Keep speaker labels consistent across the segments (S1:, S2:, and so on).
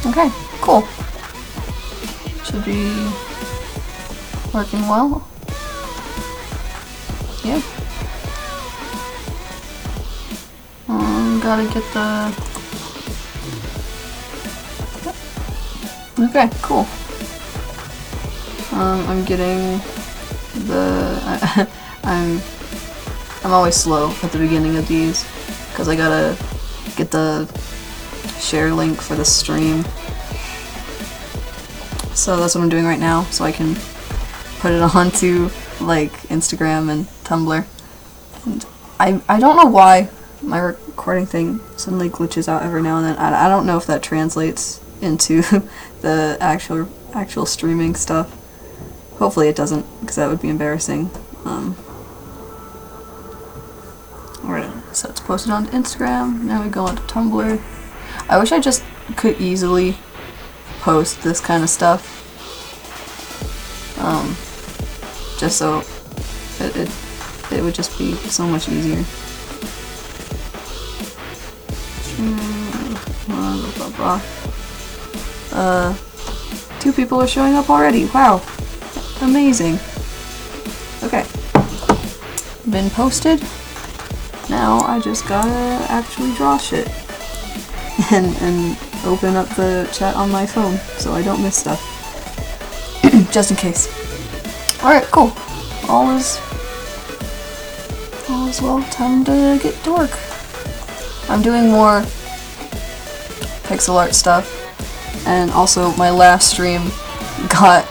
S1: Okay, cool. Should be working well. Yep. Gotta get the... Okay, cool. I'm getting the... I'm always slow at the beginning of these, because I gotta get the share link for the stream. So that's what I'm doing right now, so I can put it onto like Instagram and Tumblr. And I don't know why my recording thing suddenly glitches out every now and then. I don't know if that translates into the actual streaming stuff. Hopefully it doesn't, because that would be embarrassing. Alright, so it's posted on Instagram. Now we go onto Tumblr. I wish I just could easily post this kind of stuff. Just so it would just be so much easier. Blah, blah, blah. 2 people are showing up already. Wow. Amazing. Okay. Been posted. Now I just gotta actually draw shit. And open up the chat on my phone so I don't miss stuff. Just in case. Alright, cool. All is well. Time to get to work. I'm doing more pixel art stuff, and also my last stream got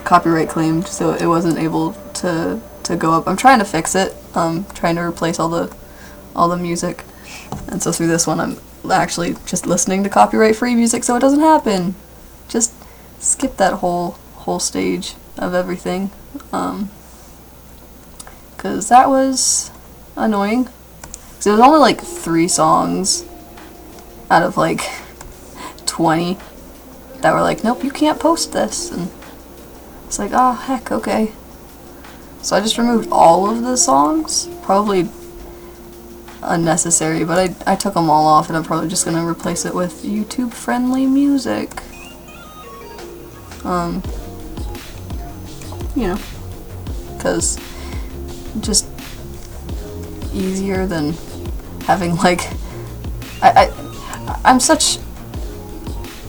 S1: copyright claimed, so it wasn't able to go up. I'm trying to fix it. Trying to replace all the music, and so through this one I'm actually just listening to copyright-free music so it doesn't happen. Just skip that whole stage of everything, because that was annoying. So it was only like 3 songs out of like 20 that were like, nope, you can't post this, and it's like, oh heck, okay. So I just removed all of the songs, probably unnecessary, but I took them all off, and I'm probably just gonna replace it with YouTube-friendly music. You know, because just easier than having like, I'm such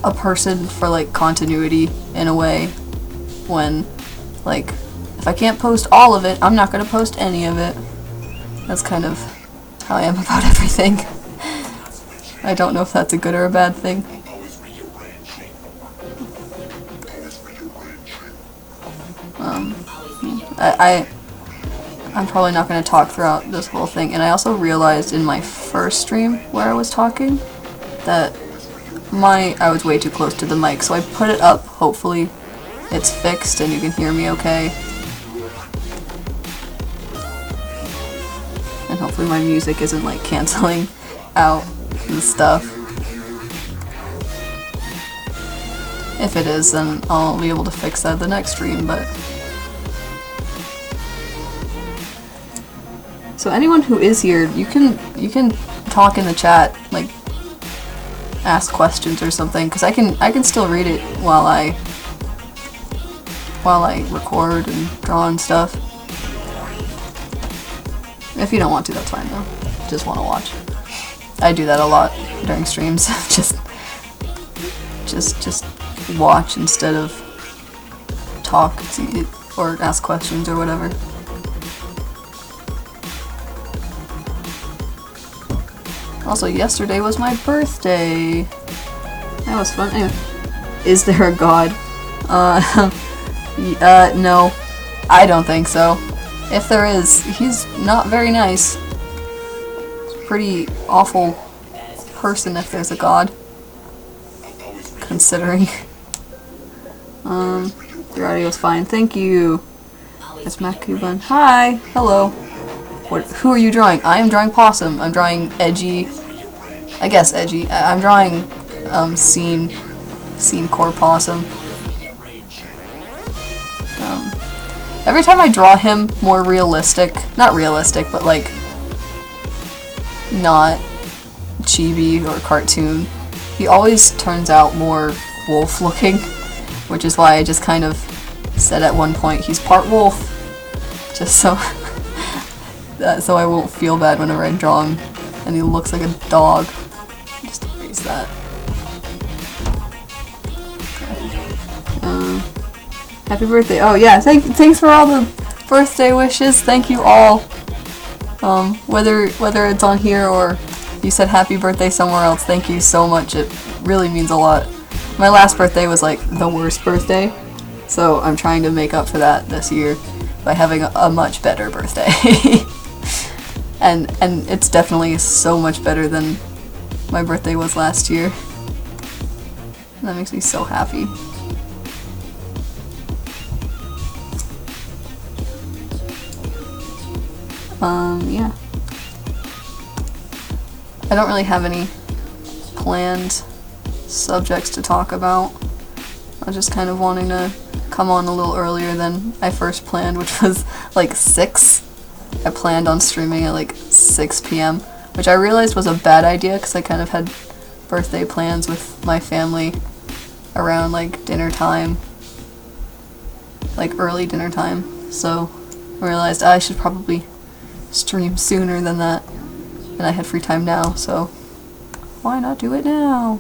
S1: a person for like continuity in a way, when like, if I can't post all of it, I'm not gonna post any of it. That's kind of how I am about everything. I don't know if that's a good or a bad thing. I'm probably not going to talk throughout this whole thing, and I also realized in my first stream where I was talking that I was way too close to the mic, so I put it up. Hopefully it's fixed and you can hear me okay. And hopefully my music isn't like canceling out and stuff. If it is, then I'll be able to fix that the next stream, but... So anyone who is here, you can talk in the chat, like ask questions or something, because I can still read it while I record and draw and stuff. If you don't want to, that's fine though. Just want to watch. I do that a lot during streams. just watch instead of talk or ask questions or whatever. Also, yesterday was my birthday. That was fun. Anyway, is there a god? No, I don't think so. If there is, he's not very nice. He's a pretty awful person if there's a god. Considering. Your audio's fine. Thank you. It's Matt Kuban. Hi. Hello. Who are you drawing? I am drawing Possum. I'm drawing edgy. I guess edgy. I'm drawing scene core Possum. Every time I draw him more realistic, not realistic, but like not chibi or cartoon, he always turns out more wolf looking, which is why I just kind of said at one point he's part wolf, just so so I won't feel bad whenever I draw him and he looks like a dog. Just erase that. Happy birthday. Oh yeah, thanks for all the birthday wishes. Thank you all. Whether it's on here or you said happy birthday somewhere else, thank you so much. It really means a lot. My last birthday was like the worst birthday, so I'm trying to make up for that this year by having a much better birthday. and it's definitely so much better than my birthday was last year. And that makes me so happy. Yeah. I don't really have any planned subjects to talk about. I was just kind of wanting to come on a little earlier than I first planned, which was like 6. I planned on streaming at like 6 p.m., which I realized was a bad idea because I kind of had birthday plans with my family around like dinner time, like early dinner time. So I realized I should probably stream sooner than that, and I had free time now, so why not do it now?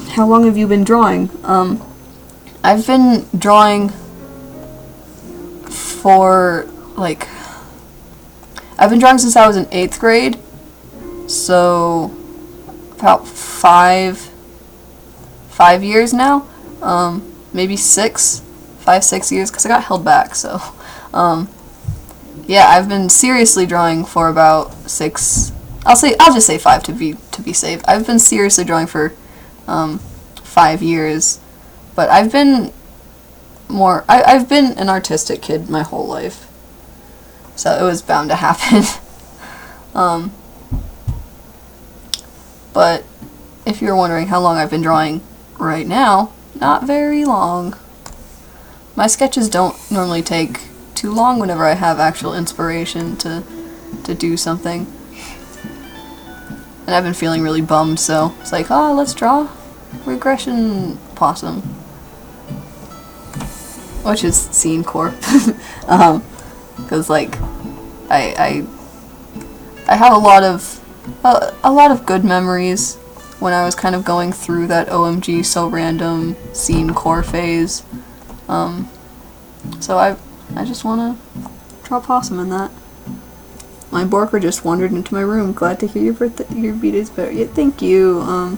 S1: How long have you been drawing? I've been drawing for like, I've been drawing since I was in 8th grade, so about 5 years now. Maybe 5-6 years, because I got held back, so yeah, I've been seriously drawing for about 6, I'll just say 5 to be safe. I've been seriously drawing for 5 years, but I've been an artistic kid my whole life, so it was bound to happen. But if you're wondering how long I've been drawing right now, not very long. My sketches don't normally take too long whenever I have actual inspiration to do something. And I've been feeling really bummed, so it's like, oh, let's draw regression possum. Which is scene core. Because like I have a lot of good memories when I was kind of going through that OMG so random scene core phase. So I just wanna draw possum in that. My Borker just wandered into my room. Glad to hear your B-Day's better. Yeah, thank you. I'm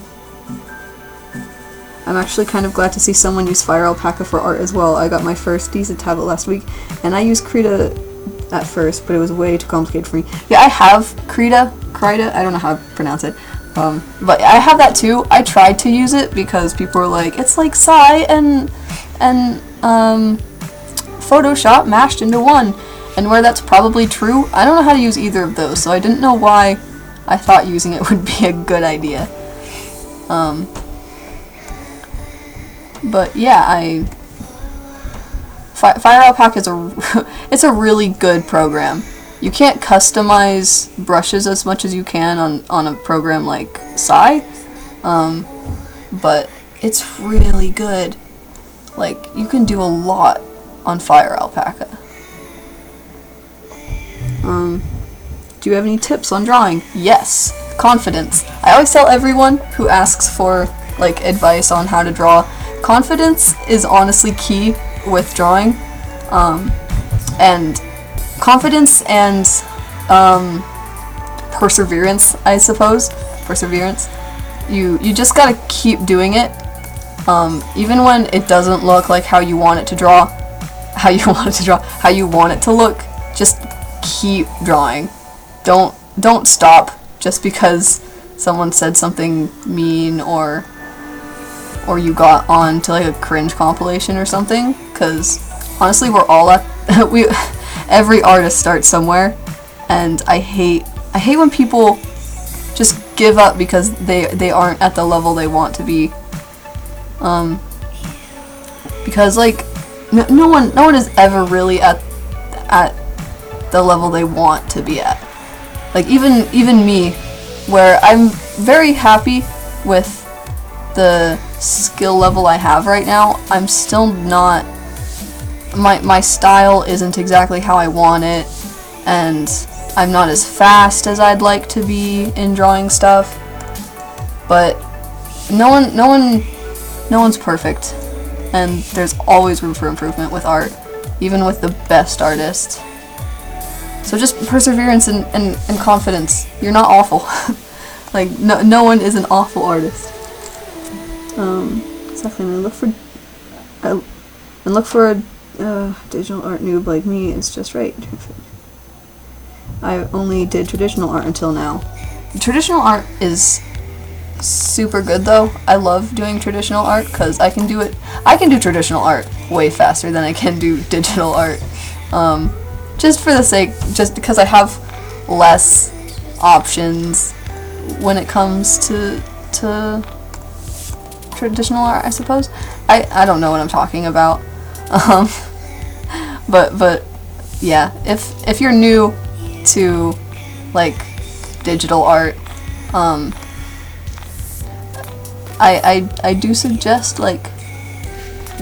S1: actually kind of glad to see someone use Fire Alpaca for art as well. I got my first decent tablet last week, and I used Krita at first, but it was way too complicated for me. Yeah, I have Krita, I don't know how to pronounce it. But I have that too. I tried to use it because people were like, it's like Psy and Photoshop mashed into one. And where that's probably true, I don't know how to use either of those, so I didn't know why I thought using it would be a good idea. But yeah, Fire Alpaca is it's a really good program. You can't customize brushes as much as you can on a program like Psy, but it's really good. Like, you can do a lot on Fire Alpaca. Do you have any tips on drawing? Yes. Confidence. I always tell everyone who asks for like advice on how to draw, confidence is honestly key with drawing. And confidence and perseverance, I suppose. Perseverance. You just gotta keep doing it. Even when it doesn't look like how you want it to draw, how you want it to look, just keep drawing. Don't stop just because someone said something mean or you got on to like a cringe compilation or something, because honestly we're all at every artist starts somewhere, and I hate when people just give up because they aren't at the level they want to be. Because like no one is ever really at the level they want to be at. Like even me, where I'm very happy with the skill level I have right now, I'm still not, my style isn't exactly how I want it, and I'm not as fast as I'd like to be in drawing stuff. But no one's perfect, and there's always room for improvement with art, even with the best artists. So just perseverance and confidence. You're not awful. Like, no one is an awful artist. Secondly, look for a digital art noob like me is just right. I only did traditional art until now. Traditional art is super good though. I love doing traditional art because I can do traditional art way faster than I can do digital art. Just for the sake, just because I have less options when it comes to traditional art, I suppose. I don't know what I'm talking about. But yeah, if you're new to like digital art, I do suggest like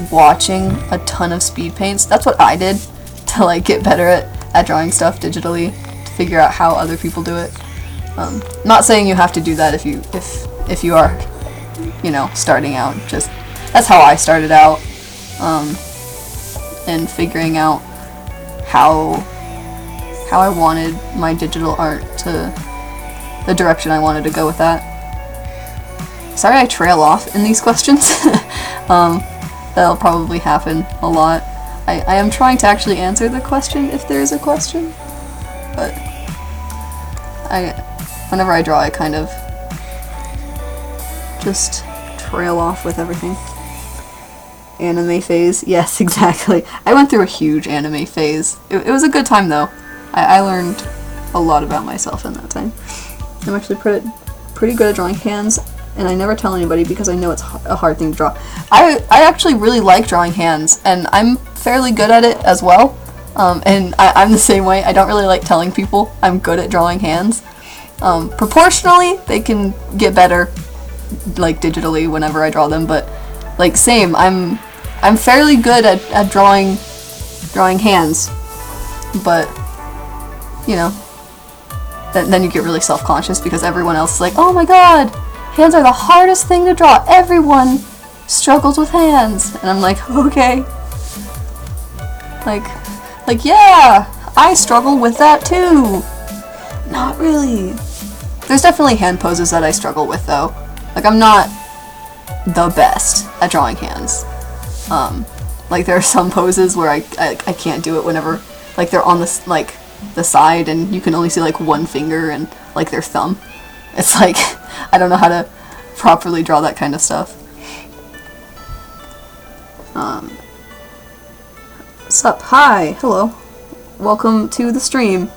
S1: watching a ton of speed paints. That's what I did to like get better at drawing stuff digitally, to figure out how other people do it. Not saying you have to do that if you are, you know, starting out. Just that's how I started out, and figuring out how I wanted my digital art to, the direction I wanted to go with that. Sorry I trail off in these questions. That'll probably happen a lot. I am trying to actually answer the question if there is a question, but whenever I draw I kind of just trail off with everything. Anime phase, yes, exactly. I went through a huge anime phase. It was a good time though. I learned a lot about myself in that time. I'm actually pretty good at drawing hands, and I never tell anybody because I know it's a hard thing to draw. I actually really like drawing hands, and I'm fairly good at it as well. And I'm the same way. I don't really like telling people I'm good at drawing hands. Proportionally, they can get better, like digitally, whenever I draw them. But like same, I'm fairly good at drawing hands. But you know, then you get really self-conscious because everyone else is like, oh my god, hands are the hardest thing to draw. Everyone struggles with hands. And I'm like, okay. Like yeah, I struggle with that too. Not really. There's definitely hand poses that I struggle with though. Like I'm not the best at drawing hands. Like there are some poses where I can't do it whenever like they're on this like the side and you can only see like one finger and like their thumb. It's like I don't know how to properly draw that kind of stuff. Sup, hi, hello, welcome to the stream.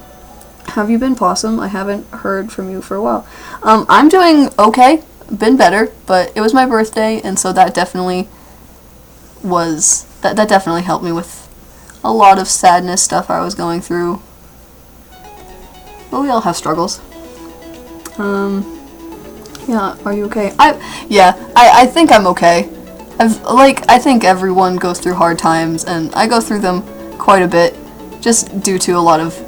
S1: Have you been, Possum? I haven't heard from you for a while. I'm doing okay, been better, but it was my birthday, and so that definitely was, that definitely helped me with a lot of sadness stuff I was going through. But we all have struggles. Yeah, are you okay? I think I'm okay. I think everyone goes through hard times, and I go through them quite a bit, just due to a lot of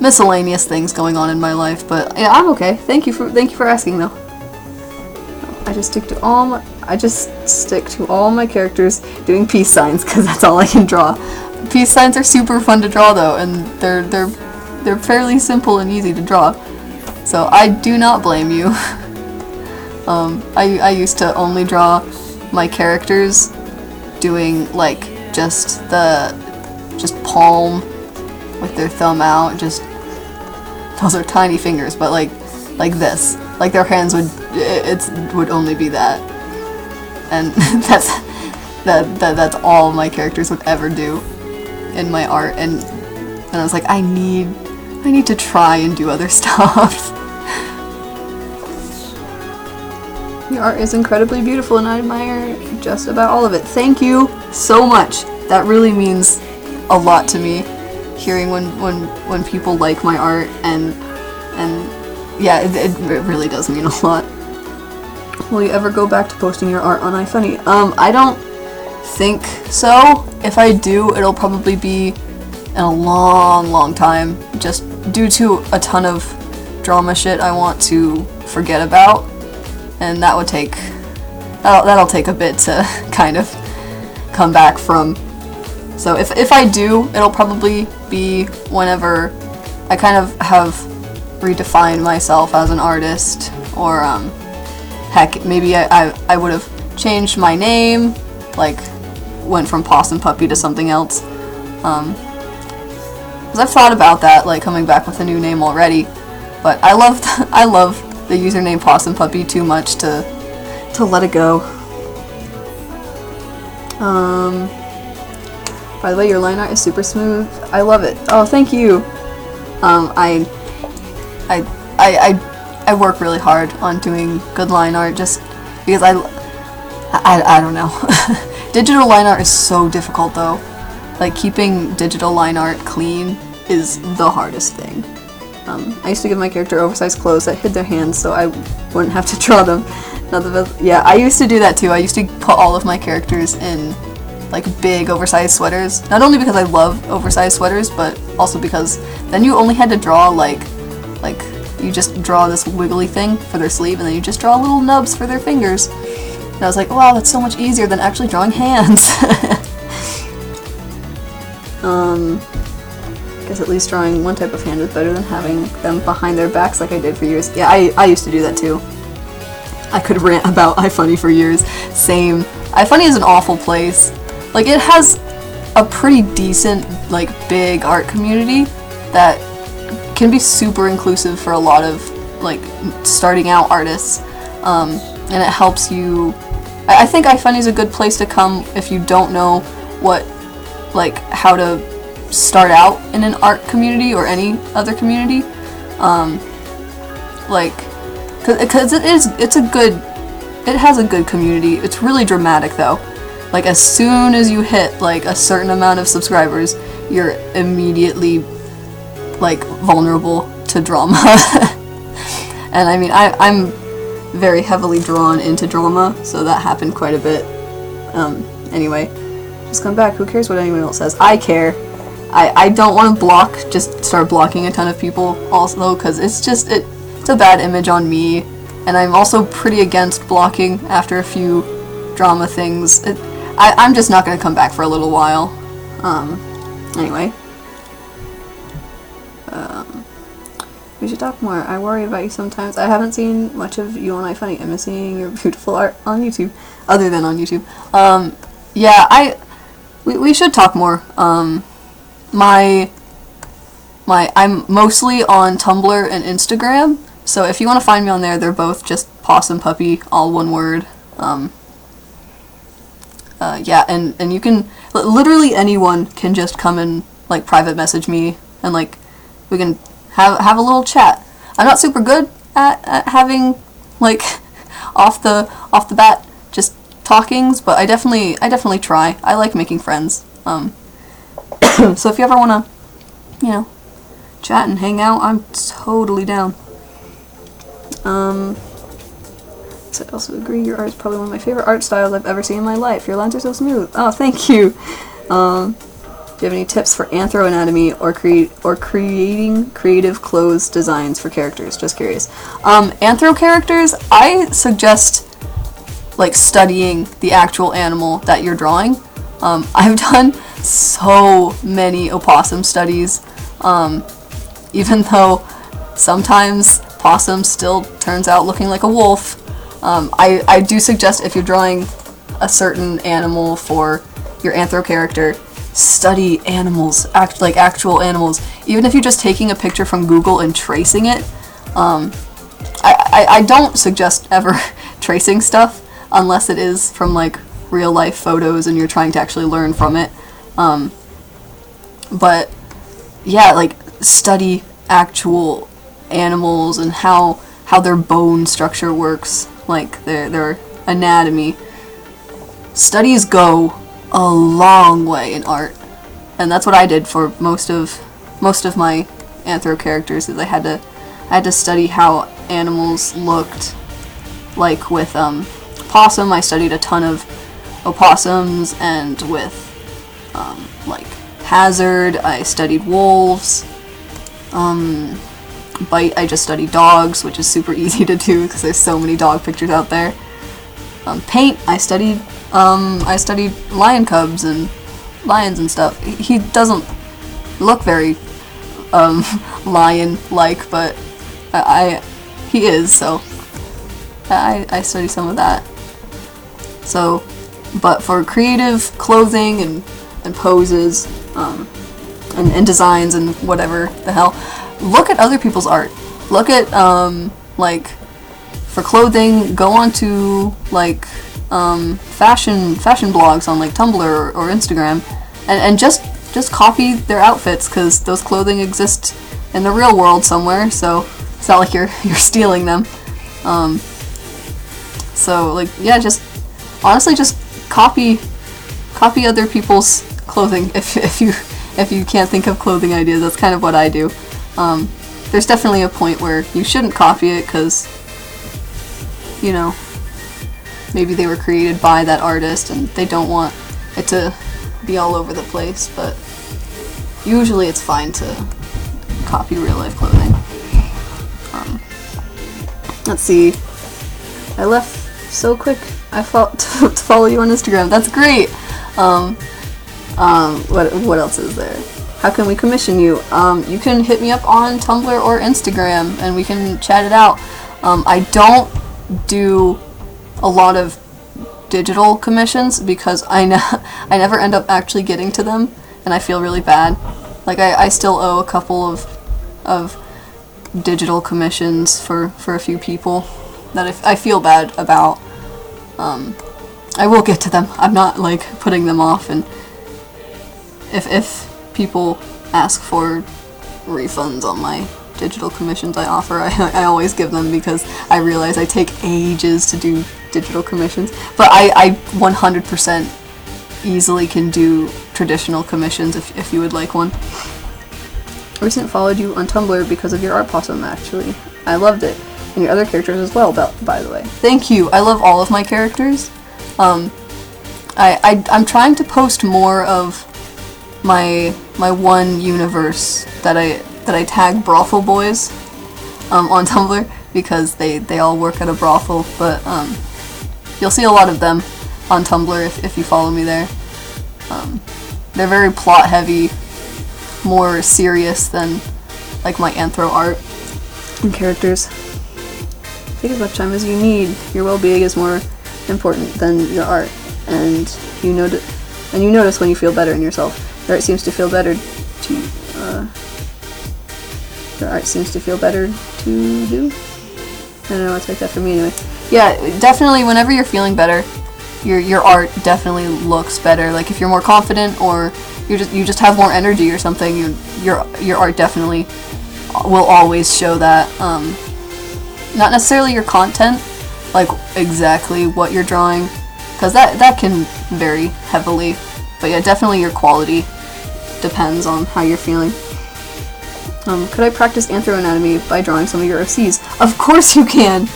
S1: miscellaneous things going on in my life. But yeah, I'm okay. Thank you for asking, though. I just stick to all my characters doing peace signs because that's all I can draw. Peace signs are super fun to draw, though, and they're fairly simple and easy to draw. So I do not blame you. I used to only draw my characters doing like just palm with their thumb out, just those are tiny fingers, but like this, like their hands would only be that, and that's all my characters would ever do in my art, and I was like, I need to try and do other stuff. Your art is incredibly beautiful and I admire just about all of it. Thank you so much. That really means a lot to me. hearing when people like my art, and yeah, it really does mean a lot. Will you ever go back to posting your art on iFunny? I don't think so. If I do, it'll probably be in a long time, just due to a ton of drama shit I want to forget about, and that'll take a bit to kind of come back from. So if I do, it'll probably be whenever I kind of have redefined myself as an artist, or heck, maybe I would have changed my name, like went from PossumPuppy to something else. Because I've thought about that, like coming back with a new name already, but I love the username PossumPuppy too much to let it go. By the way, your line art is super smooth. I love it. Oh, thank you. I work really hard on doing good line art, just because I don't know. Digital line art is so difficult though. Like, keeping digital line art clean is the hardest thing. I used to give my character oversized clothes that hid their hands so I wouldn't have to draw them. Yeah, I used to do that too. I used to put all of my characters in like big oversized sweaters. Not only because I love oversized sweaters, but also because then you only had to draw like you just draw this wiggly thing for their sleeve, and then you just draw little nubs for their fingers. And I was like, wow, that's so much easier than actually drawing hands. Guess at least drawing one type of hand is better than having them behind their backs like I did for years. Yeah, I used to do that too. I could rant about iFunny for years. Same. iFunny is an awful place. Like, it has a pretty decent, like, big art community that can be super inclusive for a lot of, like, starting out artists. And it helps you. I think iFunny is a good place to come if you don't know how to start out in an art community or any other community. Because it has a good community. It's really dramatic though. Like, as soon as you hit like a certain amount of subscribers, you're immediately like vulnerable to drama. And I mean, I'm very heavily drawn into drama, so that happened quite a bit. Anyway, just come back. Who cares what anyone else says? I care. I don't want to just start blocking a ton of people also, because it's a bad image on me, and I'm also pretty against blocking after a few drama things. I'm just not going to come back for a little while. Anyway. We should talk more. I worry about you sometimes. I haven't seen much of you on iFunny. I'm seeing your beautiful art on YouTube, other than on YouTube. Yeah, we should talk more. I'm mostly on Tumblr and Instagram, so if you want to find me on there, they're both just PossumPuppy, all one word. Yeah, and you can, literally anyone can just come and like private message me, and like we can have a little chat. I'm not super good at having like off the bat just talkings, but I definitely try. I like making friends. So if you ever wanna, chat and hang out, I'm totally down. So I also agree, your art is probably one of my favorite art styles I've ever seen in my life. Your lines are so smooth. Oh, thank you. Do you have any tips for anthro anatomy or creating creative clothes designs for characters? Just curious. Anthro characters, I suggest like studying the actual animal that you're drawing. I've done so many opossum studies, even though sometimes possum still turns out looking like a wolf. I do suggest, if you're drawing a certain animal for your anthro character, study animals, actual animals. Even if you're just taking a picture from Google and tracing it. I don't suggest ever tracing stuff unless it is from like real life photos and you're trying to actually learn from it. But yeah, like study actual animals and how their bone structure works, like their anatomy. Studies go a long way in art, and that's what I did for most of most of my anthro characters is I had to study how animals looked like with possum. I studied a ton of opossums, and with like hazard I studied wolves. Bite, I just studied dogs, which is super easy to do because there's so many dog pictures out there. Paint, I studied lion cubs and lions and stuff. He doesn't look very lion-like, but he is, so I study some of that. So, but for creative clothing and poses and designs and whatever the hell, look at other people's art. Look at like, for clothing, go on to like fashion blogs on like Tumblr or Instagram, and just copy their outfits, because those clothing exist in the real world somewhere, so it's not like you're stealing them. So like, yeah, just honestly just copy other people's clothing if you can't think of clothing ideas. That's kind of what I do. There's definitely a point where you shouldn't copy it, because, you know, maybe they were created by that artist and they don't want it to be all over the place, but usually it's fine to copy real life clothing. Let's see, I left so quick. I thought to follow you on Instagram. That's great. What else is there? How can we commission you? You can hit me up on Tumblr or Instagram and we can chat it out. I don't do a lot of digital commissions because I never end up actually getting to them, and I feel really bad. Like, I still owe a couple of digital commissions for a few people that I feel bad about. I will get to them. I'm not like putting them off, and if people ask for refunds on my digital commissions I offer, I always give them, because I realize I take ages to do digital commissions, but I 100% easily can do traditional commissions if you would like one. I recently followed you on Tumblr because of your art possum, actually. I loved it. And your other characters as well, by the way. Thank you! I love all of my characters. I'm trying to post more of my one universe that I tag brothel boys on Tumblr, because they all work at a brothel, but you'll see a lot of them on Tumblr if you follow me there. They're very plot heavy, more serious than like my anthro art and characters. Take as much time as you need. Your well-being is more important than your art, and you notice when you feel better in yourself. Your art seems to feel better to do. I don't know, it's like that for me anyway. Yeah, definitely whenever you're feeling better, your art definitely looks better. Like if you're more confident, or you just have more energy or something, your art definitely will always show that. Not necessarily your content, like exactly what you're drawing, because that can vary heavily. But yeah, definitely your quality depends on how you're feeling. Could I practice anthroanatomy by drawing some of your OCs? Of course you can!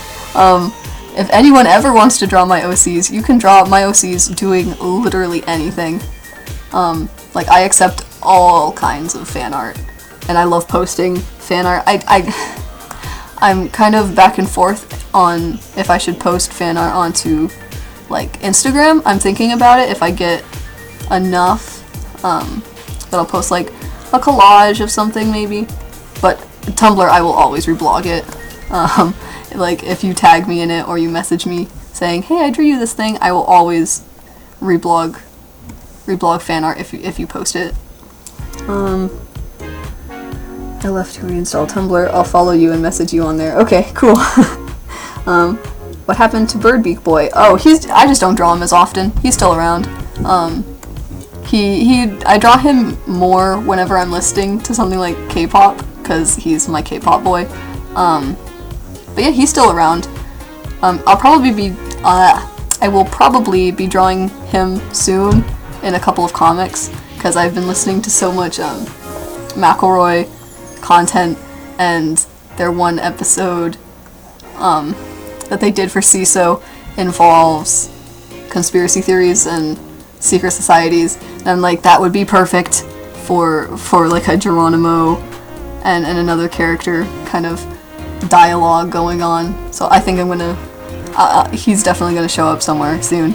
S1: If anyone ever wants to draw my OCs, you can draw my OCs doing literally anything. Like, I accept all kinds of fan art, and I love posting fan art. I'm kind of back and forth on if I should post fan art onto, like, Instagram. I'm thinking about it. If I get enough, that I'll post, like, a collage of something, maybe. But Tumblr, I will always reblog it. Like, if you tag me in it, or you message me saying, hey, I drew you this thing, I will always reblog fan art if you post it. I left to reinstall Tumblr. I'll follow you and message you on there. Okay, cool. What happened to Birdbeak Boy? Oh, I just don't draw him as often. He's still around. I draw him more whenever I'm listening to something like K-pop, because he's my K-pop boy. But yeah, he's still around. I will probably be drawing him soon in a couple of comics, because I've been listening to so much McElroy content, and their one episode that they did for CISO involves conspiracy theories and secret societies, and like that would be perfect for like a Geronimo and another character kind of dialogue going on. So I think I'm gonna he's definitely gonna show up somewhere soon.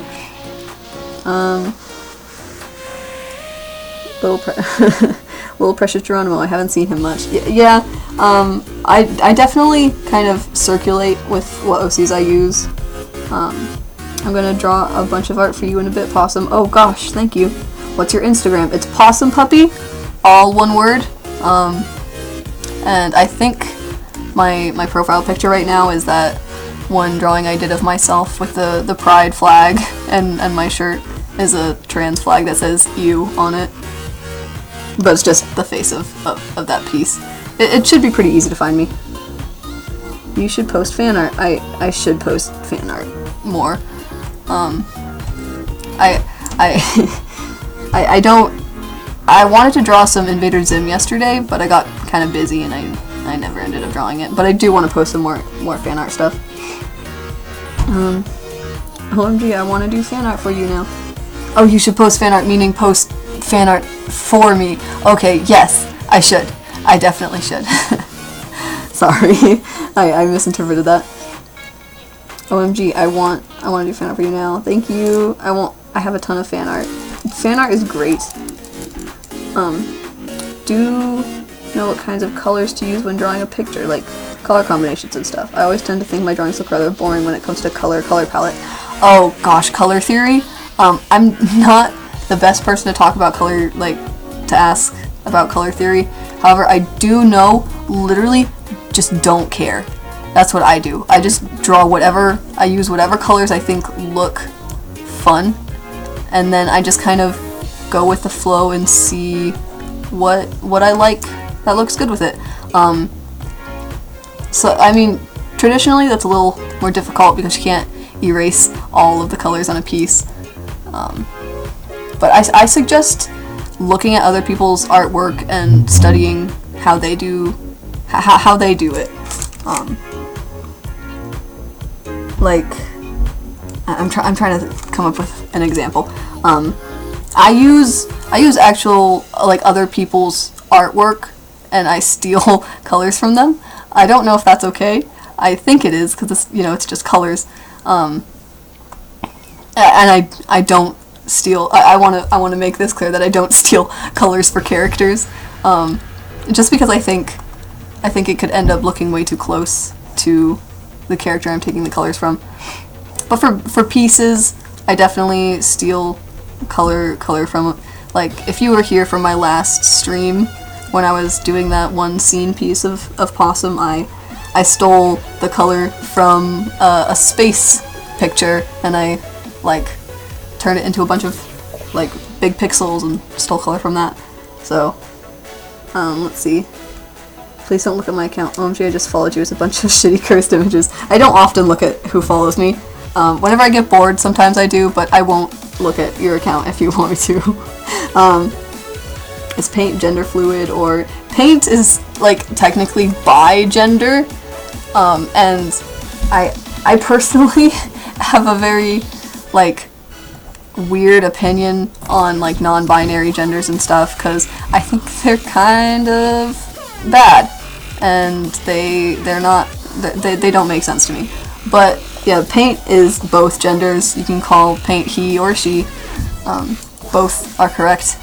S1: Little Precious Geronimo, I haven't seen him much. Yeah, I definitely kind of circulate with what OCs I use. I'm gonna draw a bunch of art for you in a bit, Possum. Oh gosh, thank you. What's your Instagram? It's PossumPuppy, all one word. And I think my profile picture right now is that one drawing I did of myself with the pride flag, and my shirt is a trans flag that says "you" on it. But it's just the face of that piece. It should be pretty easy to find me. You should post fan art. I should post fan art more. I don't. I wanted to draw some Invader Zim yesterday, but I got kind of busy and I never ended up drawing it. But I do want to post some more fan art stuff. OMG, I want to do fan art for you now. Oh, you should post fan art, meaning post fan art for me. Okay, yes, I should. I definitely should. Sorry, I misinterpreted that. OMG, I want to do fan art for you now. Thank you. I have a ton of fan art. Fan art is great. Do you know what kinds of colors to use when drawing a picture, like color combinations and stuff? I always tend to think my drawings look rather boring when it comes to color palette. Oh gosh, color theory. I'm not the best person to talk about color, like to ask about color theory. However, I do know, literally, just don't care. That's what I do. I just draw whatever, I use whatever colors I think look fun, and then I just kind of go with the flow and see what I like that looks good with it. So, I mean, traditionally that's a little more difficult because you can't erase all of the colors on a piece. But I suggest looking at other people's artwork and studying how they do it. Like, I'm trying to come up with an example. I use actual, like, other people's artwork and I steal colors from them. I don't know if that's okay. I think it is because it's, it's just colors. And I don't steal. I want to make this clear that I don't steal colors for characters. Just because I think it could end up looking way too close to the character I'm taking the colors from. But for pieces, I definitely steal color from. Like, if you were here for my last stream when I was doing that one scene piece of Possum, I stole the color from a space picture and I like turned it into a bunch of like big pixels and stole color from that. So let's see. Please don't look at my account. OMG, I just followed you. It's a bunch of shitty cursed images. I don't often look at who follows me. Whenever I get bored, sometimes I do, but I won't look at your account if you want me to. Is paint gender fluid, or paint is like technically bi gender, and I personally have a very like weird opinion on like non-binary genders and stuff because I think they're kind of bad and they don't make sense to me. But yeah, paint is both genders. You can call paint he or she. Both are correct.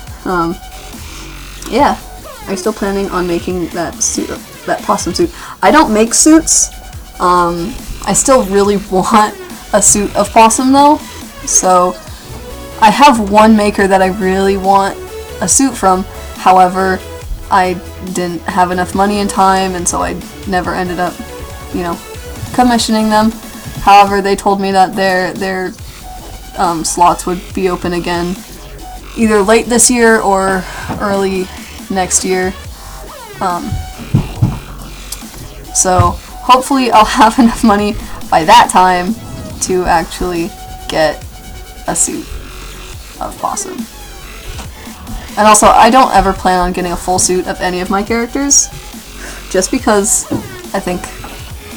S1: Yeah. Are you still planning on making that suit, that possum suit? I don't make suits. I still really want a suit of Possum though. So I have one maker that I really want a suit from. However, I didn't have enough money and time, and so I never ended up, commissioning them. However, they told me that their slots would be open again either late this year or early next year. So hopefully I'll have enough money by that time to actually get a suit of Possum. And also, I don't ever plan on getting a full suit of any of my characters, just because I think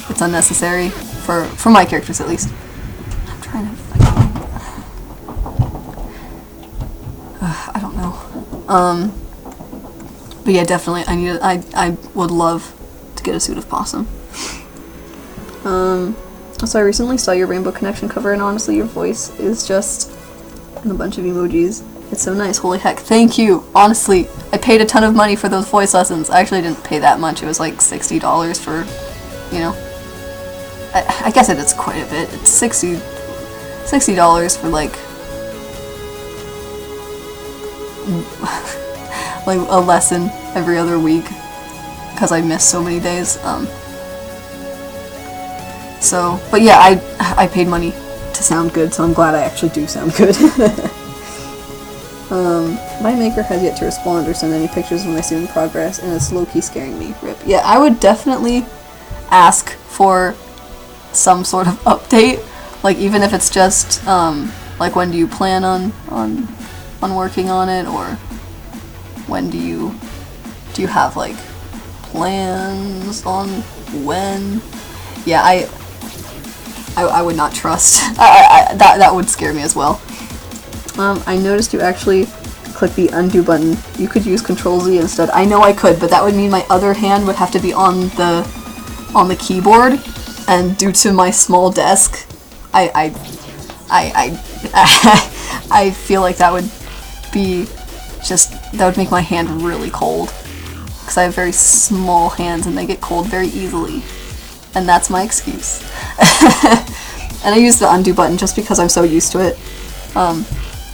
S1: it's unnecessary for my characters at least. I'm trying to. I don't know. But yeah, definitely, I would love to get a suit of Possum. So I recently saw your Rainbow Connection cover, and honestly, your voice is just and a bunch of emojis. It's so nice. Holy heck. Thank you. Honestly, I paid a ton of money for those voice lessons. I actually didn't pay that much. It was like $60 for, you know. I guess it is quite a bit. It's $60 for like a lesson every other week because I miss so many days. But yeah, I paid money to sound good, so I'm glad I actually do sound good. My maker has yet to respond or send any pictures of my suit in progress, and it's low-key scaring me. Rip. Yeah, I would definitely ask for some sort of update, like even if it's just like when do you plan on working on it, or when do you have like plans on when? Yeah, I would not trust. That would scare me as well. I noticed you actually click the undo button. You could use Control-Z instead. I know I could, but that would mean my other hand would have to be on the keyboard, and due to my small desk, I feel like that would make my hand really cold, because I have very small hands and they get cold very easily, and that's my excuse. And I use the undo button just because I'm so used to it.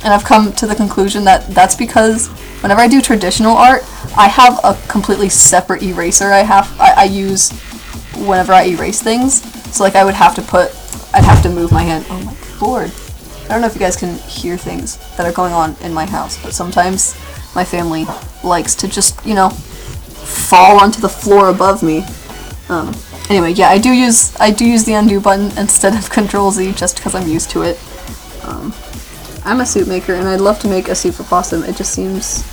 S1: And I've come to the conclusion that that's because whenever I do traditional art, I have a completely separate eraser I use whenever I erase things. So like I'd have to move my hand. Oh my lord. I don't know if you guys can hear things that are going on in my house, but sometimes my family likes to just, you know, fall onto the floor above me. Anyway, yeah, I do use the undo button instead of Control-Z just because I'm used to it. I'm a suit maker, and I'd love to make a suit for Possum. It just seems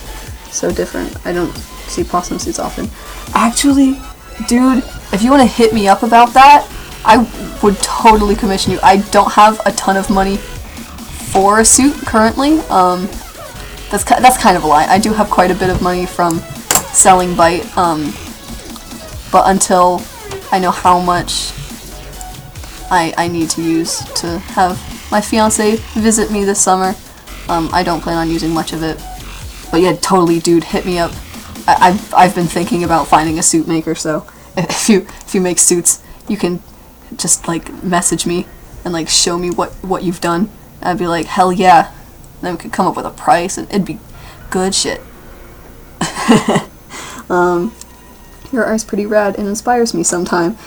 S1: so different. I don't see Possum suits often. Actually, dude, if you want to hit me up about that, I would totally commission you. I don't have a ton of money for a suit currently. That's kind of a lie. I do have quite a bit of money from selling Byte, but until I know how much I need to use to have my fiance visit me this summer, I don't plan on using much of it. But yeah, totally, dude, hit me up. I've been thinking about finding a suit maker, so if you make suits, you can just like message me and like show me what you've done. I'd be like, hell yeah. Then we could come up with a price, and it'd be good shit. Your art's pretty rad and inspires me sometime.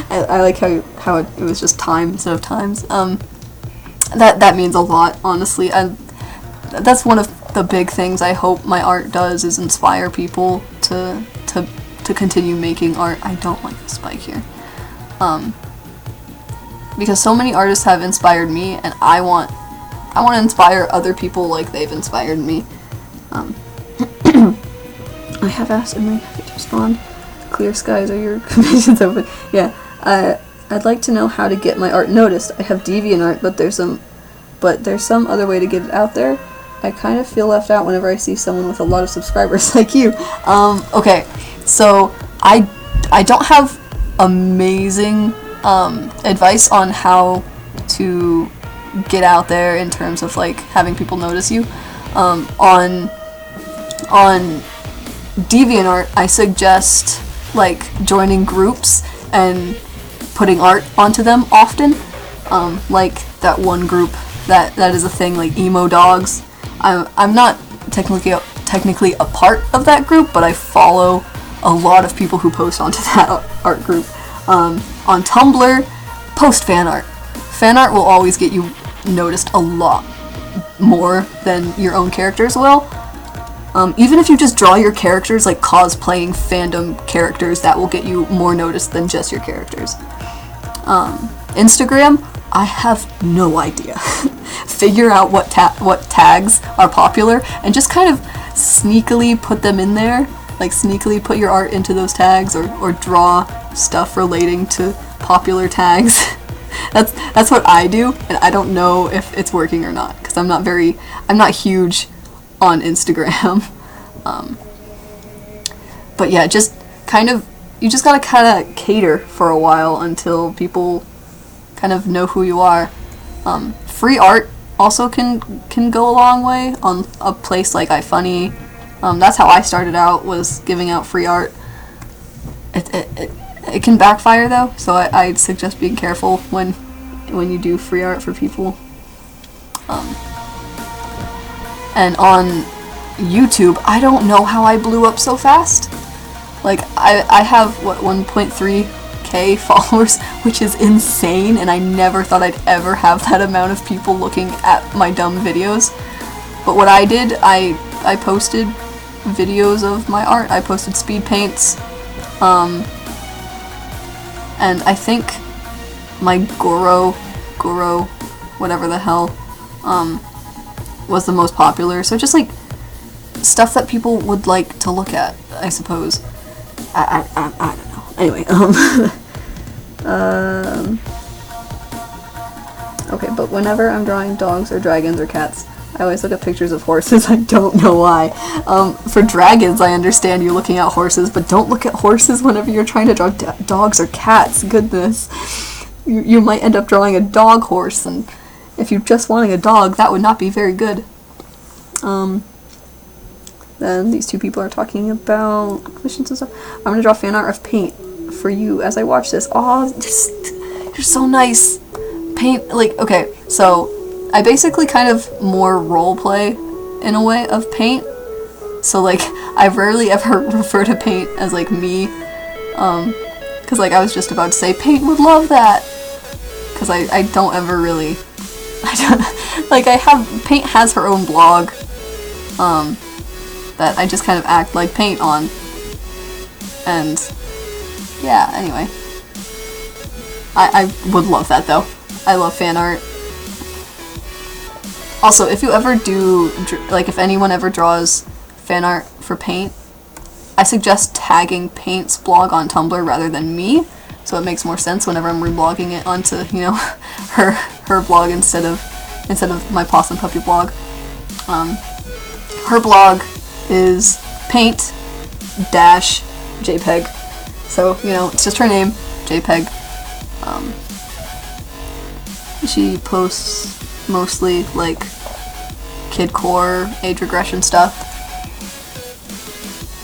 S1: I like how it was just time instead of times. That means a lot, honestly. That's one of the big things I hope my art does, is inspire people to continue making art. I don't like the spike here. Because so many artists have inspired me, and I want to inspire other people like they've inspired me. I have asked and I have to respond. Clear skies, are your commissions open? Yeah. I'd like to know how to get my art noticed. I have DeviantArt, but there's some other way to get it out there. I kind of feel left out whenever I see someone with a lot of subscribers like you. Okay, so I don't have amazing advice on how to get out there in terms of like having people notice you. On DeviantArt, I suggest like joining groups and putting art onto them often. Like that one group that is a thing, like Emo Dogs. I'm not technically a part of that group, but I follow a lot of people who post onto that art group. On Tumblr, post fan art. Fan art will always get you noticed a lot more than your own characters will. Even if you just draw your characters like cosplaying fandom characters, that will get you more noticed than just your characters. Instagram, I have no idea. figure out what tags are popular and just kind of sneakily put them in there. Like sneakily put your art into those tags, or draw stuff relating to popular tags. That's what I do, and I don't know if it's working or not, because I'm not huge on Instagram. But yeah, just kind of, you just gotta kind of cater for a while until people kind of know who you are. Free art also can go a long way on a place like iFunny. That's how I started out, was giving out free art. It can backfire though, so I'd suggest being careful when you do free art for people. And on YouTube, I don't know how I blew up so fast. Like, I have, what, 1.3k followers, which is insane, and I never thought I'd ever have that amount of people looking at my dumb videos. But what I did, I posted videos of my art. I posted speed paints, and I think my Goro, whatever the hell, was the most popular. So just like stuff that people would like to look at, I suppose. I don't know. Anyway, okay, but whenever I'm drawing dogs or dragons or cats, I always look at pictures of horses. I don't know why. For dragons, I understand you looking at horses, but don't look at horses whenever you're trying to draw dogs or cats. Goodness. You might end up drawing a dog horse, and if you're just wanting a dog, that would not be very good. Then these two people are talking about commissions and stuff. I'm gonna draw fan art of Paint for you as I watch this. Aw, you're so nice. Paint, like, okay, so I basically kind of more roleplay in a way of Paint. So like, I rarely ever refer to Paint as like me, cause like I was just about to say Paint would love that, cause I don't ever really, Paint has her own blog, that I just kind of act like Paint on, and yeah, anyway. I would love that though. I love fan art. Also, if you ever do, like if anyone ever draws fan art for Paint, I suggest tagging Paint's blog on Tumblr rather than me, so it makes more sense whenever I'm reblogging it onto, you know, her blog instead of my PossumPuppy blog. Her blog is paint-jpeg, so, you know, it's just her name, JPEG. She posts mostly like kidcore, age regression stuff.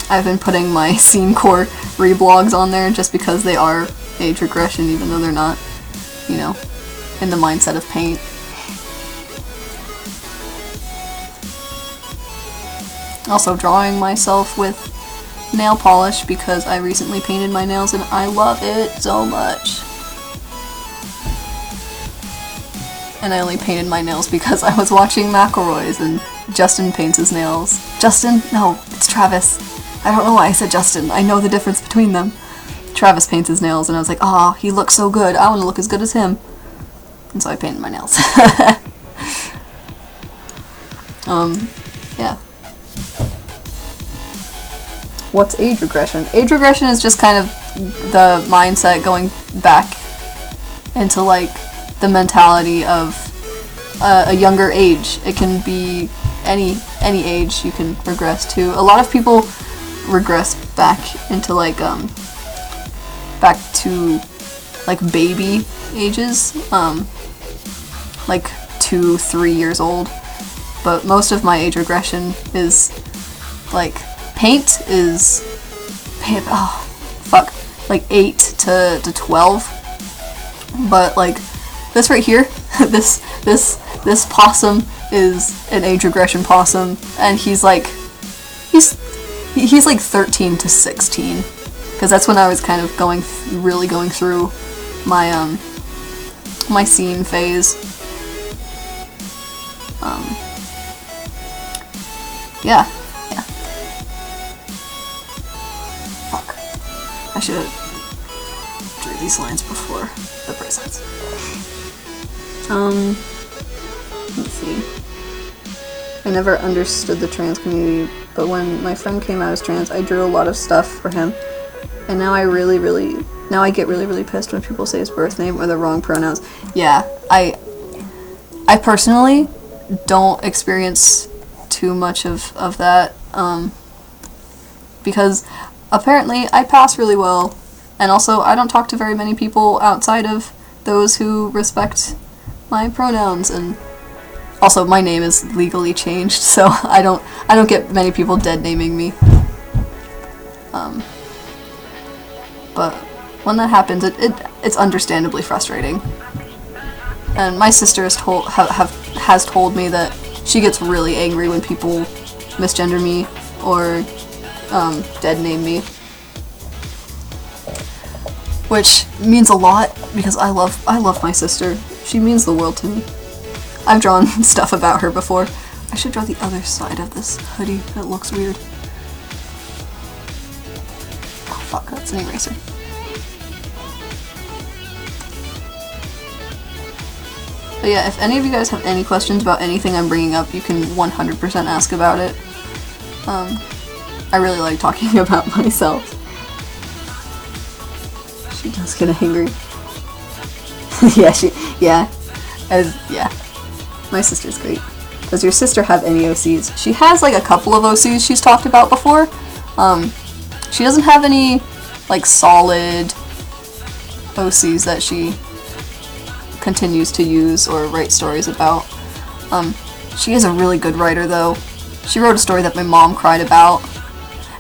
S1: I've been putting my scene core reblogs on there just because they are age regression, even though they're not, you know, in the mindset of Paint. Also drawing myself with nail polish because I recently painted my nails and I love it so much. And I only painted my nails because I was watching McElroy's and Justin paints his nails. Justin? No, it's Travis. I don't know why I said Justin. I know the difference between them. Travis paints his nails and I was like, oh, he looks so good. I want to look as good as him. And so I painted my nails. Yeah. What's age regression? Age regression is just kind of the mindset going back into like the mentality of a younger age. It can be any age you can regress to. A lot of people regress back into like back to like baby ages, like 2-3 years old. But most of my age regression is like Paint is like 8 to 12. But like this right here, this possum is an age regression possum, and he's like 13 to 16, because that's when I was kind of really going through my my scene phase. Yeah. Fuck. I should have drew these lines before the presents. let's see. I never understood the trans community, but when my friend came out as trans, I drew a lot of stuff for him. And now I get really pissed when people say his birth name or the wrong pronouns. Yeah, I personally don't experience too much of that, because apparently I pass really well, and also I don't talk to very many people outside of those who respect my pronouns, and also my name is legally changed, so I don't get many people dead naming me. But when that happens, it's understandably frustrating. And my sister has told me that she gets really angry when people misgender me or dead name me, which means a lot because I love my sister. She means the world to me. I've drawn stuff about her before. I should draw the other side of this hoodie. It looks weird. Oh fuck, that's an eraser. But yeah, if any of you guys have any questions about anything I'm bringing up, you can 100% ask about it. I really like talking about myself. She does get angry. Yeah. My sister's great. Does your sister have any OCs? She has like a couple of OCs she's talked about before. She doesn't have any like solid OCs that she continues to use or write stories about. She is a really good writer though. She wrote a story that my mom cried about,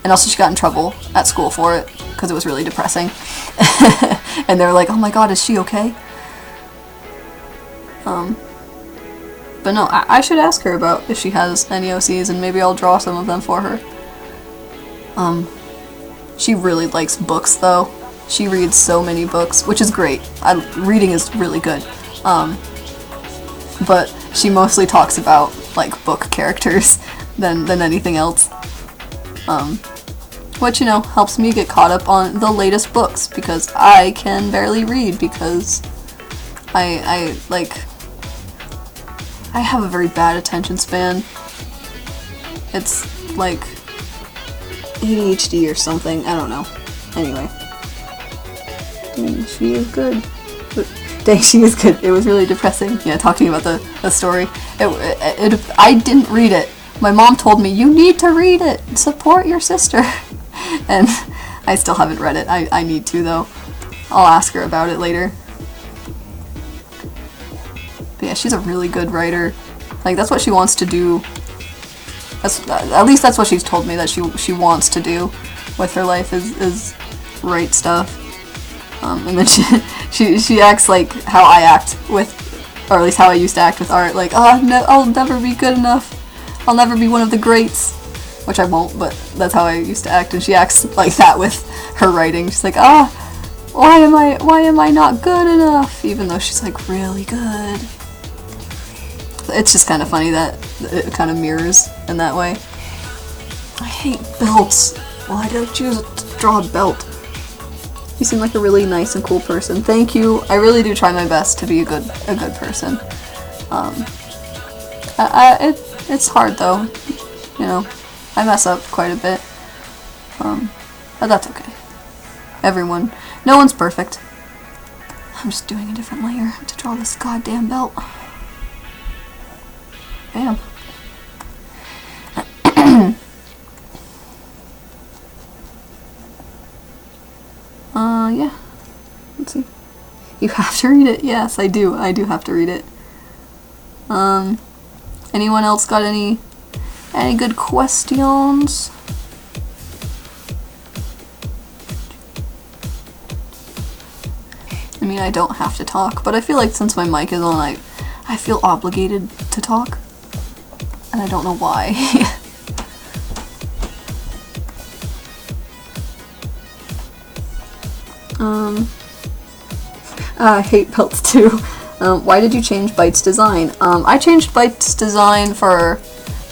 S1: and also she got in trouble at school for it because it was really depressing. And they were like, oh my god, is she okay? But no, I should ask her about if she has any OCs, and maybe I'll draw some of them for her. She really likes books though. She reads so many books, which is great. Reading is really good. But she mostly talks about like book characters than anything else. Which, you know, helps me get caught up on the latest books because I can barely read because I have a very bad attention span. It's like ADHD or something, I don't know. Anyway. Dang, she is good. Dang, she is good. It was really depressing. Yeah, talking about the story. I didn't read it. My mom told me, you need to read it. Support your sister. And I still haven't read it. I need to though. I'll ask her about it later. But yeah, she's a really good writer. Like, that's what she wants to do. At least that's what she's told me that she wants to do with her life is write stuff. And then she acts like how I act with, or at least how I used to act with art. Like, oh no, I'll never be good enough. I'll never be one of the greats. Which I won't, but that's how I used to act. And she acts like that with her writing. She's like, why am I not good enough? Even though she's like really good. It's just kind of funny that it kind of mirrors in that way. I hate belts. Why did I choose to draw a belt? You seem like a really nice and cool person. Thank you. I really do try my best to be a good person. It's hard though. You know, I mess up quite a bit. But that's okay. No one's perfect. I'm just doing a different layer to draw this goddamn belt. Bam. Yeah. Let's see. You have to read it. Yes, I do. I do have to read it. Anyone else got any good questions? I mean, I don't have to talk, but I feel like since my mic is on, I feel obligated to talk. And I don't know why. I hate belts too. Why did you change Byte's design? I changed Byte's design for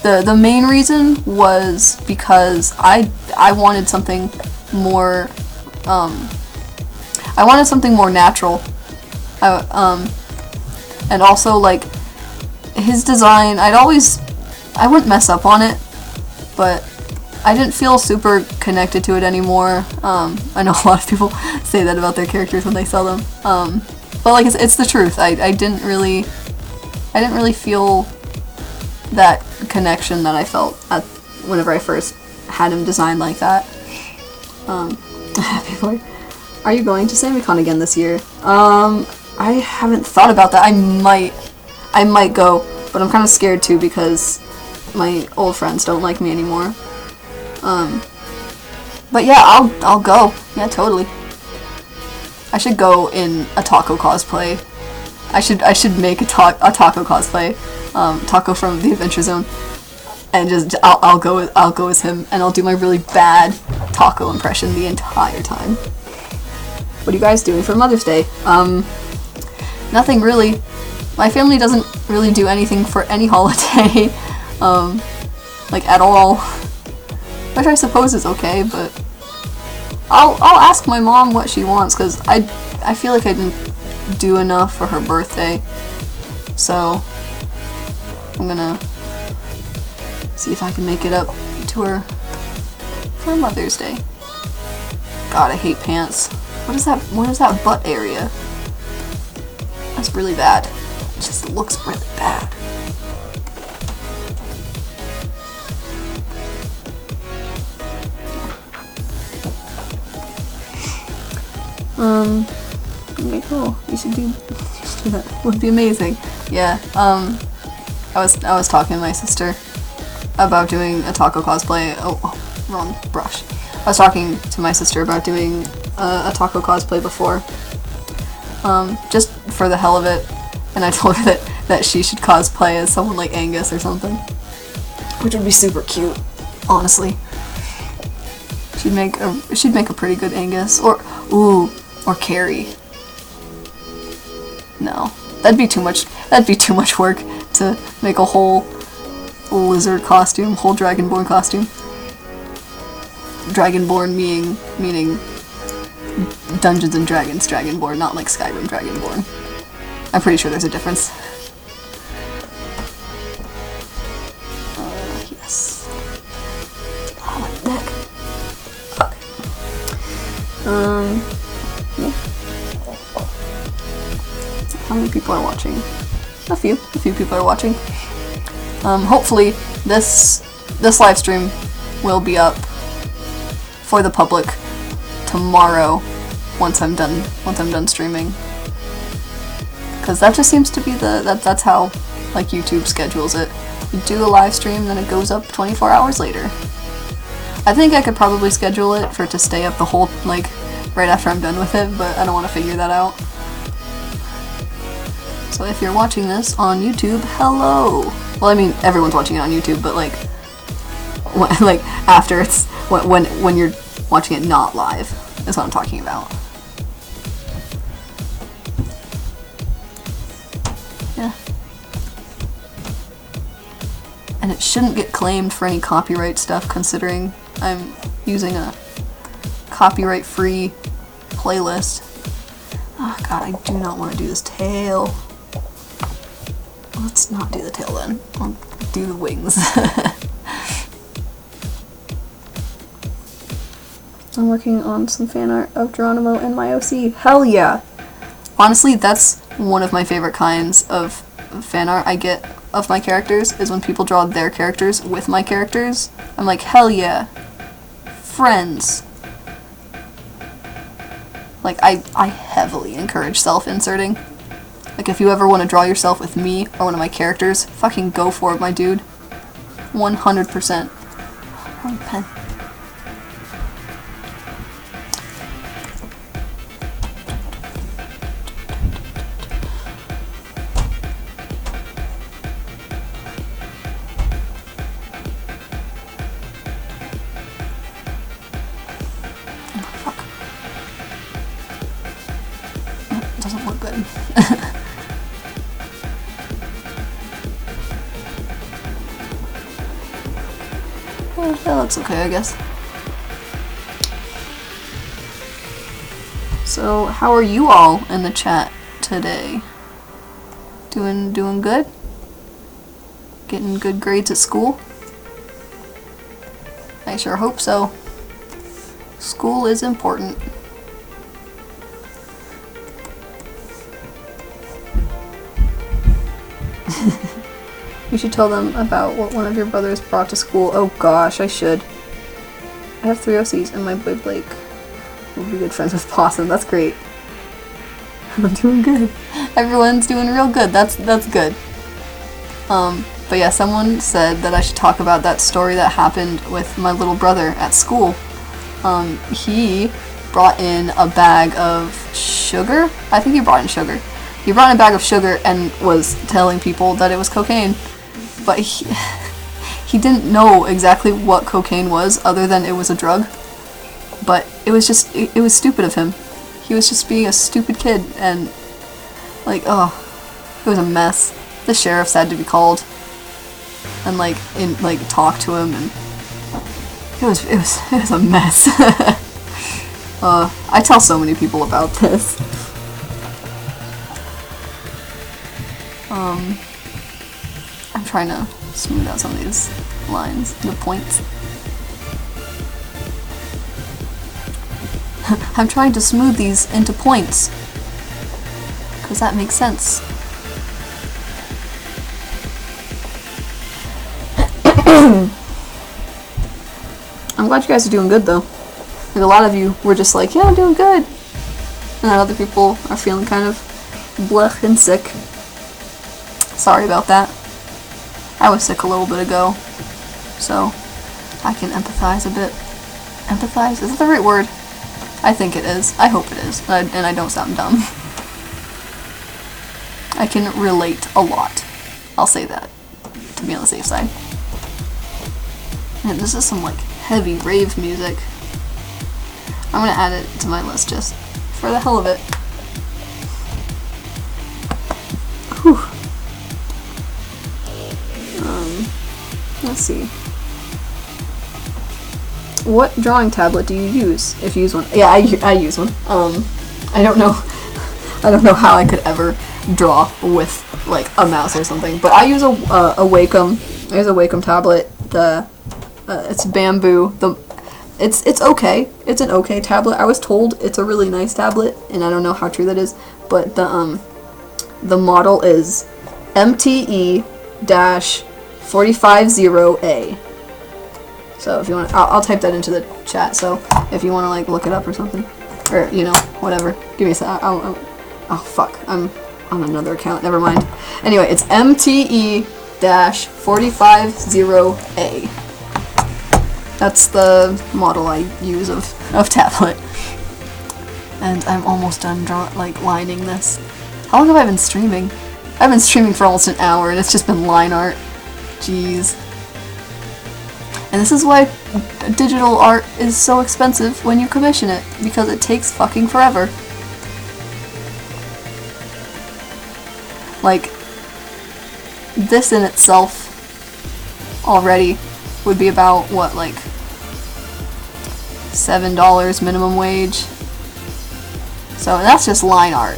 S1: the main reason was because I wanted something more natural. And also like his design, I wouldn't mess up on it, but I didn't feel super connected to it anymore. I know a lot of people say that about their characters when they sell them, but like it's the truth. I didn't really feel that connection that I felt whenever I first had him designed like that. People are you going to SammyCon again this year? I haven't thought about that. I might go, but I'm kind of scared too because my old friends don't like me anymore. But yeah, I'll go. Yeah, totally. I should go in a taco cosplay. I should make a taco cosplay. Taco from the Adventure Zone, and just I'll go as him, and I'll do my really bad taco impression the entire time. What are you guys doing for Mother's Day? Nothing really. My family doesn't really do anything for any holiday, like at all. Which I suppose is okay, but I'll ask my mom what she wants, because I feel like I didn't do enough for her birthday, so I'm gonna see if I can make it up to her for Mother's Day. God, I hate pants. What is that butt area? That's really bad. It just looks really bad. Okay, cool. You should do that. Would be amazing. Yeah. I was talking to my sister about doing a taco cosplay. Oh, wrong brush. I was talking to my sister about doing a taco cosplay before, just for the hell of it, and I told her that she should cosplay as someone like Angus or something, which would be super cute, honestly. She'd make a pretty good Angus, or Carrie. No, that'd be too much work to make a whole lizard costume, whole dragonborn costume. Dragonborn meaning Dungeons and Dragons Dragonborn, not like Skyrim Dragonborn. I'm pretty sure there's a difference. Yes. Oh, my neck. Okay. Yeah. How many people are watching? A few people are watching. Hopefully this live stream will be up for the public tomorrow once I'm done streaming, because that just seems to be that's how like YouTube schedules it. You do a live stream, then it goes up 24 hours later. I think I could probably schedule it for it to stay up the whole, like, right after I'm done with it, but I don't want to figure that out. So if you're watching this on YouTube, hello! Well, I mean, everyone's watching it on YouTube, but like after it's, when you're watching it not live, is what I'm talking about. Yeah. And it shouldn't get claimed for any copyright stuff, considering I'm using a copyright-free playlist. Oh god, I do not want to do this tail. Let's not do the tail then. I'll do the wings. I'm working on some fan art of Geronimo and my OC. Hell yeah! Honestly, that's one of my favorite kinds of fan art I get of my characters, is when people draw their characters with my characters. I'm like, hell yeah. Friends. Like, I heavily encourage self-inserting. Like, if you ever want to draw yourself with me or one of my characters, fucking go for it, my dude. 100%. Wrong pen. Doesn't look good. Well, that looks okay, I guess. So, how are you all in the chat today? Doing good? getting good grades at school? I sure hope so. School is important. You should tell them about what one of your brothers brought to school. Oh gosh, I should. I have 3 OCs and my boy Blake will be good friends with Possum. That's great. I'm doing good. Everyone's doing real good. That's good. But yeah, someone said that I should talk about that story that happened with my little brother at school. He brought in a bag of sugar. I think he brought in sugar. He brought in a bag of sugar and was telling people that it was cocaine. But he didn't know exactly what cocaine was, other than it was a drug. But it was just, it was stupid of him. He was just being a stupid kid, and like, oh, it was a mess. The sheriffs had to be called and talk to him, and it was a mess. I tell so many people about this. I'm trying to smooth out some of these lines, the points. I'm trying to smooth these into points, because that makes sense. I'm glad you guys are doing good though. Like, a lot of you were just like, yeah, I'm doing good. And then other people are feeling kind of blech and sick. Sorry about that. I was sick a little bit ago, so I can empathize a bit. Empathize? Is that the right word? I think it is. I hope it is. And I don't sound dumb. I can relate a lot. I'll say that, to be on the safe side. And this is some, like, heavy rave music. I'm gonna add it to my list just for the hell of it. Whew. Let's see. What drawing tablet do you use, if you use one? Yeah, I use one. I don't know how I could ever draw with, like, a mouse or something, but I use a Wacom. I use a Wacom tablet. It's bamboo. It's okay. It's an okay tablet. I was told it's a really nice tablet, and I don't know how true that is, but the model is MTE-450A. So if you want, I'll type that into the chat. So if you want to, like, look it up or something, or, you know, whatever. Give me a sec. Oh fuck, I'm on another account. Never mind. Anyway, it's MTE-450A. That's the model I use of tablet. And I'm almost done lining this. How long have I been streaming? I've been streaming for almost an hour, and it's just been line art. Jeez. And this is why digital art is so expensive when you commission it, because it takes fucking forever. Like, this in itself already would be about, what, like, $7 minimum wage? So that's just line art.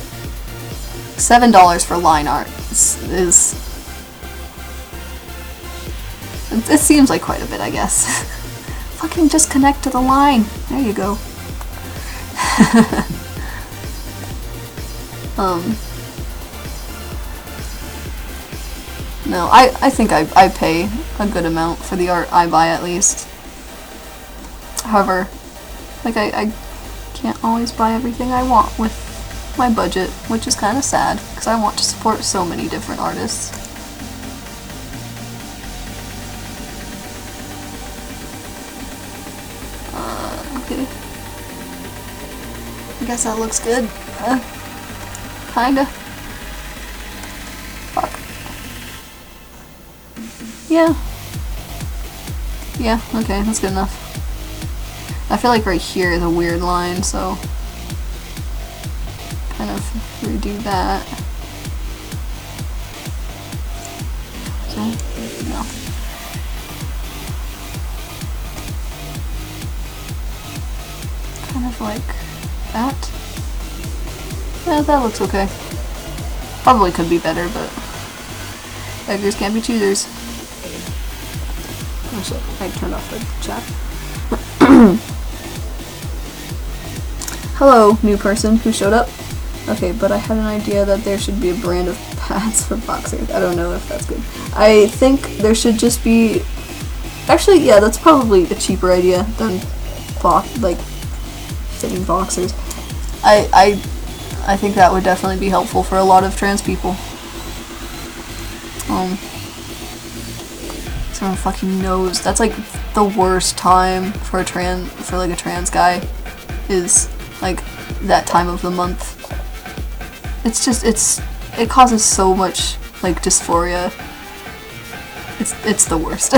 S1: $7 for line art is it seems like quite a bit, I guess. Fucking just connect to the line. There you go. No, I think I pay a good amount for the art I buy, at least. However, like, I can't always buy everything I want with my budget, which is kind of sad, because I want to support so many different artists. Okay. I guess that looks good. Kinda. Fuck. Yeah. Yeah, okay, that's good enough. I feel like right here is a weird line, so kind of redo that. So, no. Kind of like that. Yeah, that looks okay. Probably could be better, but beggars can't be choosers. Oh shit, I turned off the chat. Hello, new person who showed up. Okay, but I had an idea that there should be a brand of pads for boxers. I don't know if that's good. I think there should just be... Actually, yeah, that's probably a cheaper idea than fitting boxers. I think that would definitely be helpful for a lot of trans people. Someone fucking knows. That's like the worst time for a trans guy is like that time of the month. It's just it causes so much like dysphoria. It's the worst.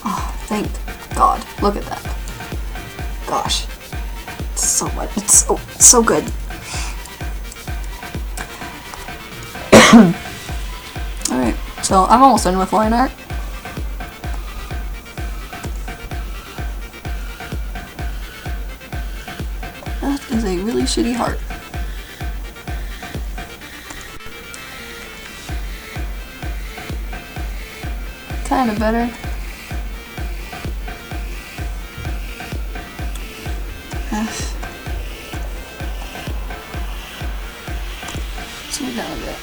S1: Oh, thank God. Look at that. Gosh. It's so much. It's so good. Alright, so I'm almost done with line art. That is a really shitty heart. Kinda better. Zoom it down a bit.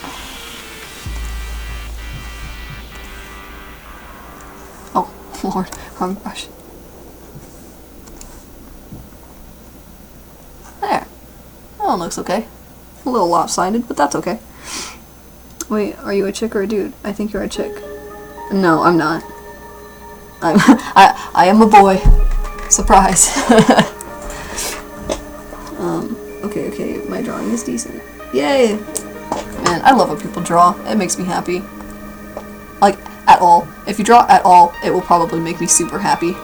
S1: Oh, Lord, wrong brush. There. That one looks okay. A little lopsided, but that's okay. Wait, are you a chick or a dude? I think you're a chick. No, I'm not. I am a boy. Surprise. Okay, my drawing is decent. Yay! Man, I love when people draw. It makes me happy. Like, at all. If you draw at all, it will probably make me super happy.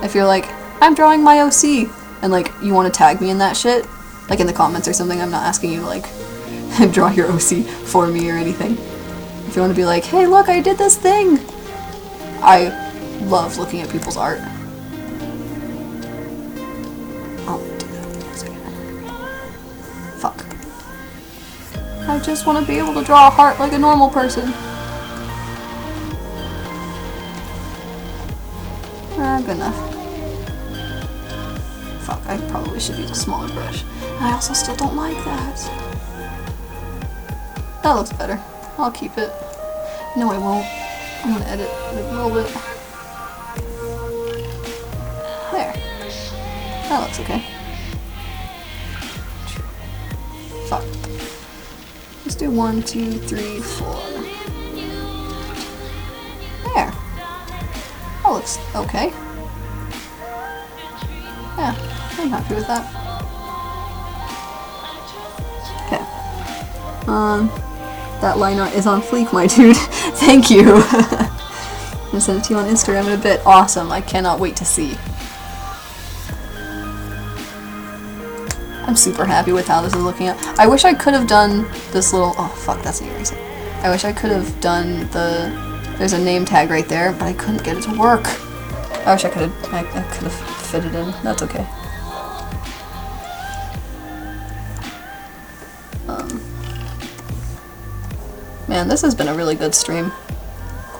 S1: If you're like, I'm drawing my OC, and like, you want to tag me in that shit, like in the comments or something, I'm not asking you to like, draw your OC for me or anything. If you want to be like, hey look, I did this thing! I love looking at people's art. Oh, do that. Fuck. I just want to be able to draw a heart like a normal person. Good enough. Fuck, I probably should use a smaller brush. I also still don't like that. That looks better. I'll keep it. No, I won't. I'm gonna edit it a little bit. There. That looks okay. Fuck. Let's do 1, 2, 3, 4. There. That looks okay. Yeah, I'm happy with that. Okay. That line art is on fleek, my dude. Thank you. I'm gonna send it to you on Instagram in a bit. Awesome. I cannot wait to see. I'm super happy with how this is looking at. I wish I could have done this little... Oh, fuck, that's an erasing. I wish I could have done the... There's a name tag right there, but I couldn't get it to work. I wish I could have... I could have fit it in. That's okay. Man, this has been a really good stream.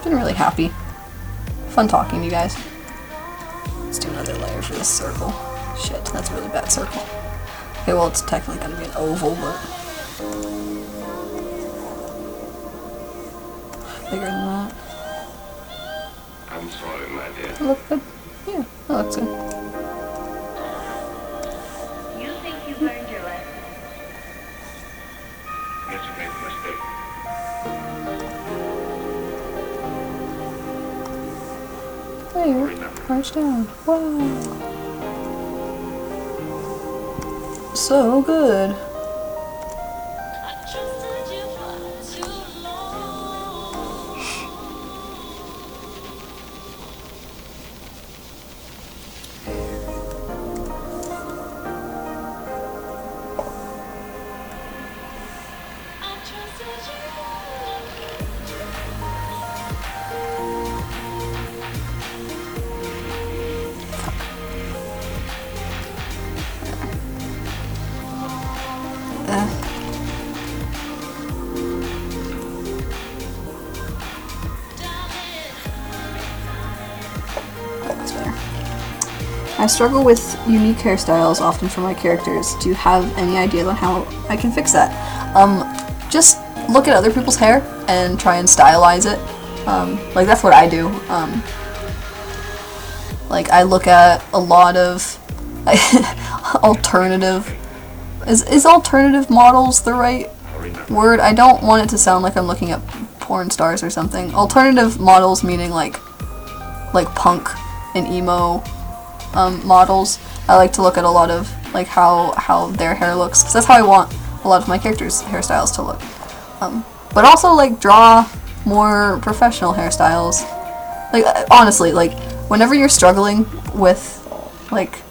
S1: Been really happy. Fun talking to you guys. Let's do another layer for this circle. Shit, that's a really bad circle. Okay, well it's technically gonna be an oval, but... bigger than that.
S2: I'm sorry, my dear.
S1: That looks good. Yeah, that looks good.
S3: You think you've learned your lesson?
S2: Guess you made a mistake.
S1: There, arch down. Wow. So good. I struggle with unique hairstyles often for my characters. Do you have any ideas on how I can fix that? Just look at other people's hair and try and stylize it. Like that's what I do. Like I look at a lot of alternative. Is alternative models the right word? I don't want it to sound like I'm looking at porn stars or something. Alternative models meaning like punk and emo models. I like to look at a lot of like how their hair looks, because that's how I want a lot of my characters' hairstyles to look. But also like draw more professional hairstyles. Like honestly, like whenever you're struggling with like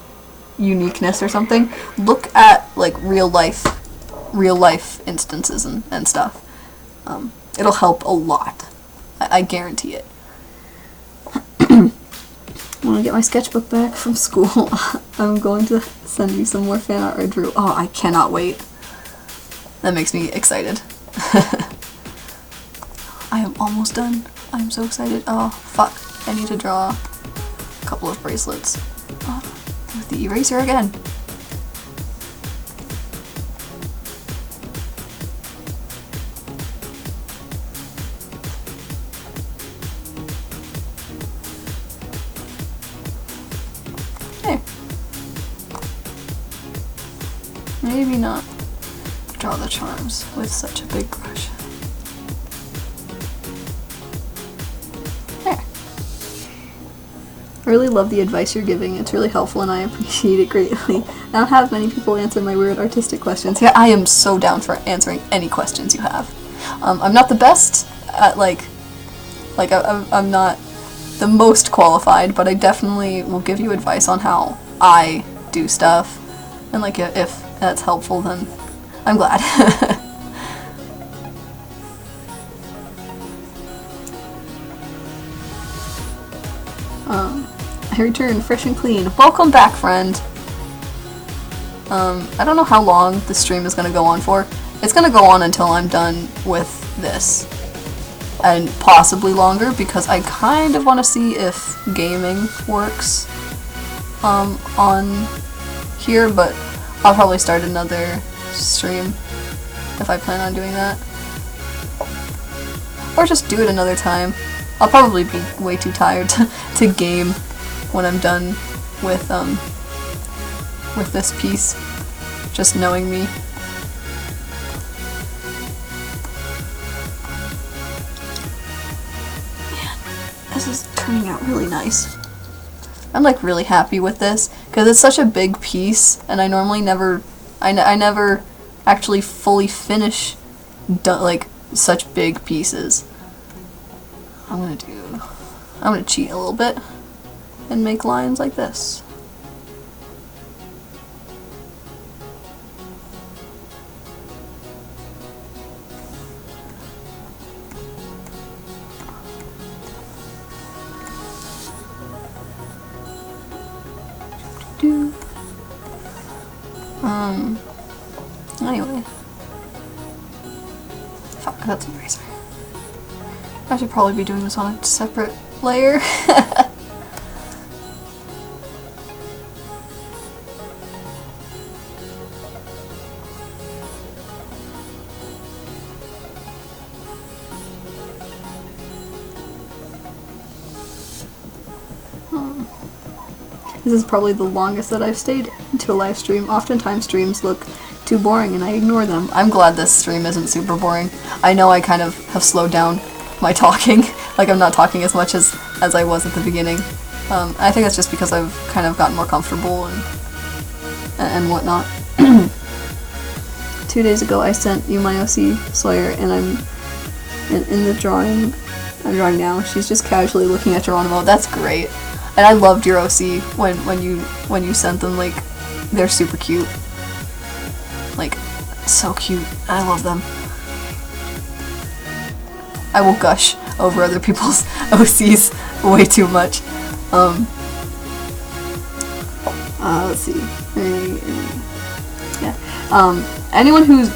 S1: uniqueness or something, look at like real life instances and stuff. It'll help a lot. I guarantee it. I want to get my sketchbook back from school. I'm going to send you some more fan art I drew. Oh, I cannot wait. That makes me excited. I am almost done. I'm so excited. Oh, fuck. I need to draw a couple of bracelets. Oh, with the eraser again. Okay. Maybe not draw the charms with such a big brush. There. I really love the advice you're giving. It's really helpful and I appreciate it greatly. I don't have many people answer my weird artistic questions. Yeah, I am so down for answering any questions you have. I'm not the best at I'm not the most qualified, but I definitely will give you advice on how I do stuff. And like if that's helpful, then I'm glad. I returned fresh and clean. Welcome back, friend. I don't know how long the stream is gonna go on for. It's gonna go on until I'm done with this. And possibly longer, because I kind of want to see if gaming works on here, but I'll probably start another stream if I plan on doing that. Or just do it another time. I'll probably be way too tired to game when I'm done with this piece, just knowing me. This is turning out really nice. I'm like really happy with this because it's such a big piece, and I normally never, I never actually fully finish like such big pieces. I'm gonna cheat a little bit and make lines like this. Anyway. Fuck, that's an eraser. I should probably be doing this on a separate layer. This is probably the longest that I've stayed into a live stream. Oftentimes streams look too boring and I ignore them. I'm glad this stream isn't super boring. I know I kind of have slowed down my talking. Like I'm not talking as much as I was at the beginning. I think that's just because I've kind of gotten more comfortable and whatnot. 2 days ago I sent you my OC Sawyer, and I'm in the drawing I'm drawing now. She's just casually looking at Geronimo. That's great. And I loved your OC when you sent them. Like, they're super cute. Like, so cute. I love them. I will gush over other people's OCs way too much. Let's see. Yeah. Anyone who's,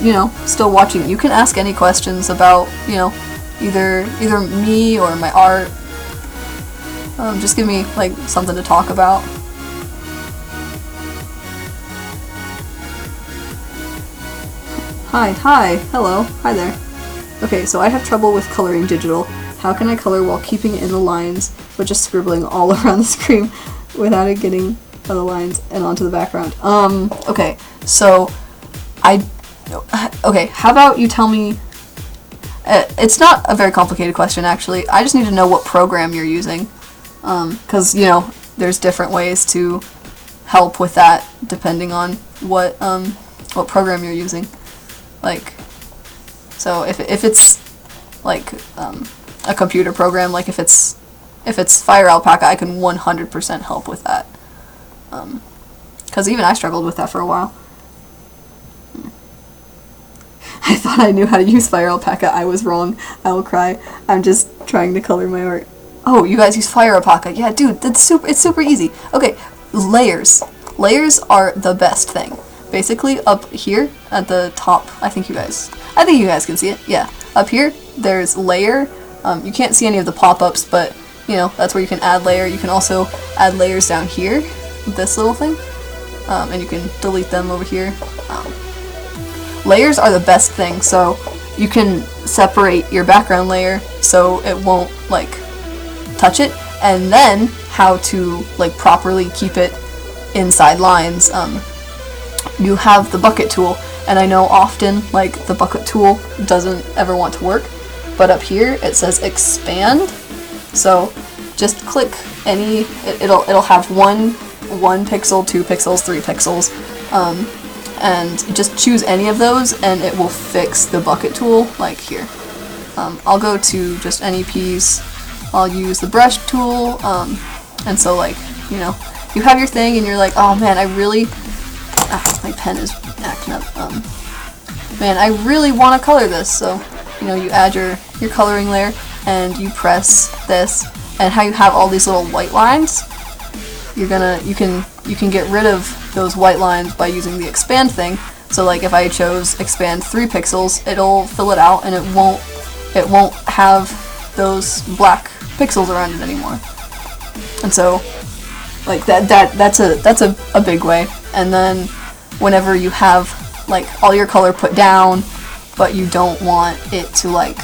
S1: still watching, you can ask any questions about, either me or my art. Just give me, like, something to talk about. Hi, hello, hi there. Okay, so I have trouble with coloring digital. How can I color while keeping it in the lines, but just scribbling all around the screen without it getting on the lines and onto the background? Okay, so okay, how about you tell me, it's not a very complicated question actually, I just need to know what program you're using, because, you know, there's different ways to help with that depending on what program you're using. Like, so if it's like a computer program, like if it's Fire Alpaca, I can 100% help with that. Because even I struggled with that for a while. I thought I knew how to use Fire Alpaca. I was wrong. I will cry. I'm just trying to color my art. Oh, you guys use Fire Alpaca. Yeah, dude, it's super easy. Okay, layers. Layers are the best thing. Basically, up here at the top, I think you guys can see it. Yeah, up here there's layer. You can't see any of the pop-ups, but you know, that's where you can add layer. You can also add layers down here, this little thing, and you can delete them over here. Layers are the best thing, so you can separate your background layer so it won't like touch it, and then how to like properly keep it inside lines. You have the bucket tool, and I know often like the bucket tool doesn't ever want to work, but up here it says expand, so just click any, it'll have one pixel, 2 pixels, 3 pixels, and just choose any of those and it will fix the bucket tool, like here. I'll go to just any piece, I'll use the brush tool, and so like, you know, you have your thing and you're like, oh man, I really, my pen is acting up, man, I really want to color this, so, you know, you add your coloring layer and you press this, and how you have all these little white lines, you can get rid of those white lines by using the expand thing. So like if I chose expand 3 pixels, it'll fill it out and it won't have those black pixels around it anymore. And so like that's a big way. And then whenever you have like all your color put down, but you don't want it to like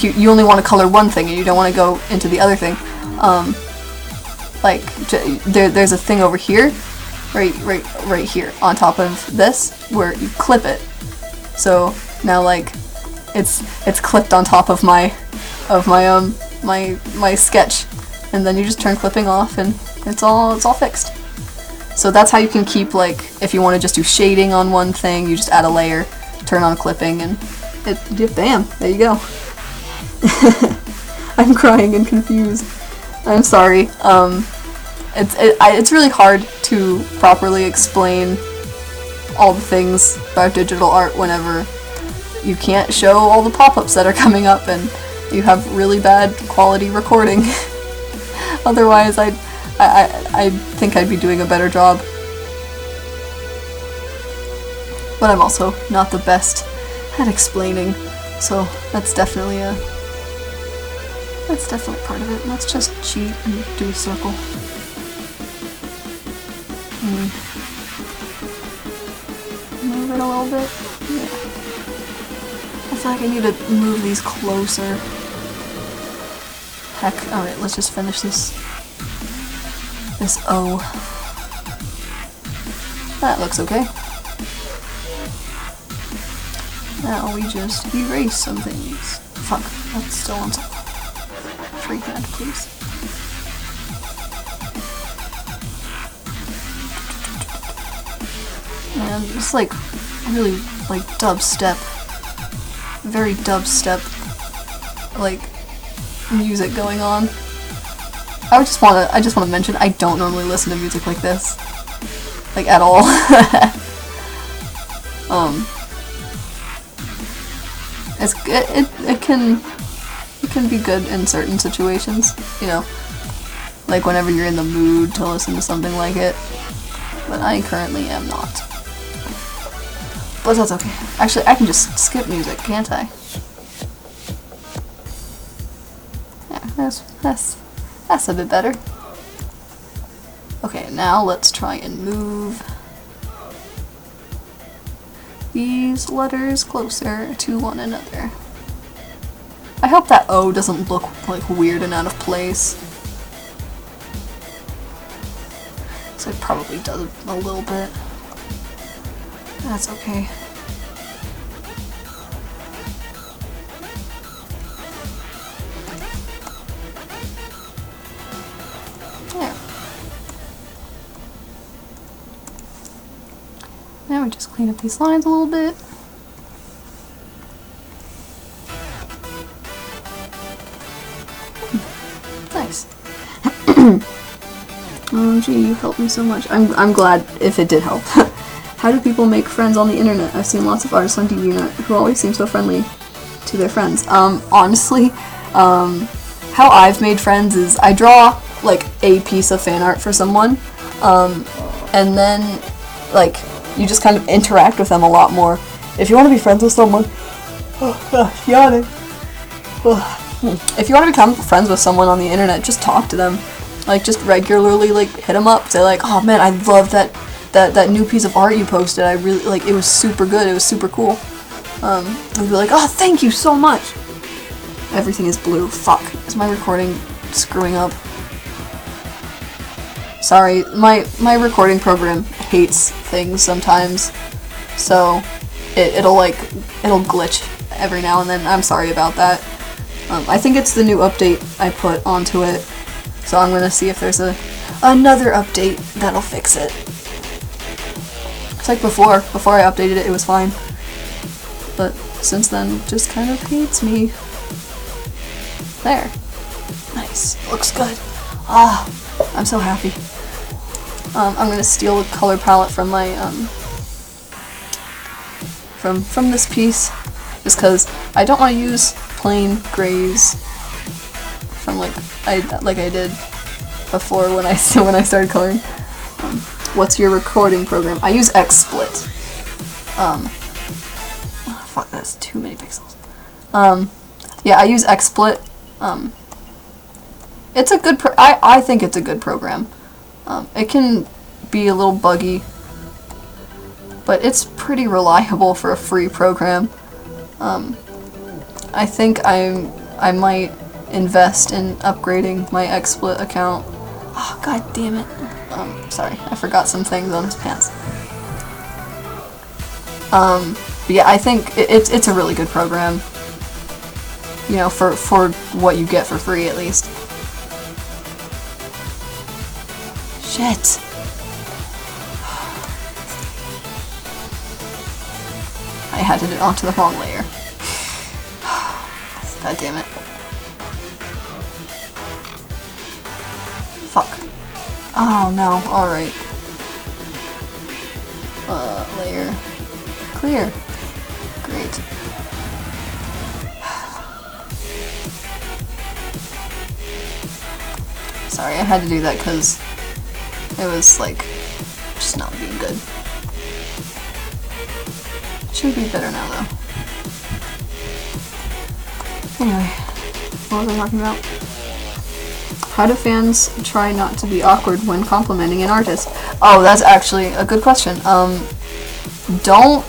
S1: you only want to color one thing and you don't want to go into the other thing. Like there's a thing over here, right here on top of this where you clip it. So now like it's clipped on top of my sketch, and then you just turn clipping off and it's all fixed. So that's how you can keep, like, if you want to just do shading on one thing, you just add a layer, turn on clipping, and bam, there you go. I'm crying and confused. I'm sorry. It's really hard to properly explain all the things about digital art whenever you can't show all the pop-ups that are coming up and you have really bad quality recording. Otherwise, I think I'd be doing a better job. But I'm also not the best at explaining, so that's definitely part of it. Let's just cheat and do a circle. Move it a little bit. Yeah. I feel like I need to move these closer. Heck, alright, let's just finish this O. That looks okay. Now we just erase some things. Fuck, that's still on top. Shrink that, please. And it's like really like dubstep, very dubstep like music going on. I just want to mention I don't normally listen to music like this, like at all. It can be good in certain situations, you know, like whenever you're in the mood to listen to something like it. But I currently am not. But that's okay. Actually, I can just skip music, can't I? Yeah, that's a bit better. Okay, now let's try and move these letters closer to one another. I hope that O doesn't look like weird and out of place. So it probably does a little bit. That's okay. There. Now we just clean up these lines a little bit. Nice. Oh gee, you helped me so much. I'm glad if it did help. How do people make friends on the internet? I've seen lots of artists on TVNet who always seem so friendly to their friends. Honestly, how I've made friends is I draw like a piece of fan art for someone, and then like you just kind of interact with them a lot more. If you want to be friends with someone, oh gosh, yawning. If you want to become friends with someone on the internet, just talk to them. Like just regularly, like hit them up. Say like, oh man, I love that new piece of art you posted. I really like. It was super good. It was super cool. And be like, oh, thank you so much. Everything is blue. Fuck. Is my recording screwing up? Sorry, my recording program hates things sometimes, so it'll glitch every now and then. I'm sorry about that. I think it's the new update I put onto it, so I'm gonna see if there's another update that'll fix it. It's like before I updated it, it was fine, but since then, it just kind of hates me. There. Nice. Looks good. Ah, I'm so happy. I'm gonna steal a color palette from my from this piece, just because I don't want to use plain grays from like I did before when I started coloring. What's your recording program? I use XSplit. Oh, fuck, that's too many pixels. Yeah, I use XSplit. It's a good I think it's a good program. It can be a little buggy, but it's pretty reliable for a free program. I think I might invest in upgrading my XSplit account. Oh, god damn it. Sorry, I forgot some things on his pants. But yeah, I think it's a really good program. You know, for what you get for free, at least. Shit. I had to do it onto the wrong layer. God damn it. Fuck. Oh no, alright. Layer. Clear. Great. Sorry, I had to do that because it was like just not being good. Should be better now though. Anyway, what was I talking about? How do fans try not to be awkward when complimenting an artist? Oh, that's actually a good question. Don't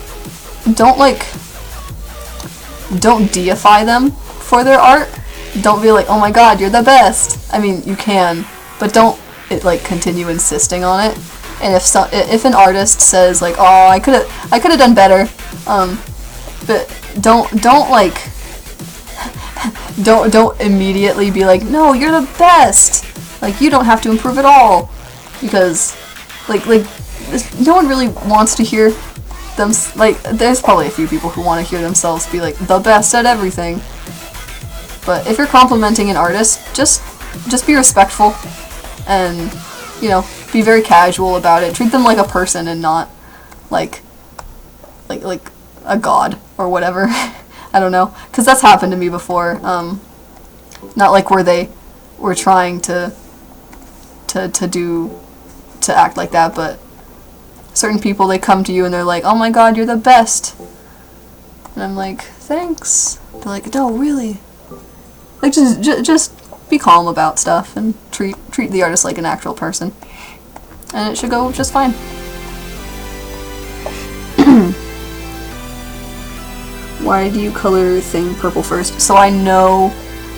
S1: deify them for their art. Don't be like, oh my god, you're the best. I mean, you can, but don't continue insisting on it. And if an artist says like, oh, I could have done better, but don't immediately be like, no, you're the best. Like, you don't have to improve at all, because no one really wants to hear them. Like, there's probably a few people who want to hear themselves be like the best at everything. But if you're complimenting an artist, just be respectful, and you know, be very casual about it. Treat them like a person and not like a god or whatever. I don't know, because that's happened to me before. Not like where they were trying to act like that, but certain people, they come to you and they're like, oh my god, you're the best. And I'm like, thanks. They're like, no, really. Like, just be calm about stuff and treat the artist like an actual person, and it should go just fine. Why do you color thing purple first? So I know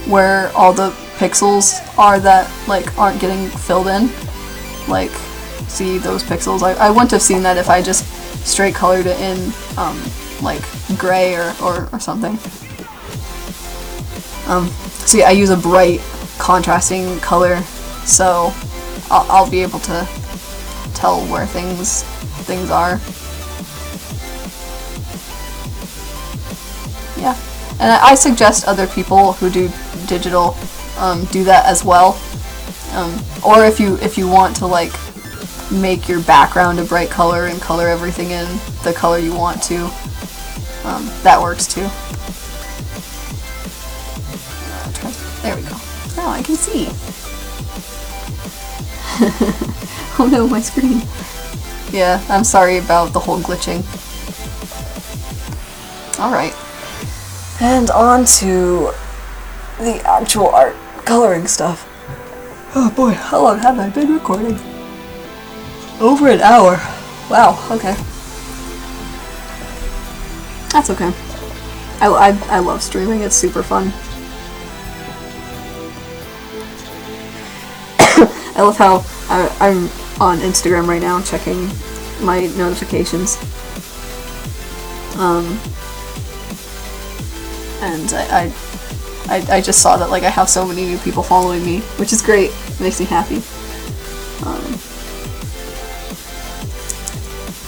S1: where all the pixels are that like aren't getting filled in. Like, see those pixels? I wouldn't have seen that if I just straight colored it in like gray or something. So yeah, I use a bright contrasting color, so I'll be able to tell where things are. Yeah, and I suggest other people who do digital do that as well. Or if you want to like make your background a bright color and color everything in the color you want to, that works too. There we go. Now I can see. Oh no, my screen. Yeah, I'm sorry about the whole glitching. Alright. And on to the actual art coloring stuff. Oh boy, how long have I been recording? Over an hour. Wow, okay. That's okay. I love streaming, it's super fun. I love how I'm on Instagram right now checking my notifications. And I just saw that like I have so many new people following me, which is great. It makes me happy.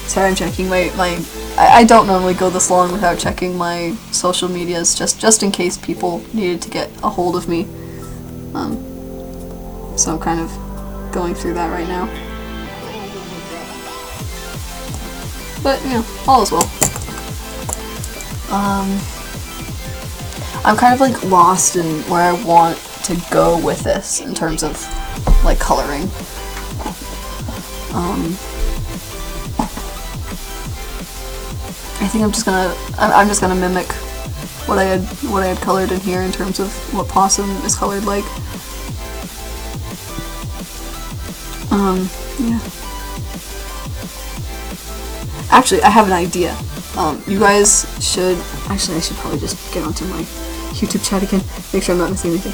S1: Sorry, I'm checking my I don't normally go this long without checking my social medias, just in case people needed to get a hold of me. So I'm kind of going through that right now. But, you know, all is well. I'm kind of like lost in where I want to go with this in terms of like coloring. I think I'm just gonna mimic what I had colored in here in terms of what Possum is colored like. Yeah. Actually, I have an idea. You guys should... Actually, I should probably just get onto my YouTube chat again. Make sure I'm not missing anything.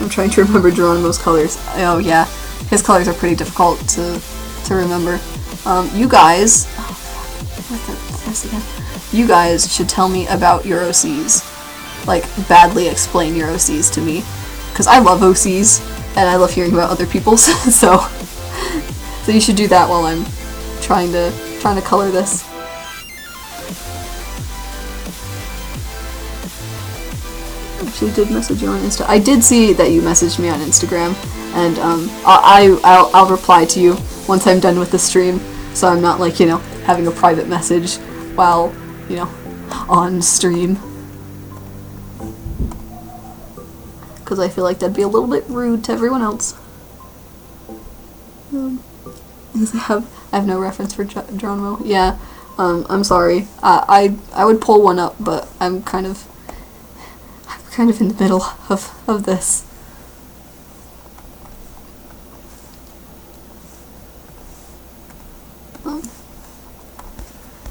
S1: I'm trying to remember Geronimo's colors. Oh yeah, his colors are pretty difficult to remember. You guys... You guys should tell me about your OCs. Like, badly explain your OCs to me. Because I love OCs, and I love hearing about other people's, so you should do that while I'm trying to color this. Actually did message you on Insta. I did see that you messaged me on Instagram, and I'll reply to you once I'm done with the stream, so I'm not like, you know, having a private message while, you know, on stream. Because I feel like that'd be a little bit rude to everyone else. Because I have no reference for Geronimo. Yeah, I'm sorry. I would pull one up, but I'm kind of in the middle of this.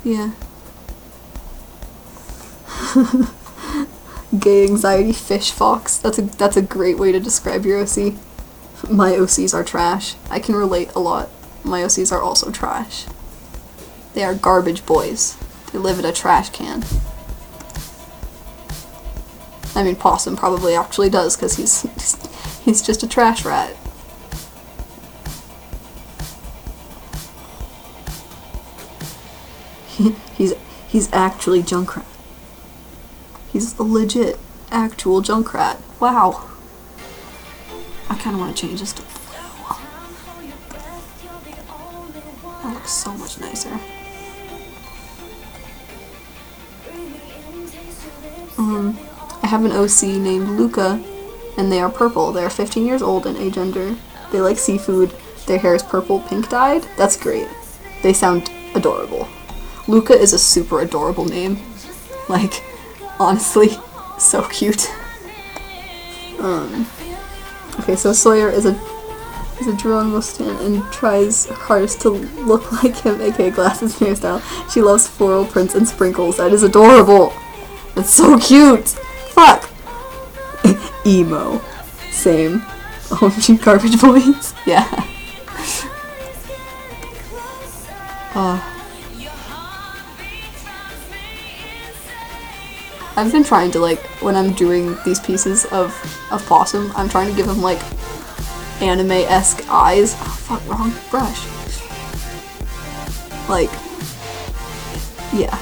S1: Yeah. Gay anxiety fish fox. That's a great way to describe your OC. My OCs are trash. I can relate a lot. My OCs are also trash. They are garbage boys. They live in a trash can. I mean, Possum probably actually does, because he's just a trash rat. He's actually Junkrat. He's a legit, actual Junkrat. Wow. I kind of want to change this to blue. That looks so much nicer. I have an OC named Luca, and they are purple. They are 15 years old and agender. They like seafood. Their hair is purple pink dyed. That's great. They sound adorable. Luca is a super adorable name. Like, honestly, so cute. Okay, so Sawyer is a He's a Geronimo stan and tries her hardest to look like him, aka glasses hairstyle. She loves floral prints and sprinkles. That is adorable. That's so cute. Fuck. Emo. Same. OMG garbage boys. Yeah. I've been trying to, like, when I'm doing these pieces of Possum, I'm trying to give him, like, anime-esque eyes. Oh, fuck, wrong brush. Like, yeah.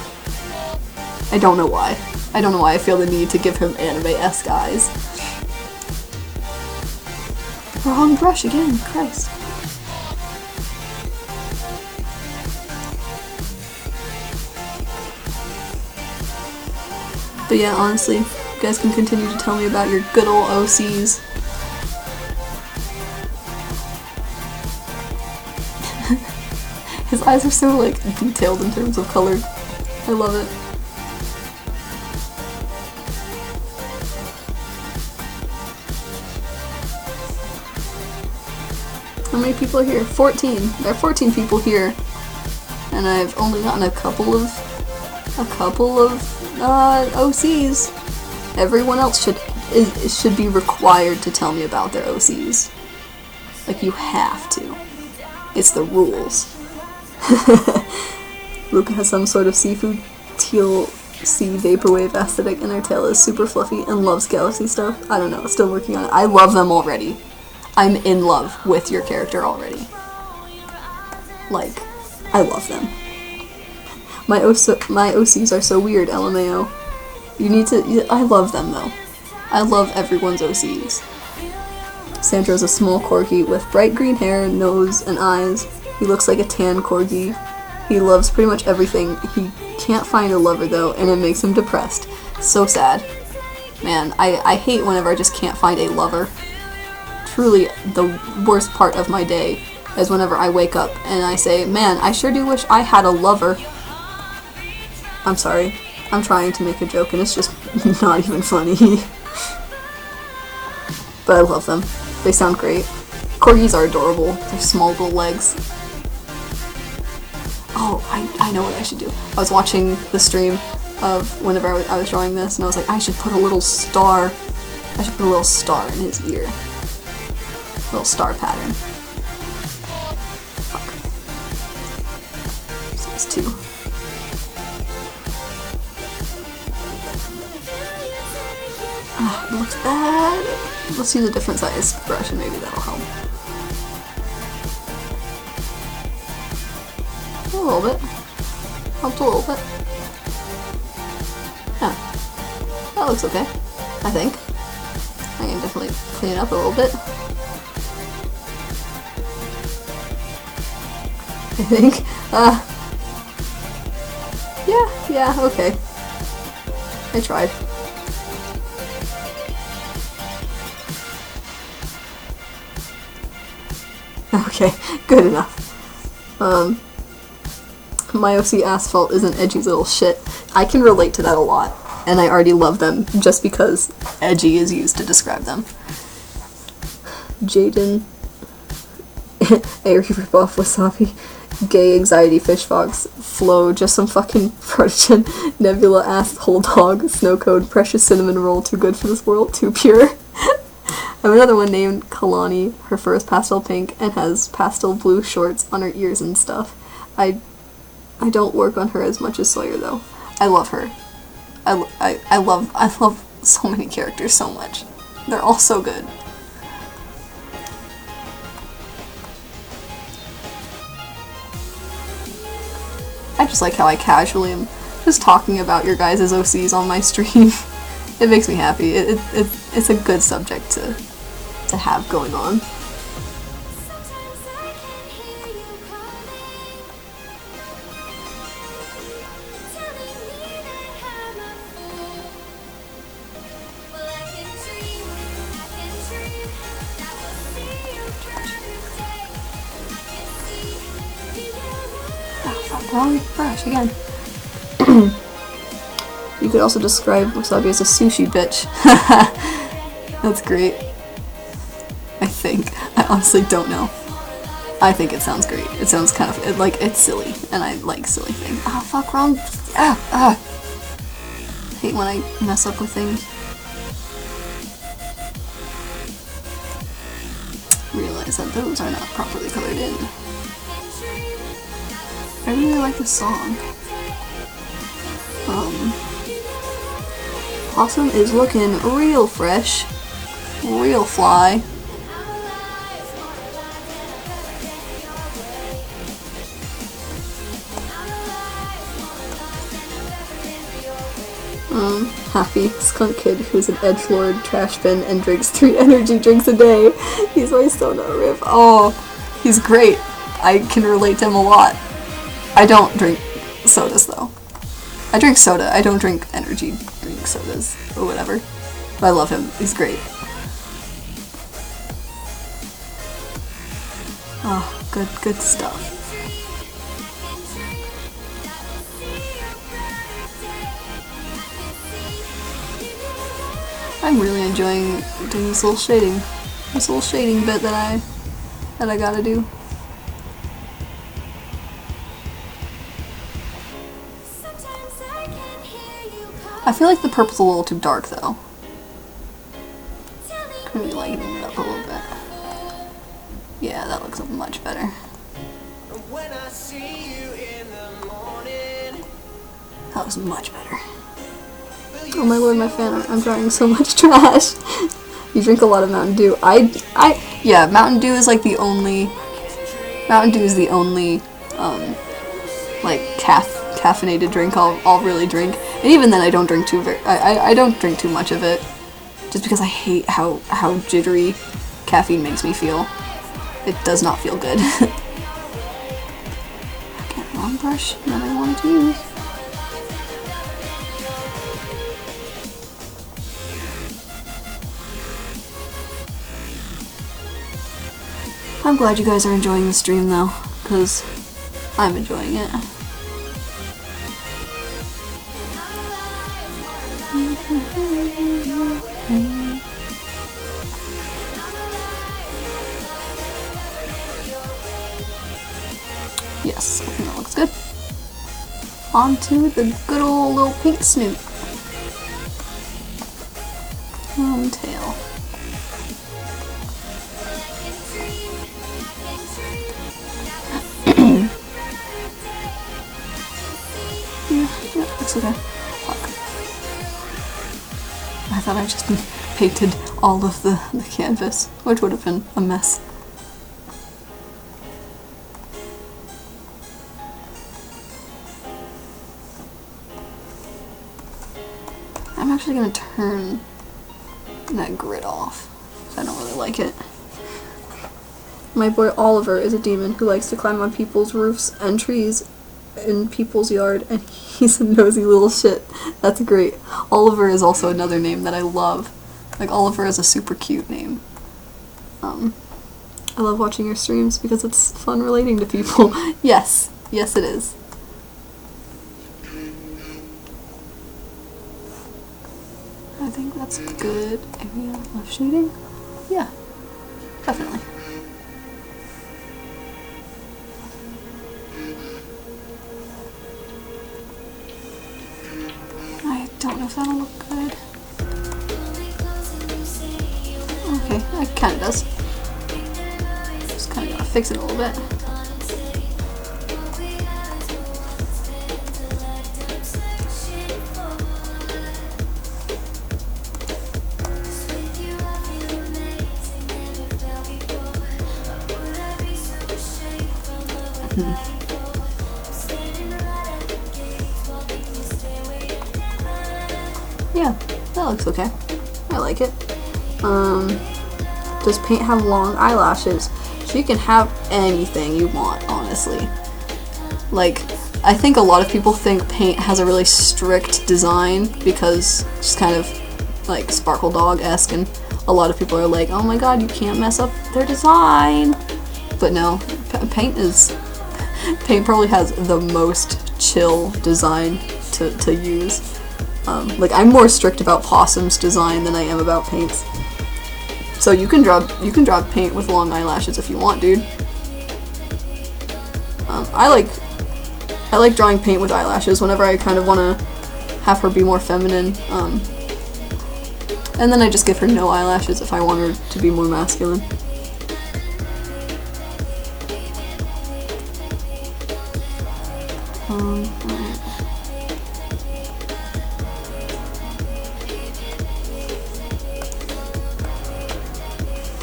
S1: I don't know why. I don't know why I feel the need to give him anime-esque eyes. Wrong brush again, Christ. But yeah, honestly, you guys can continue to tell me about your good old OCs. His eyes are so, like, detailed in terms of color. I love it. How many people are here? 14. There are 14 people here. And I've only gotten a couple of OCs. Everyone else should be required to tell me about their OCs. Like, you have to. It's the rules. Luca has some sort of seafood teal sea vaporwave aesthetic, and her tail is super fluffy and loves galaxy stuff. I don't know, still working on it. I love them already. I'm in love with your character already. Like, I love them. My OCs are so weird, LMAO. You need to- I love them though. I love everyone's OCs. Sandro's a small corgi with bright green hair, nose, and eyes. He looks like a tan corgi. He loves pretty much everything. He can't find a lover though, and it makes him depressed. So sad. Man, I hate whenever I just can't find a lover. Truly, the worst part of my day is whenever I wake up and I say, man, I sure do wish I had a lover. I'm sorry. I'm trying to make a joke and it's just not even funny. But I love them. They sound great. Corgis are adorable. They're small little legs. Oh, I know what I should do. I was watching the stream of whenever I was drawing this, and I was like, I should put a little star. I should put a little star in his ear. A little star pattern. Fuck. Size 2. Ah, it looks bad. Let's use a different size brush and maybe that'll help. A little bit. Helped a little bit. Yeah. That looks okay. I think. I can definitely clean it up a little bit. I think. Yeah, okay. I tried. Okay, good enough. My OC Asphalt is an edgy little shit. I can relate to that a lot, and I already love them just because edgy is used to describe them. Jaden, Airy Ripoff Wasabi, Gay Anxiety Fish Fox, Flo, just some fucking protogen, Nebula Asshole Dog, Snow Code, Precious Cinnamon Roll, Too Good for This World, Too Pure. I have another one named Kalani. Her fur is pastel pink and has pastel blue shorts on her ears and stuff. I don't work on her as much as Sawyer though. I love her. I love so many characters so much. They're all so good. I just like how I casually am just talking about your guys' OCs on my stream. It makes me happy. It's a good subject to have going on. Wrong brush again. You could also describe Wasabi as a sushi bitch. That's great. I think. think. I honestly don't know. I think it sounds great. It sounds kind of it's silly, and I like silly things. Ah, fuck, wrong. I hate when I mess up with things. Realize that those are not properly colored in. I really like this song. Possum is looking real fresh, real fly. Happy skunk kid who's an edgelord trash bin and drinks 3 energy drinks a day. He's my soda riff. Oh, he's great. I can relate to him a lot. I don't drink sodas though. I drink soda. I don't drink energy drink sodas or whatever. But I love him. He's great. Oh, good stuff. I'm really enjoying doing this little shading bit that I gotta do. I feel like the purple's a little too dark though. Could be lightening it up a little bit. Yeah, that looks much better. That was much better. Oh my lord, my fan, I'm drawing so much trash. You drink a lot of Mountain Dew. Yeah, Mountain Dew is like the only, like caffeinated drink I'll really drink. And even then I don't drink I don't drink too much of it. Just because I hate how jittery caffeine makes me feel. It does not feel good. Again, wrong brush that I wanted to use. I'm glad you guys are enjoying the stream though, because I'm enjoying it. Yes, I think that looks good. On to the good old little pink snoot. Tail. Yeah, looks okay. Fuck. I thought I just painted all of the canvas, which would have been a mess. I'm actually going to turn that grid off, because I don't really like it. My boy Oliver is a demon who likes to climb on people's roofs and trees in people's yard, and he's a nosy little shit. That's great. Oliver is also another name that I love. Like, Oliver is a super cute name. I love watching your streams because it's fun relating to people. Yes. Yes, it is. I think that's a good area of shading. Yeah, definitely. I don't know if that'll look good. Okay, it kind of does. Just kind of gotta fix it a little bit. Yeah, that looks okay. I like it. Does paint have long eyelashes? She can have anything you want, honestly. Like, I think a lot of people think paint has a really strict design because it's kind of like Sparkle Dog-esque, and a lot of people are like, oh my god, you can't mess up their design. But no, paint probably has the most chill design to use. Like, I'm more strict about Possum's design than I am about Paint's. So you can draw paint with long eyelashes if you want, dude. I like drawing paint with eyelashes whenever I kind of want to have her be more feminine. And then I just give her no eyelashes if I want her to be more masculine. Alright.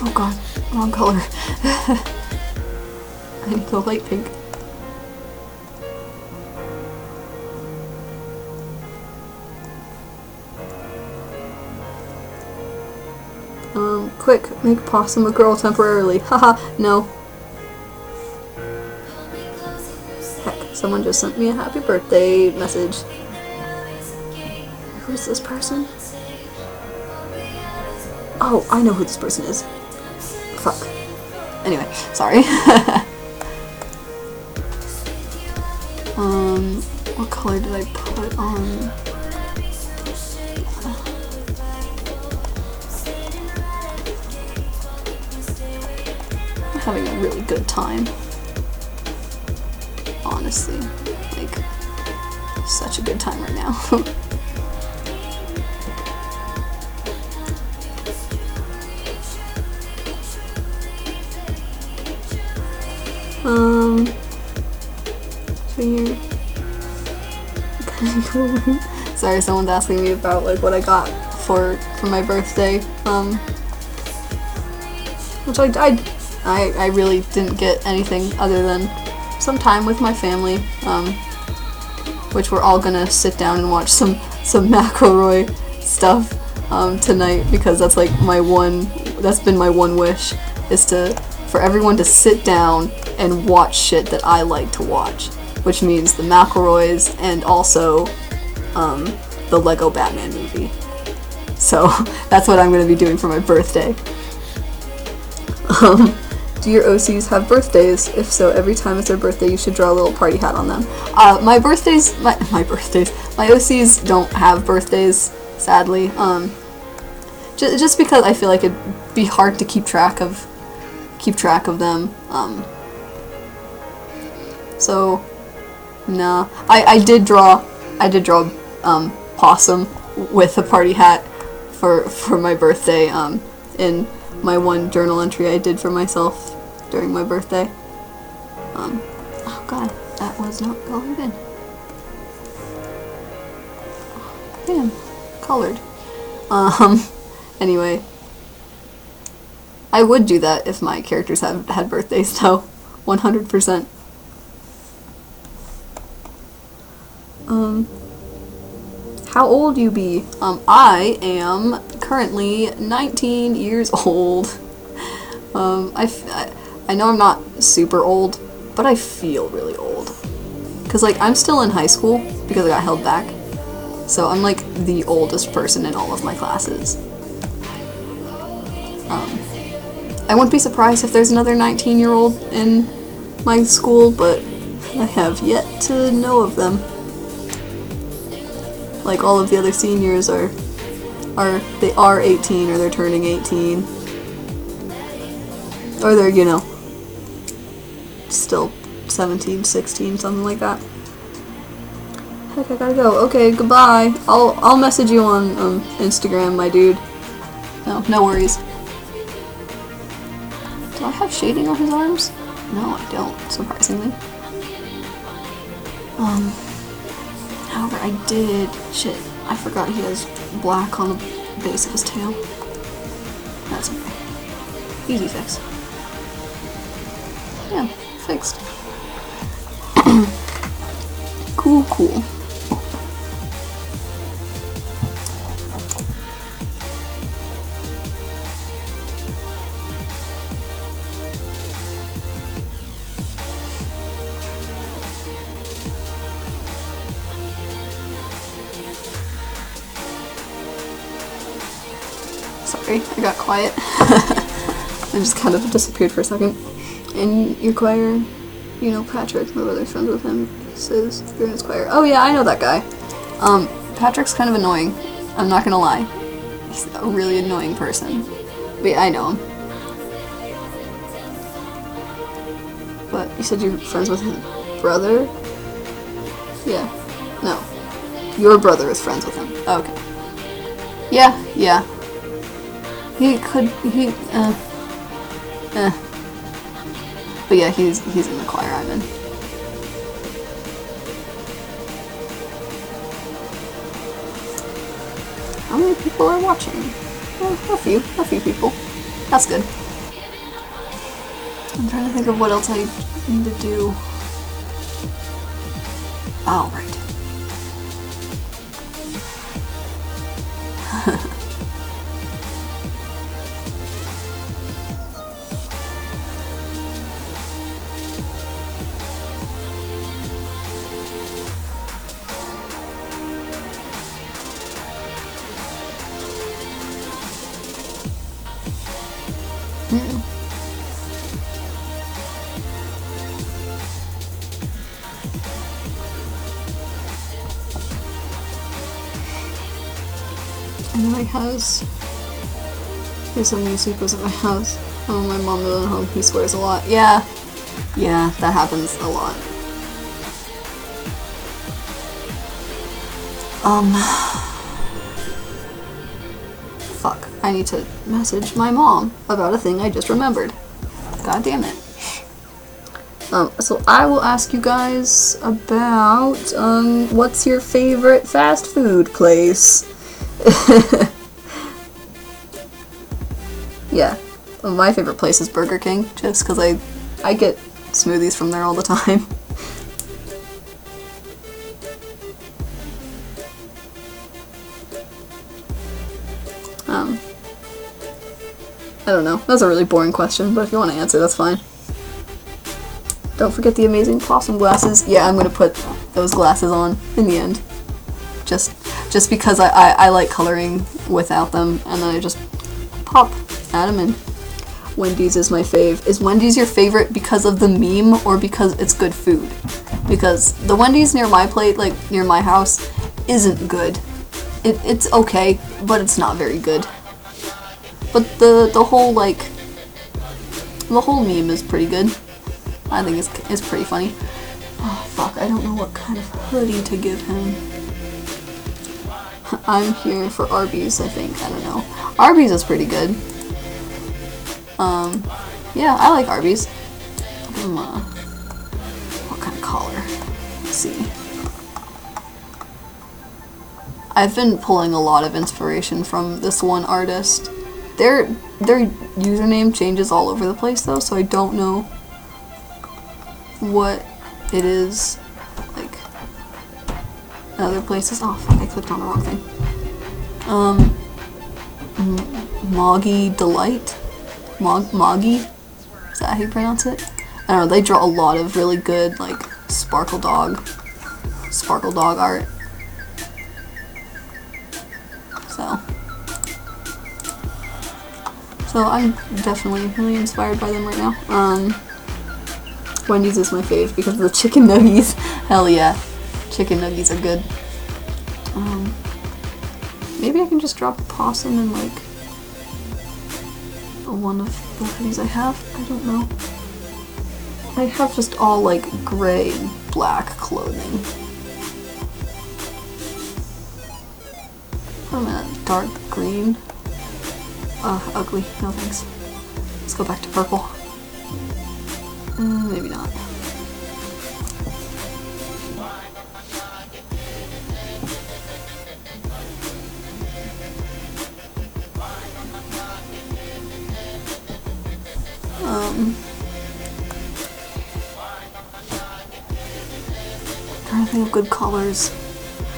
S1: Oh god, wrong color. I need the light pink. Quick, make Possum a girl temporarily. Haha, no. Heck, someone just sent me a happy birthday message. Who's this person? Oh, I know who this person is. Fuck. Anyway, sorry. What color did I put on? Having a really good time. Honestly. Like, such a good time right now. So here. Sorry, someone's asking me about like what I got for my birthday. Which I really didn't get anything other than some time with my family, which we're all gonna sit down and watch some McElroy stuff tonight, because that's like that's been my one wish, is for everyone to sit down and watch shit that I like to watch, which means the McElroys and also the Lego Batman movie. So that's what I'm gonna be doing for my birthday. Do your OCs have birthdays? If so, every time it's their birthday, you should draw a little party hat on them. My OCs don't have birthdays, sadly. Just because I feel like it'd be hard to keep track of them. So, no. I did draw Possum with a party hat for my birthday. In my one journal entry I did for myself during my birthday. Oh god, that was not colored in. Damn, colored. Anyway. I would do that if my characters had birthdays though. 100%. How old you be? I am currently 19 years old. I know I'm not super old, but I feel really old. Cause like I'm still in high school because I got held back. So I'm like the oldest person in all of my classes. I wouldn't be surprised if there's another 19-year-old in my school, but I have yet to know of them. Like all of the other seniors are 18 or they're turning 18. Or they're, you know, still 17, 16, something like that. Heck, I gotta go. Okay, goodbye. I'll message you on Instagram, my dude. No worries. Do I have shading on his arms? No, I don't, surprisingly. However, I did. Shit, I forgot he has black on the base of his tail. That's okay. Easy fix. Yeah, fixed. Cool. Sorry, I got quiet. I just kind of disappeared for a second. In your choir, you know Patrick, my brother's friends with him, says you're in his choir. Oh yeah, I know that guy. Patrick's kind of annoying. I'm not gonna lie. He's a really annoying person. But yeah, I know him. But you said you're friends with his brother? Yeah. No. Your brother is friends with him. Okay. Yeah, yeah. But yeah, he's in the choir I'm in. How many people are watching? A few people. That's good. I'm trying to think of what else I need to do. Oh, right. In my house, there's so many sleepers at my house. Oh, my mom lives at home. He swears a lot. Yeah, that happens a lot. Fuck. I need to message my mom about a thing I just remembered. God damn it. So I will ask you guys about, what's your favorite fast food place? Yeah, my favorite place is Burger King, just because I get smoothies from there all the time. I don't know, that's a really boring question, but if you want to answer, that's fine. Don't forget the amazing possum glasses. Yeah, I'm gonna put those glasses on in the end. Just because I like coloring without them, and then I just add them in. Wendy's is my fave. Is Wendy's your favorite because of the meme or because it's good food? Because the Wendy's near my plate, like near my house, isn't good. It's okay, but it's not very good. But the whole meme is pretty good. I think it's pretty funny. Oh fuck, I don't know what kind of hoodie to give him. I'm here for Arby's, I think. I don't know. Arby's is pretty good. Yeah, I like Arby's. What kind of collar? Let's see. I've been pulling a lot of inspiration from this one artist. Their username changes all over the place though, so I don't know what it is like in other places. Oh fuck, I clicked on the wrong thing. Moggy Delight? Moggy? Is that how you pronounce it? I don't know, they draw a lot of really good like Sparkle Dog art. So I'm definitely really inspired by them right now. Wendy's is my fave because of the chicken nuggies. Hell yeah. Chicken nuggies are good. Maybe I can just drop a possum in like one of the hoodies I have. I don't know. I have just all like gray and black clothing. I'm in a dark green. Ugly. No thanks. Let's go back to purple. Maybe not. Trying to think of good colors.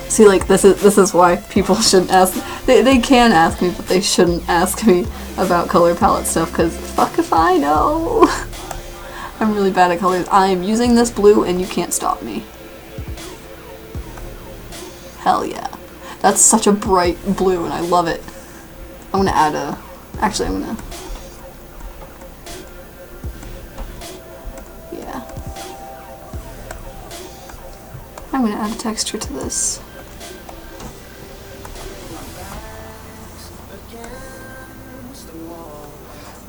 S1: See, like, this is why people shouldn't ask. They can ask me, but they shouldn't ask me about color palette stuff, because fuck if I know. I'm really bad at colors. I am using this blue, and you can't stop me. Hell yeah. That's such a bright blue, and I love it. I'm gonna add a... Actually, I'm gonna... Yeah. I'm gonna add a texture to this.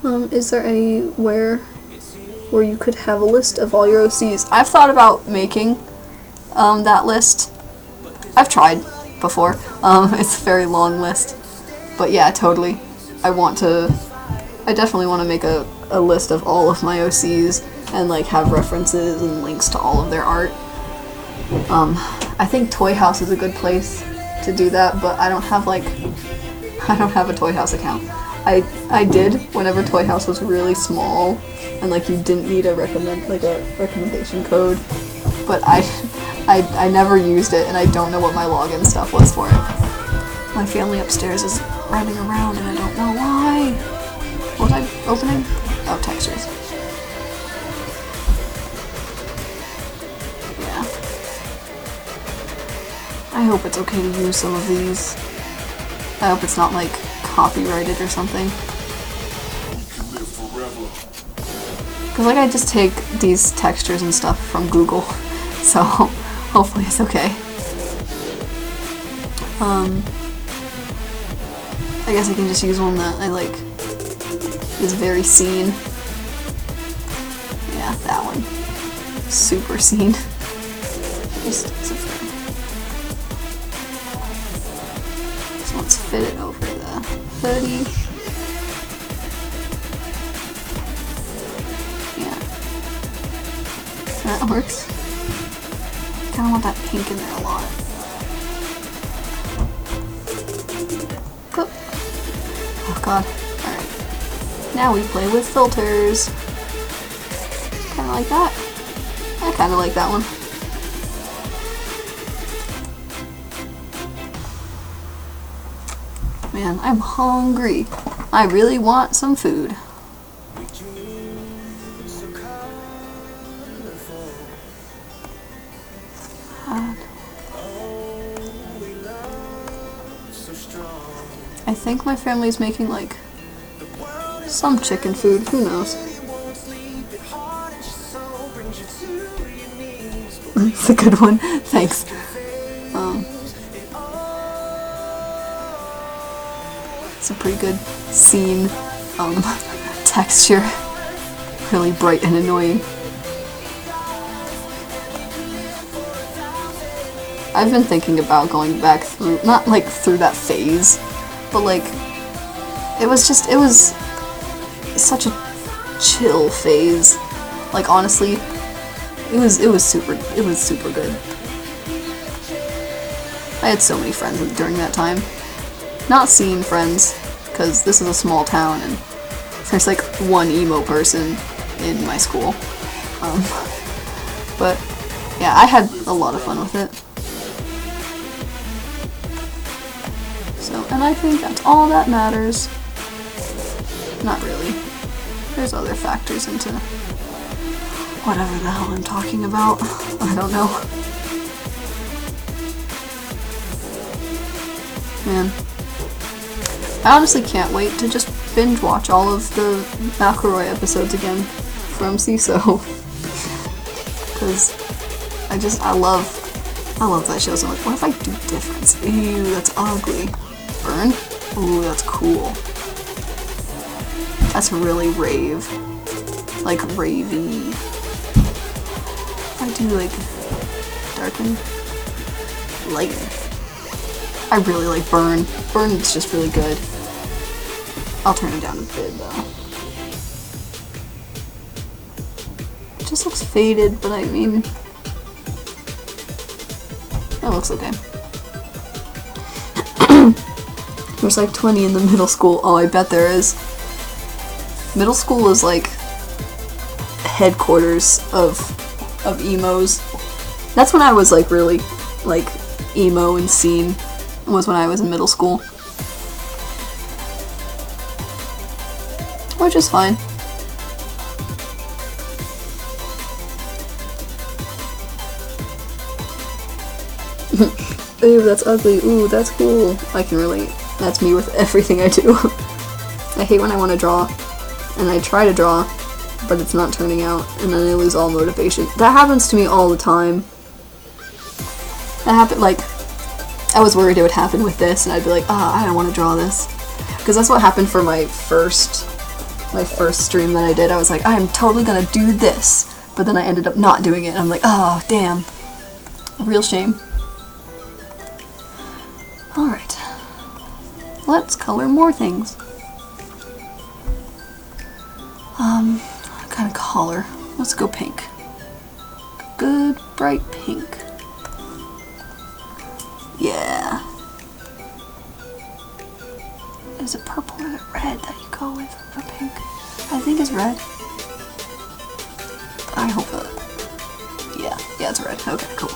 S1: Is there anywhere where you could have a list of all your OCs? I've thought about making that list. I've tried before. It's a very long list. But yeah, totally. I definitely want to make a list of all of my OCs and like have references and links to all of their art. I think Toy House is a good place to do that, but I don't have a Toy House account. I did whenever Toy House was really small and like you didn't need a recommendation code, but I never used it and I don't know what my login stuff was for it. My family upstairs is running around and I don't know why. What was I opening? Oh, textures. Yeah. I hope it's okay to use some of these. I hope it's not like copyrighted or something. Because like I just take these textures and stuff from Google, so hopefully it's okay. I guess I can just use one that I like is very seen. Yeah, that one. Super seen. Just so let's fit it over the hoodie. Yeah. That works. I kinda want that pink in there a lot. Oh god. Alright. Now we play with filters. Kinda like that. I kinda like that one. Man, I'm hungry. I really want some food. God. I think my family's making like some chicken food, who knows. It's a good one, thanks. It's a pretty good scene, texture, really bright and annoying. I've been thinking about going back through, not like through that phase, but like, it was such a chill phase. Like honestly, it was super good. I had so many friends during that time. Not seeing friends, because this is a small town and there's like one emo person in my school. But yeah, I had a lot of fun with it. So, and I think that's all that matters. Not really. There's other factors into whatever the hell I'm talking about. I don't know. Man. I honestly can't wait to just binge watch all of the McElroy episodes again from CISO. Because I love that show so much. What if I do difference? Ew, that's ugly. Burn? Ooh, that's cool. That's really rave. Like ravey. If I do like darken, lighten. I really like burn. Burn is just really good. I'll turn it down a bit though. It just looks faded, but I mean, it looks okay. There's like 20 in the middle school. Oh, I bet there is. Middle school is like headquarters of emos. That's when I was like really like emo and scene, was when I was in middle school. Which is fine. Ooh, that's ugly. Ooh, that's cool. I can relate. That's me with everything I do. I hate when I want to draw, and I try to draw, but it's not turning out, and then I lose all motivation. That happens to me all the time. That happened, like, I was worried it would happen with this, and I'd be like, I don't want to draw this. Because that's what happened for my first my first stream that I did, I was like, I'm totally gonna do this, but then I ended up not doing it, and I'm like, oh, damn. A real shame. Alright. Let's color more things. What kind of color? Let's go pink. Good, bright pink. Yeah. Is it purple or is it red that you go with for pink? I think it's red. I hope that. Yeah, it's red. Okay, cool.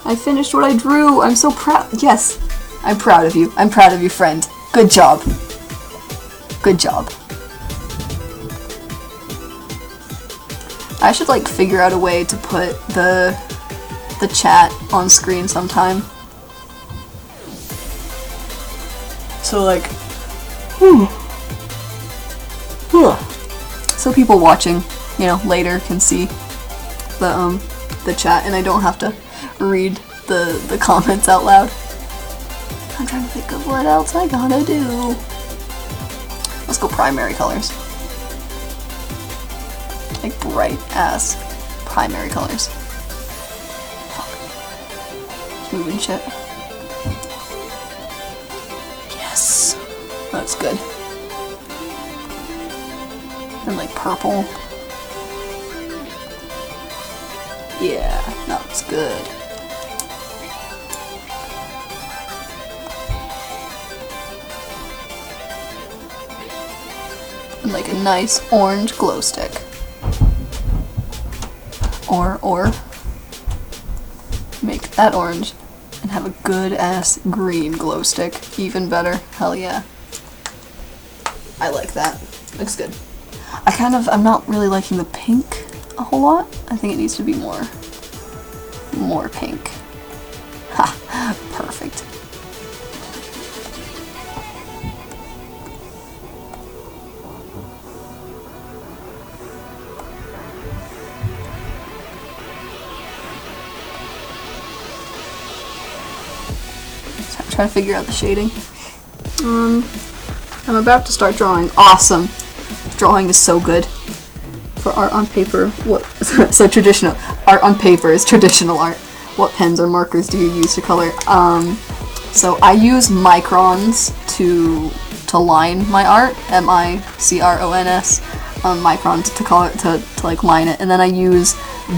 S1: I finished what I drew. I'm so proud. Yes, I'm proud of you. I'm proud of you, friend. Good job. Good job. I should like figure out a way to put the chat on screen sometime. So like, so people watching, you know, later can see the chat, and I don't have to read the comments out loud. I'm trying to think of what else I gotta do. Let's go primary colors. Like bright ass primary colors. Fuck. Moving shit. Yes. That's good. And like purple. Yeah, that's good. And like a nice orange glow stick. Or make that orange and have a good ass green glow stick. Even better. Hell yeah. I like that. Looks good. I'm not really liking the pink a whole lot. I think it needs to be more pink. Ha! Perfect. Try to figure out the shading. I'm about to start drawing. Awesome! Drawing is so good. For art on paper, so traditional. Art on paper is traditional art. What pens or markers do you use to color? So I use microns to line my art. M-I-C-R-O-N-S. Microns to color to like line it, and then I use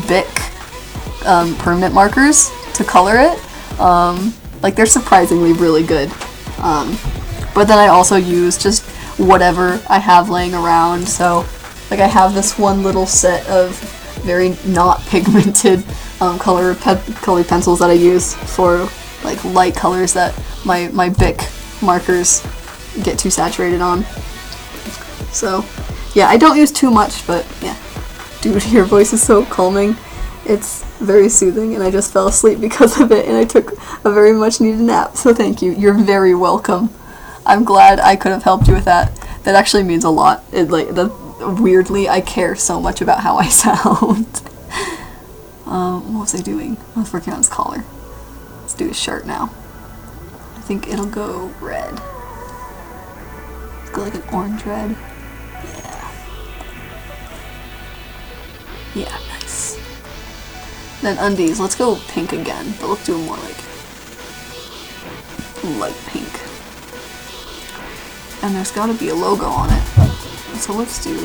S1: Bic permanent markers to color it. Like they're surprisingly really good. But then I also use just whatever I have laying around. So like I have this one little set of very not pigmented colored pencils that I use for like light colors that my Bic markers get too saturated on. So yeah, I don't use too much, but yeah. Dude, your voice is so calming. It's very soothing, and I just fell asleep because of it, and I took a very much needed nap, so thank you. You're very welcome. I'm glad I could have helped you with that. That actually means a lot. Weirdly, I care so much about how I sound. What was I doing? I was working on his collar. Let's do his shirt now. I think it'll go red. Let's go like an orange red. Yeah. Yeah, nice. Then undies, let's go pink again, but let's do a more like light pink. And there's gotta be a logo on it. So let's do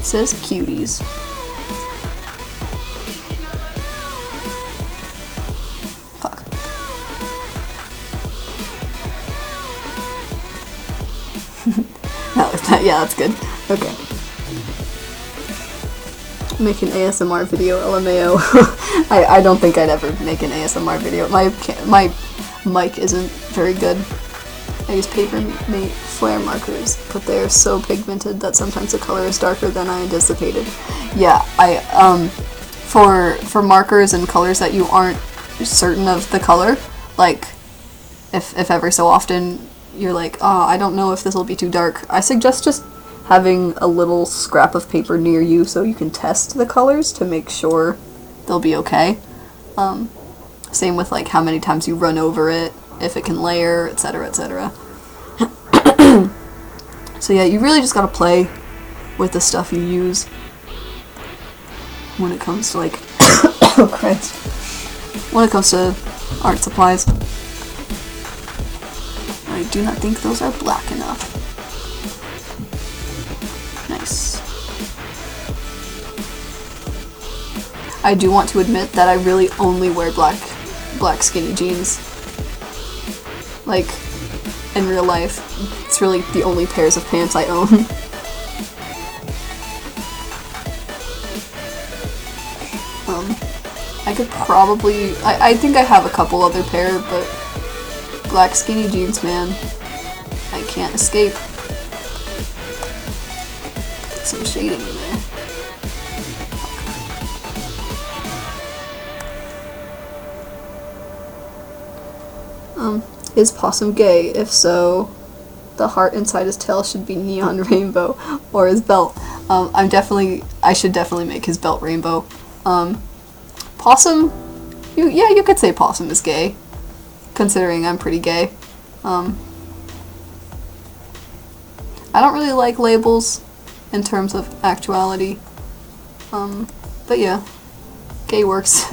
S1: it says cuties. Fuck. Yeah, that's good. Okay. Make an ASMR video, LMAO. I don't think I'd ever make an ASMR video. My mic isn't very good. I use Paper Mate flare markers, but they're so pigmented that sometimes the color is darker than I anticipated. Yeah, for markers and colors that you aren't certain of the color, like if every so often you're like, oh, I don't know if this will be too dark, I suggest just having a little scrap of paper near you so you can test the colors to make sure they'll be okay. Same with like how many times you run over it, if it can layer, etc., etc. So yeah, you really just gotta play with the stuff you use when it comes to like oh Christ. When it comes to art supplies. I do not think those are black enough. Nice. I do want to admit that I really only wear black skinny jeans. Like, in real life, it's really the only pairs of pants I own. I could probably, I think I have a couple other pair, but black skinny jeans, man, I can't escape. Get some shading in there. Is Possum gay? If so, the heart inside his tail should be neon rainbow, or his belt. I should definitely make his belt rainbow. Possum, you could say Possum is gay, considering I'm pretty gay. I don't really like labels in terms of actuality, but yeah, gay works.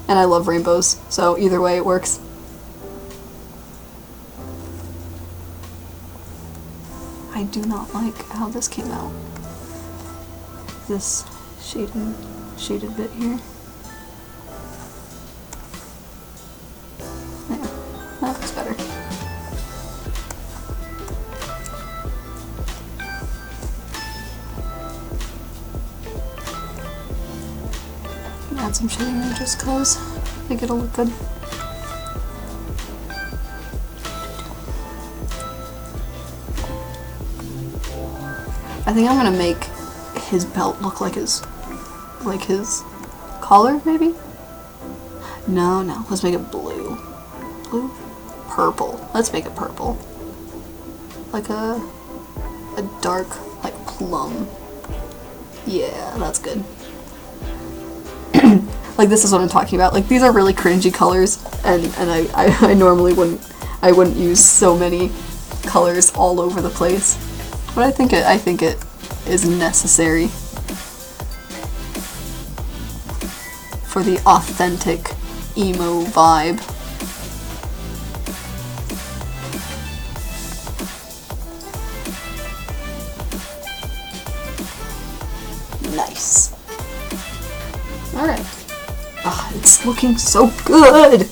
S1: And I love rainbows, so either way it works. I do not like how this came out. This shaded bit here. There, that looks better. Add some shading there just cause I think it'll look good. I think I'm gonna make his belt look like his collar, maybe? No, let's make it blue. Blue? Purple. Let's make it purple. Like a dark, like plum. Yeah, that's good. Like, this is what I'm talking about. Like, these are really cringy colors, and I normally wouldn't use so many colors all over the place. But I think it is necessary for the authentic emo vibe. Nice. Alright. Ah, it's looking so good!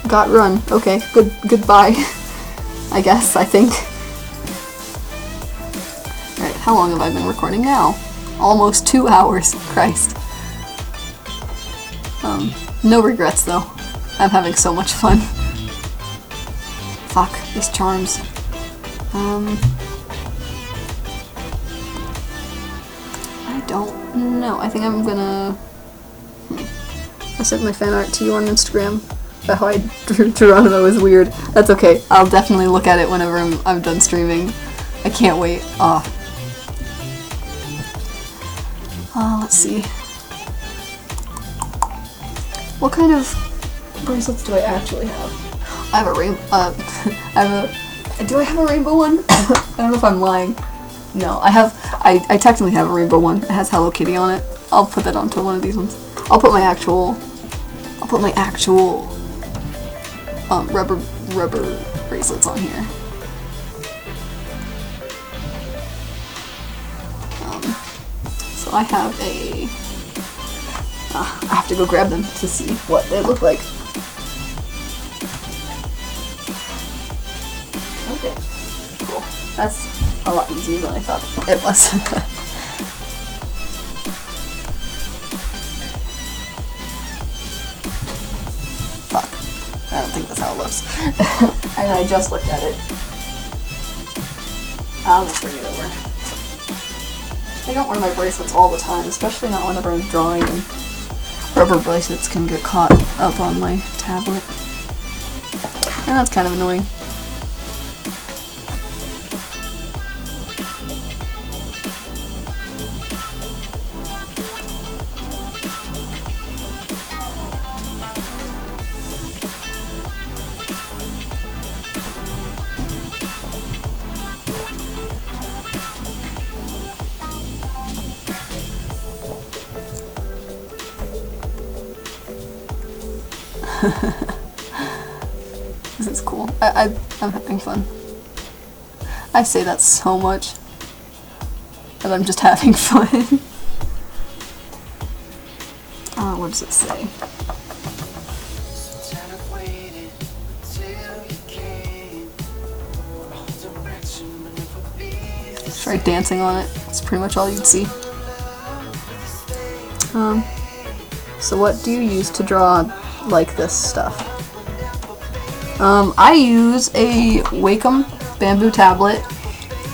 S1: Got run. Okay, goodbye. I guess, I think. Alright, how long have I been recording now? Almost 2 hours. Christ. No regrets though. I'm having so much fun. Fuck, these charms. I don't know. I think I'm gonna... I sent my fan art to you on Instagram. About how I drew Geronimo is weird. That's okay. I'll definitely look at it whenever I'm done streaming. I can't wait. Let's see. What kind of bracelets do I actually have? I have a rainbow. Do I have a rainbow one? I don't know if I'm lying. No, I technically have a rainbow one. It has Hello Kitty on it. I'll put that onto one of these ones. I'll put my actual rubber bracelets on here. So I have a... I have to go grab them to see what they look like. Okay, cool. That's a lot easier than I thought it was. Fuck. I don't think that's how it looks. And I just looked at it. I'll just bring it over. I don't wear my bracelets all the time, especially not whenever I'm drawing, and rubber bracelets can get caught up on my tablet. And that's kind of annoying. This is cool. I'm having fun. I say that so much. But I'm just having fun. What does it say? Try dancing on it. That's pretty much all you'd see. So what do you use to draw like this stuff? I use a Wacom bamboo tablet,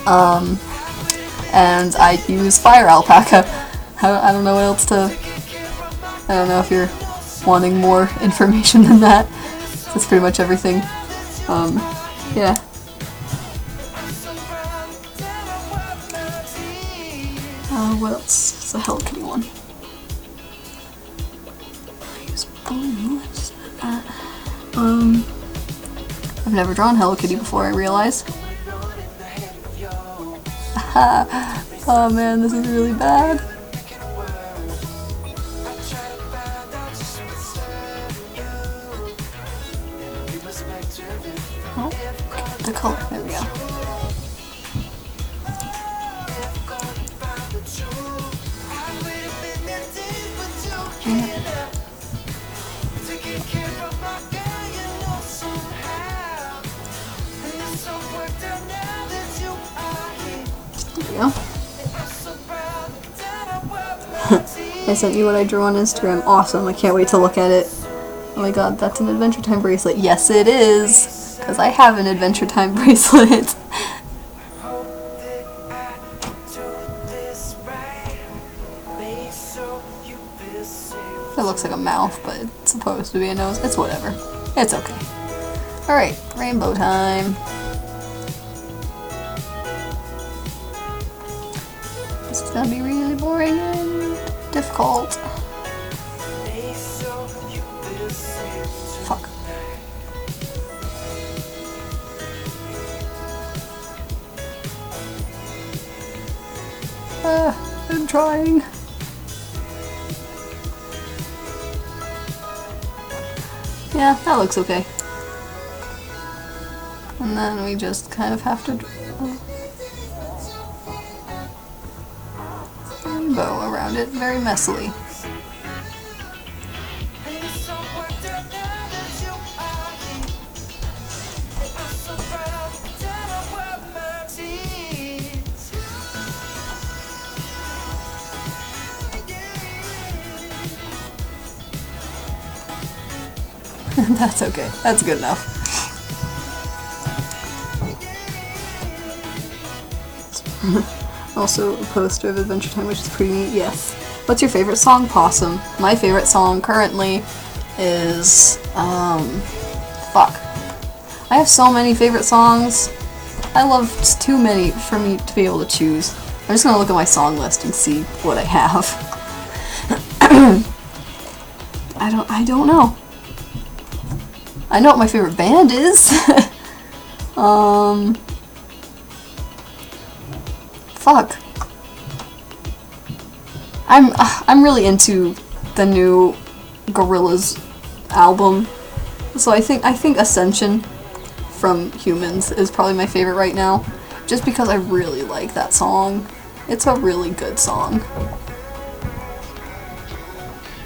S1: and I use fire alpaca. I don't know what else to... I don't know if you're wanting more information than that. That's pretty much everything. Yeah. What else? It's a Hello Kitty one. I use blue. What's that? I've never drawn Hello Kitty before, I realize. Oh man, this is really bad. Oh, the color, there we go. I sent you what I drew on Instagram. Awesome, I can't wait to look at it. Oh my god, that's an Adventure Time bracelet. Yes it is! Because I have an Adventure Time bracelet. It looks like a mouth, but it's supposed to be a nose. It's whatever. It's okay. Alright, rainbow time. This is gonna be really boring and difficult. Fuck. I'm trying. Yeah, that looks okay. And then we just kind of have to draw a rainbow around it very messily. That's okay. That's good enough. Also a poster of Adventure Time, which is pretty neat. Yes. What's your favorite song, Possum? My favorite song currently is fuck. I have so many favorite songs. I love just too many for me to be able to choose. I'm just gonna look at my song list and see what I have. I don't know. I know what my favorite band is. Fuck. I'm really into the new Gorillaz album. So I think Ascension from Humans is probably my favorite right now, just because I really like that song. It's a really good song.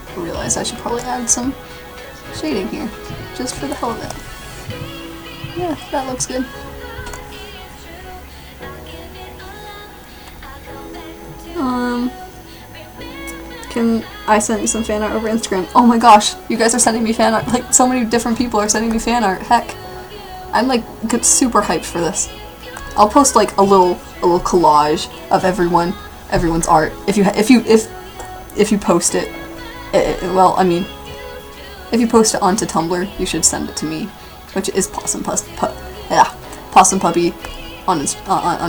S1: I realize I should probably add some shading here, just for the hell of it. Yeah, that looks good. I sent you some fan art over Instagram. Oh my gosh, you guys are sending me fan art. Like, so many different people are sending me fan art. Heck, I'm like super hyped for this. I'll post like a little collage of everyone's art. If you post it, well, I mean, if you post it onto Tumblr, you should send it to me which is PossumPuppy on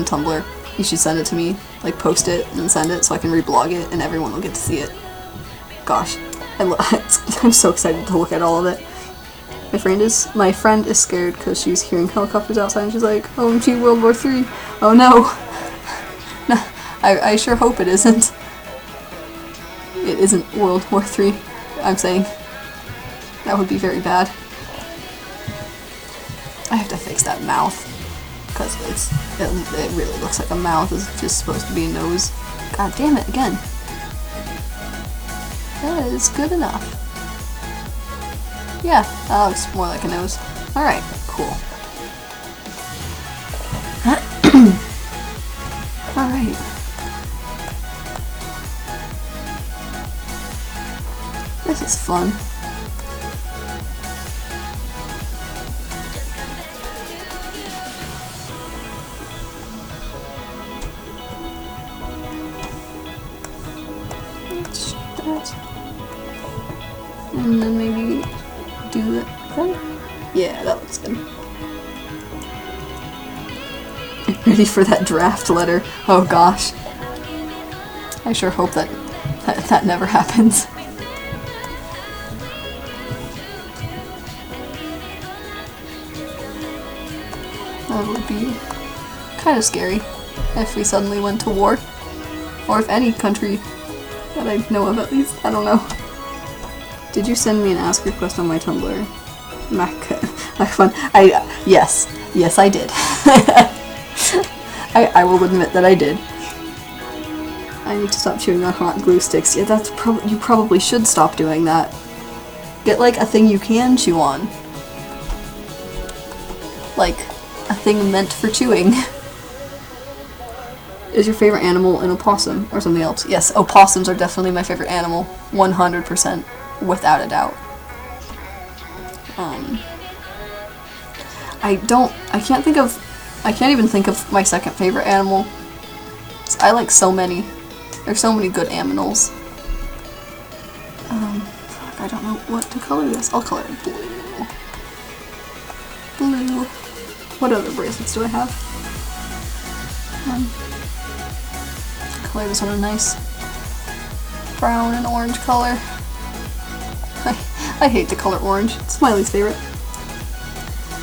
S1: Tumblr. You should send it to me, like post it and send it so I can reblog it and everyone will get to see it. Gosh, I'm so excited to look at all of it. My friend is scared because she's hearing helicopters outside and she's like, OMG, World War III. Oh no. No, I sure hope it isn't. It isn't World War III, I'm saying. That would be very bad. I have to fix that mouth because it really looks like a mouth. It's just supposed to be a nose. God damn it, again. That is good enough. Yeah, that looks more like a nose. Alright, cool. Alright. This is fun. And then maybe do that thing? Yeah, that looks good. Ready for that draft letter. Oh gosh. I sure hope that never happens. That would be kind of scary if we suddenly went to war. Or if any country that I know of at least. I don't know. Did you send me an ask request on my Tumblr? Mac fun. Yes. Yes, I did. I will admit that I did. I need to stop chewing on hot glue sticks. Yeah, you probably should stop doing that. Get like a thing you can chew on. Like a thing meant for chewing. Is your favorite animal an opossum or something else? Yes, opossums are definitely my favorite animal. 100%. Without a doubt. I can't even think of my second favorite animal. I like so many. There's so many good aminals. Fuck, I don't know what to color this. I'll color it blue. Blue. What other bracelets do I have? Color this one a nice brown and orange color. I hate the color orange. It's my least favorite.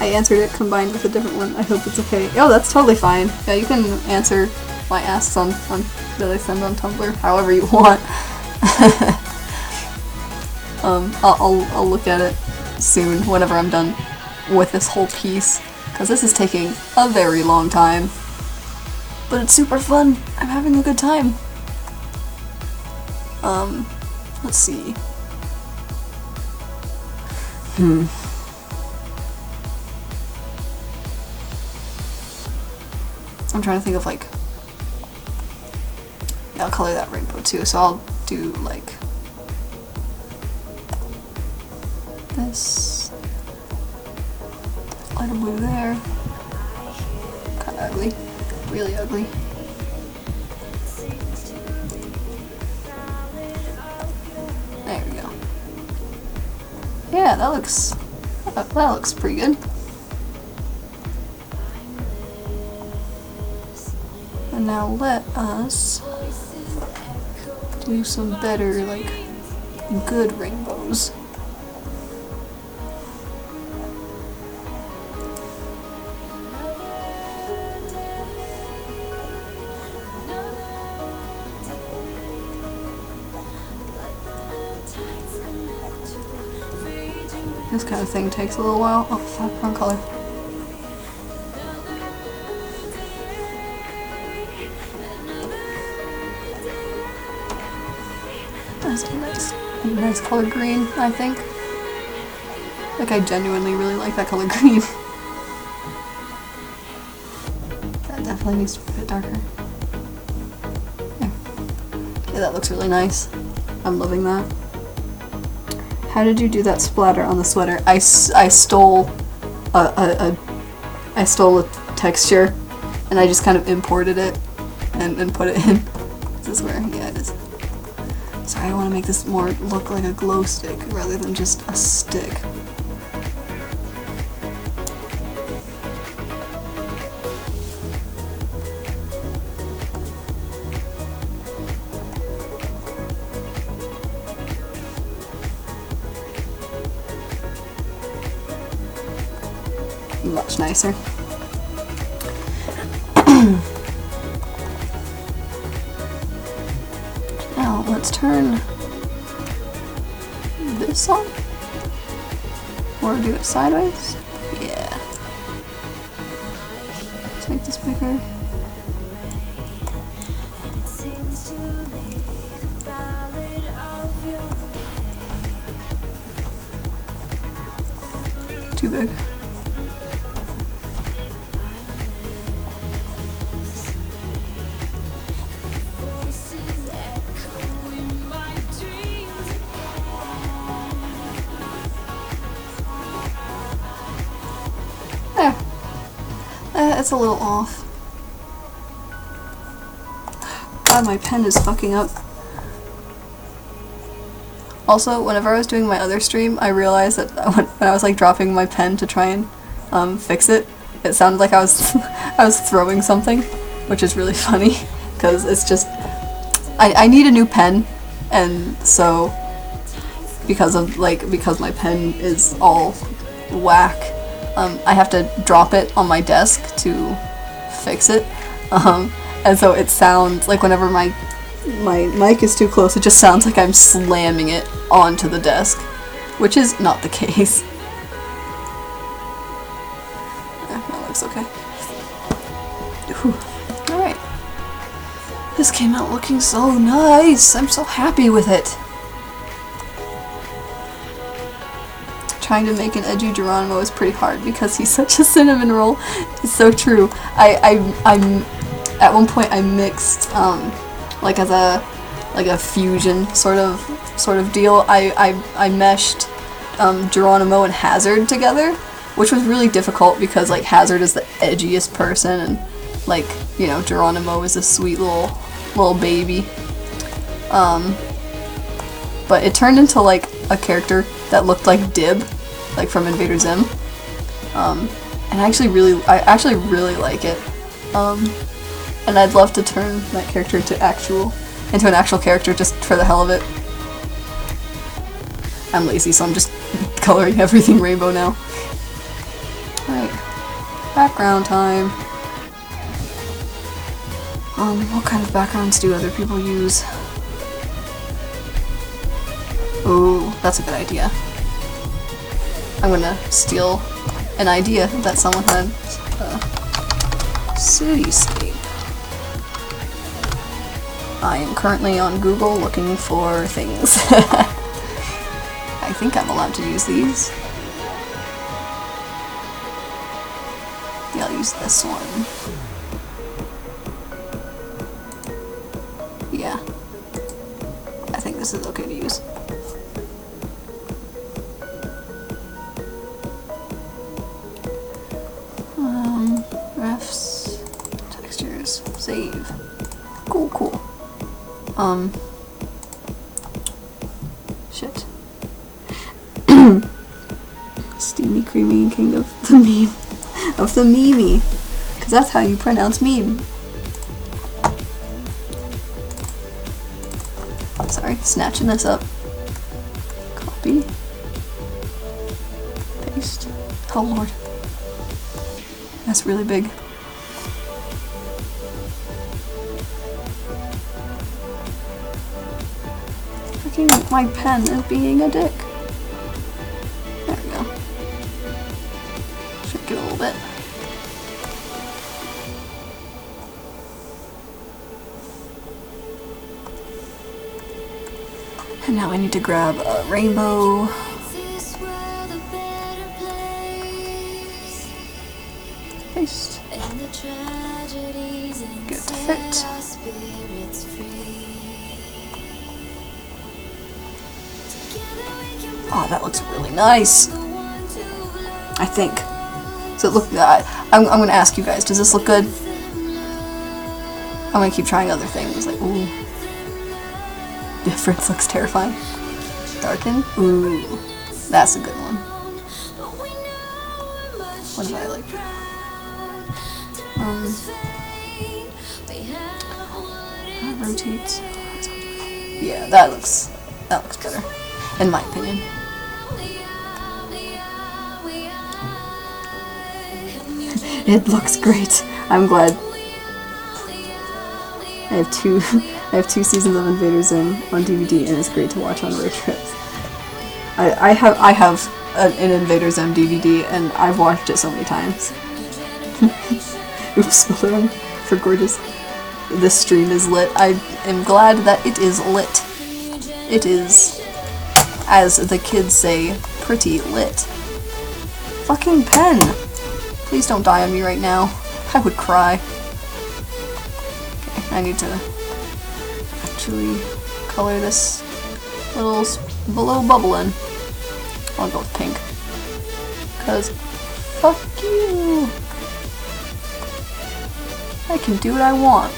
S1: I answered it combined with a different one. I hope it's okay. Oh, that's totally fine. Yeah, you can answer my asks on that I send on Tumblr however you want. I'll look at it soon whenever I'm done with this whole piece because this is taking a very long time. But it's super fun. I'm having a good time. Let's see. I'm trying to think of like... Yeah, I'll color that rainbow too, so I'll do like... this... lighter blue there. Kinda ugly. Really ugly. There we go. Yeah, that looks pretty good. And now let us do some better, like, good rainbows. This kind of thing takes a little while. Oh fuck, wrong color. That's a nice color green, I think. Like, I genuinely really like that color green. That definitely needs to be a bit darker. There. Yeah, that looks really nice. I'm loving that. How did you do that splatter on the sweater? I stole I stole a texture and I just kind of imported it and put it in. Is this where? Yeah, it is. Sorry, I want to make this more look like a glow stick rather than just a stick. much nicer. Now let's turn this on, or do it sideways. Yeah. Let's make this bigger. Too big. There. It's a little off. God, my pen is fucking up. Also, whenever I was doing my other stream, I realized that when I was like dropping my pen to try and fix it, it sounded like I was I was throwing something, which is really funny because it's just I need a new pen, and so because my pen is all whack, I have to drop it on my desk to fix it, and so it sounds like whenever my mic is too close, it just sounds like I'm slamming it onto the desk, which is not the case. That looks okay. Alright. This came out looking so nice! I'm so happy with it! Trying to make an edgy Geronimo is pretty hard because he's such a cinnamon roll. It's so true. I'm at one point I mixed like as a fusion sort of deal. I meshed Geronimo and Hazard together, which was really difficult because like Hazard is the edgiest person and like, you know, Geronimo is a sweet little baby. But it turned into like a character that looked like Dib, like from Invader Zim. And I actually really like it. And I'd love to turn that character into an actual character just for the hell of it. I'm lazy, so I'm just coloring everything rainbow now. Alright. Background time. What kind of backgrounds do other people use? Oh, that's a good idea. I'm gonna steal an idea that someone had. Cityscape. I am currently on Google looking for things. I think I'm allowed to use these. Yeah, I'll use this one. Yeah. I think this is okay to use. Refs, textures, save. Cool. Shit. Steamy, creamy, king of the meme. Of the meme. Because that's how you pronounce meme. Sorry, snatching this up. Copy. Paste. Oh lord. That's really big. Freaking my pen is being a dick. There we go. Shrink it a little bit. And now I need to grab a rainbow. Paste. Get it to fit. Oh, that looks really nice. I think. So look, I'm gonna ask you guys, does this look good? I'm gonna keep trying other things, like, ooh. Difference looks terrifying. Darken? Ooh. That's a good one. What do I like? Rotate. Yeah, that looks better, in my opinion. It looks great. I'm glad. I have two I have 2 seasons of Invader Zim on DVD, and it's great to watch on road trips. I have an Invader Zim DVD, and I've watched it so many times. Oops, balloon for gorgeous. This stream is lit. I am glad that it is lit. It is, as the kids say, pretty lit. Fucking pen! Please don't die on me right now. I would cry. Okay, I need to actually color this little below bubble in. I'll go with pink. Cause fuck you! I can do what I want.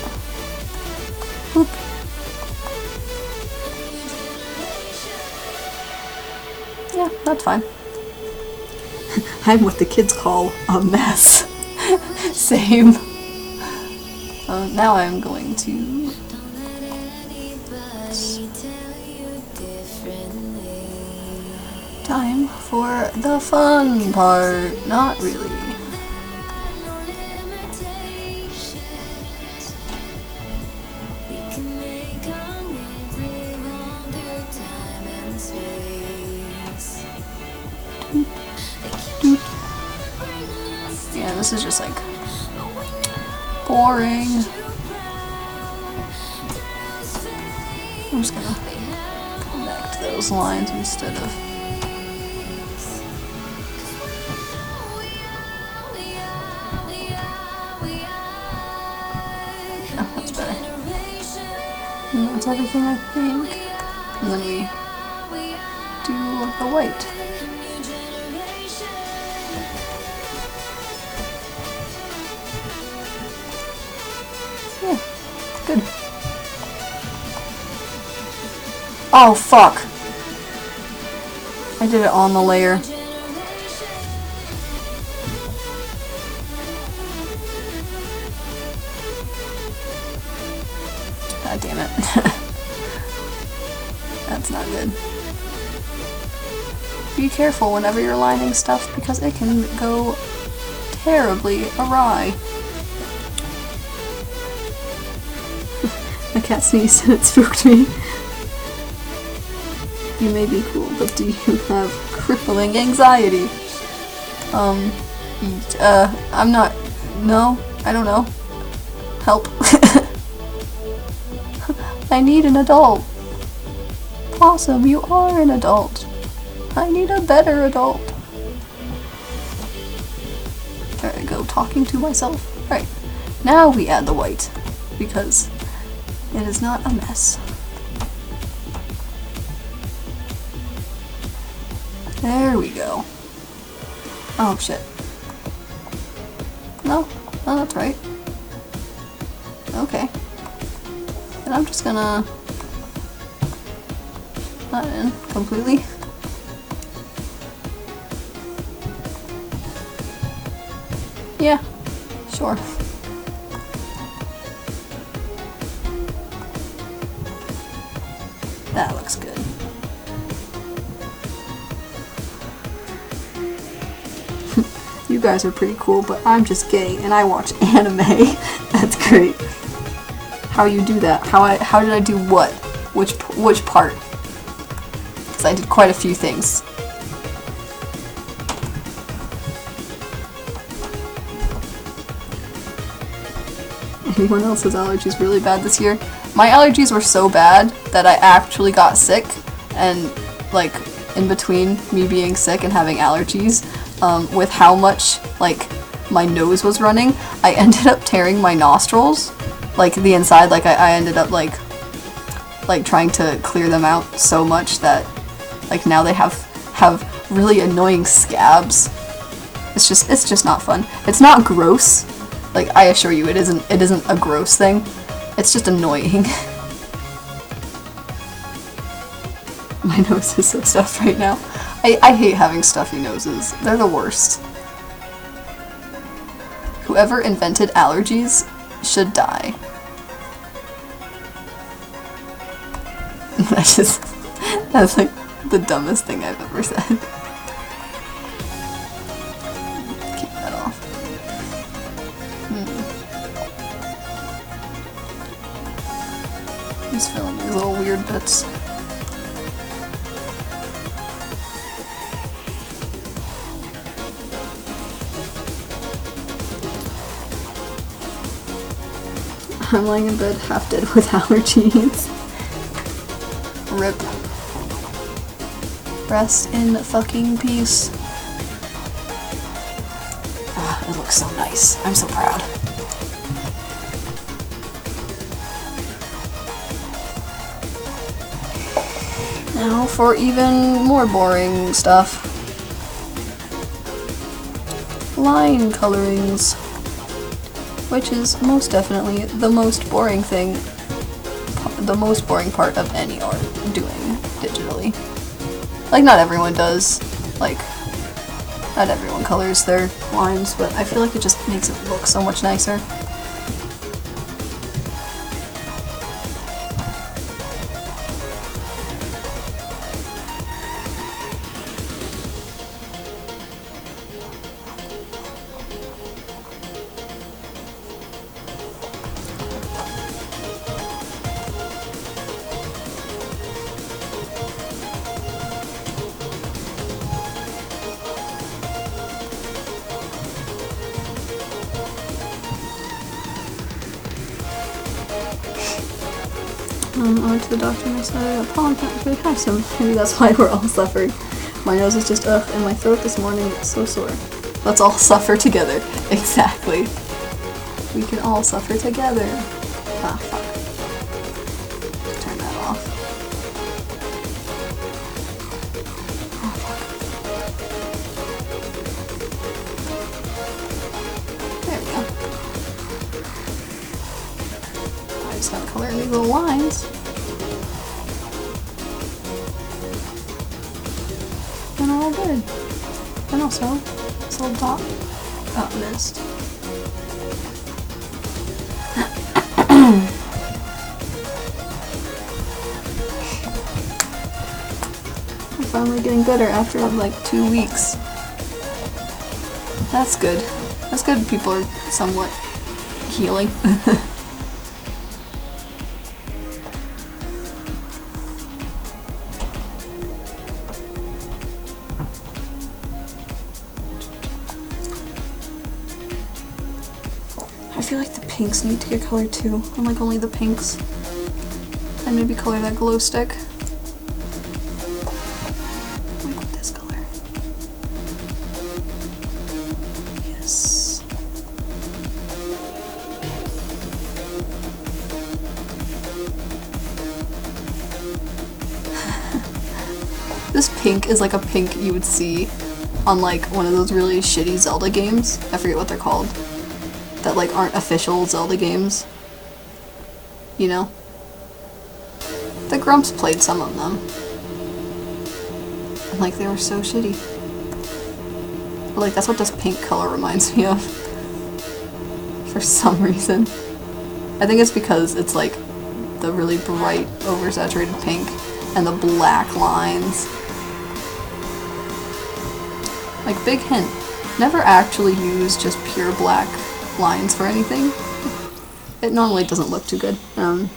S1: Boop. Yeah, that's fine. I'm what the kids call a mess. Same. Now I'm going to... Time for the fun part. Not really. Yeah, this is just like boring. I'm just gonna connect those lines instead of... Oh, that's better. And that's everything, I think. And then we do the white. Yeah, good. Oh, fuck. I did it on the layer. God damn it. That's not good. Be careful whenever you're lining stuff because it can go terribly awry. The cat sneezed and it spooked me. You may be cool, but do you have crippling anxiety? I'm not... No, I don't know. Help. I need an adult. Possum, you are an adult. I need a better adult. There I go, talking to myself. Right, now we add the white, because it is not a mess. There we go. Oh shit. No, oh that's right. Okay. And I'm just gonna that in completely. Yeah, sure. That looks good. You guys are pretty cool, but I'm just gay and I watch anime. That's great. How you do that? How did I do what? Which part? Because I did quite a few things. Anyone else's allergies really bad this year? My allergies were so bad that I actually got sick, and like in between me being sick and having allergies, with how much like my nose was running, I ended up tearing my nostrils, like the inside, like I ended up like trying to clear them out so much that like now they have really annoying scabs. It's just not fun. It's not gross. Like, I assure you, it isn't a gross thing. It's just annoying. My nose is so stuffed right now. I hate having stuffy noses. They're the worst. Whoever invented allergies should die. That's like the dumbest thing I've ever said. Keep that off. Just filling these little weird bits. I'm lying in bed half dead with allergies. RIP. Rest in fucking peace. Ah, it looks so nice. I'm so proud. Now for even more boring stuff. Line colorings. Which is most definitely the most boring thing, the most boring part of any art doing digitally. Like, not everyone does, like, not everyone colors their lines, but I feel like it just makes it look so much nicer. I went to the doctor and I said, pollen could have some. Maybe that's why we're all suffering. My nose is just ugh, and my throat this morning is so sore. Let's all suffer together. Exactly. We can all suffer together. Ah, fuck. Turn that off. Oh, fuck. There we go. I just gotta color in these little lines. And all good. And also, this little dot got missed. I'm finally getting better after like 2 weeks. That's good. That's good people are somewhat healing. I feel like the pinks need to get colored too. I like only the pinks. And maybe color that glow stick. Like with this color. Yes. This pink is like a pink you would see on like one of those really shitty Zelda games. I forget what they're called. That like aren't official Zelda games. You know? The Grumps played some of them. And like they were so shitty. But like that's what this pink color reminds me of. For some reason. I think it's because it's like the really bright, oversaturated pink and the black lines. Like, big hint, never actually use just pure black lines for anything. It normally doesn't look too good. The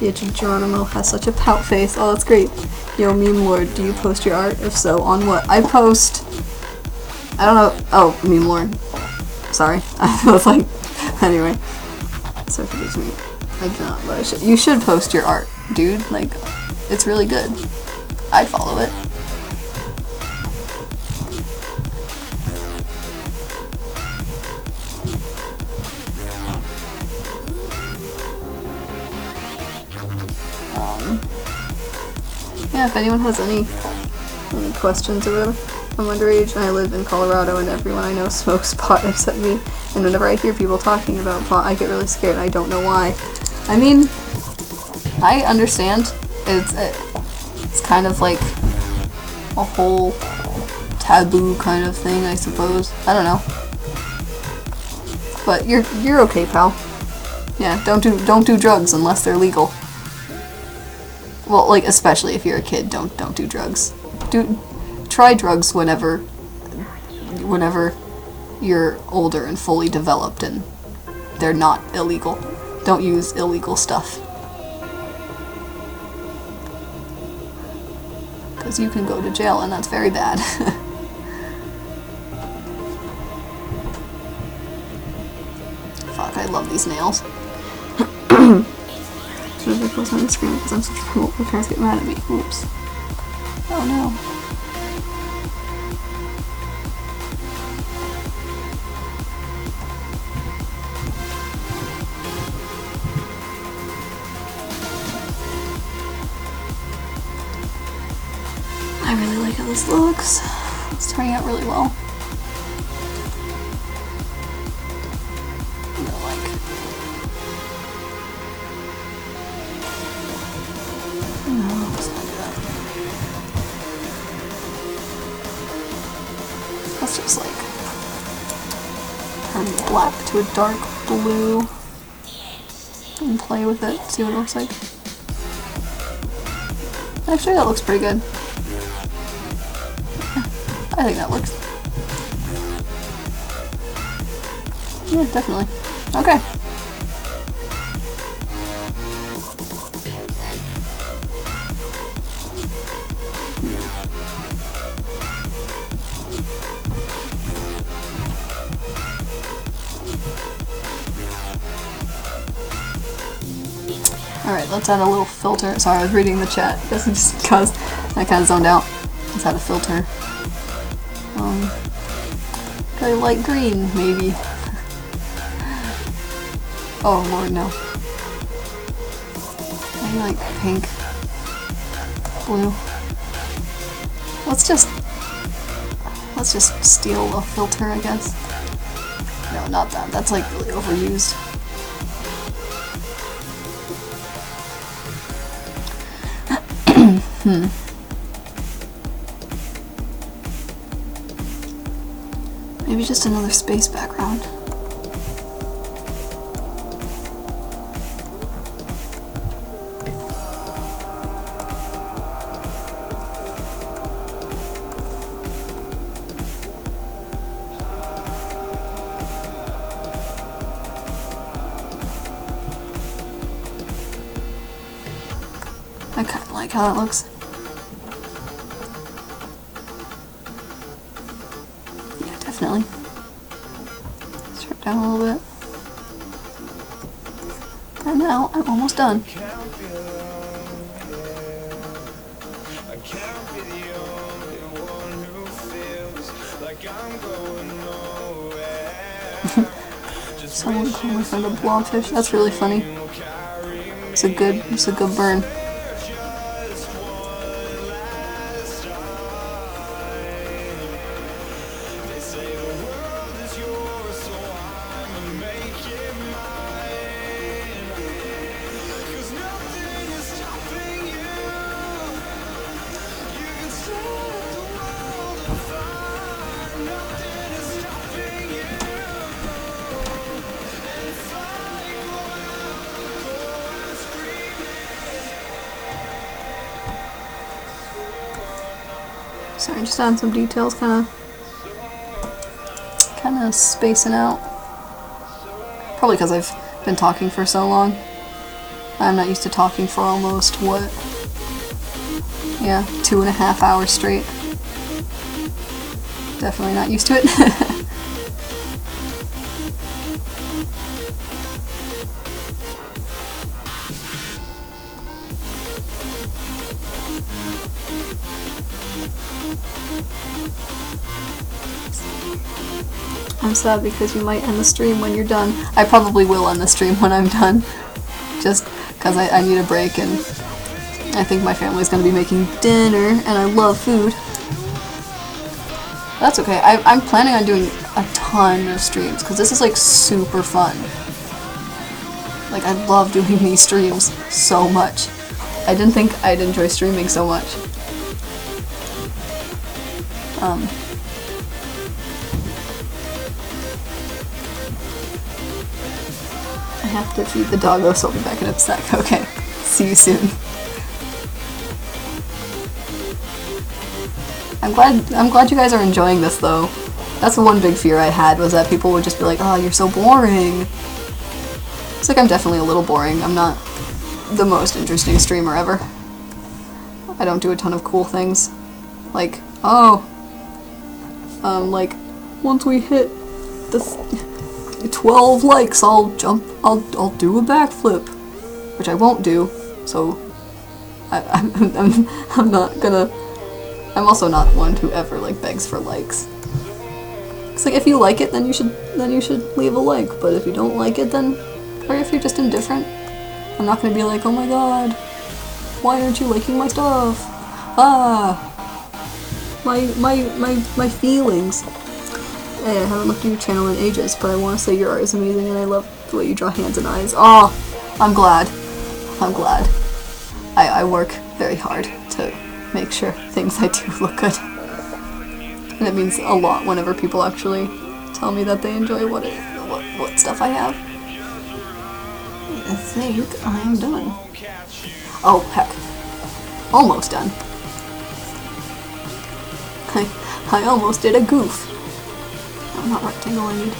S1: itch of Geronimo has such a pout face. Oh, that's great. Yo, Meme Lord, do you post your art? If so, on what? I post... I don't know. Oh, Meme Lord. Sorry. I was like... Anyway. So forgive me. I cannot, but I should. You should post your art, dude. Like, it's really good. I'd follow it. Yeah, if anyone has any questions or whatever. I'm underage and I live in Colorado and everyone I know smokes pot except me. And whenever I hear people talking about pot, I get really scared and I don't know why. I mean, I understand. It's kind of like a whole taboo kind of thing, I suppose. I don't know. But you're okay, pal. Yeah, don't do drugs unless they're legal. Well, like, especially if you're a kid, don't do drugs. Try drugs whenever you're older and fully developed and they're not illegal. Don't use illegal stuff. because you can go to jail and that's very bad. Fuck, I love these nails. Should have close on the screen because I'm such a fool. My parents get mad at me. Oops. Oh no. I really like how this looks. It's turning out really well. I'm gonna like... No, let's not do that. Let's just like turn the black to a dark blue and play with it, see what it looks like. Actually, that looks pretty good. I think that works. Yeah, definitely. Okay. Alright, let's add a little filter. Sorry, I was reading the chat. Just because I kind of zoned out. Let's add a filter. Probably light green, maybe. Oh lord, no. Maybe like pink. Blue. Let's just steal a filter, I guess. No, not that. That's like really overused. Maybe just another space background. I kind of like how that looks. Yeah, definitely. Strip down a little bit. And now I'm almost done. Someone called my friend a blobfish. That's really funny. It's a good burn. Sorry, just adding some details, kind of spacing out. Probably because I've been talking for so long. I'm not used to talking for almost, what? Yeah, 2.5 hours straight. Definitely not used to it. I'm sad because you might end the stream when you're done. I probably will end the stream when I'm done. Just because I need a break and I think my family's going to be making dinner and I love food. That's okay. I'm planning on doing a ton of streams because this is like super fun. Like I love doing these streams so much. I didn't think I'd enjoy streaming so much. I have to feed the doggo, so I'll be back in a sec. Okay, see you soon. I'm glad you guys are enjoying this though. That's the one big fear I had, was that people would just be like, oh, you're so boring. It's like I'm definitely a little boring. I'm not the most interesting streamer ever. I don't do a ton of cool things. like, oh, like, once we hit the 12 likes, I'll do a backflip, which I won't do, so I'm not gonna, I'm also not one who ever, like, begs for likes. It's like, if you like it, then you should leave a like, but if you don't like it, then, or if you're just indifferent, I'm not gonna be like, oh my god, why aren't you liking my stuff? Ah, my feelings. Hey, I haven't looked at your channel in ages, but I want to say your art is amazing and I love the way you draw hands and eyes. Oh, I'm glad. I'm glad. I work very hard to make sure things I do look good. And it means a lot whenever people actually tell me that they enjoy what stuff I have. I think I'm done. Oh, heck. Almost done. I almost did a goof. Oh, not rectangle I need.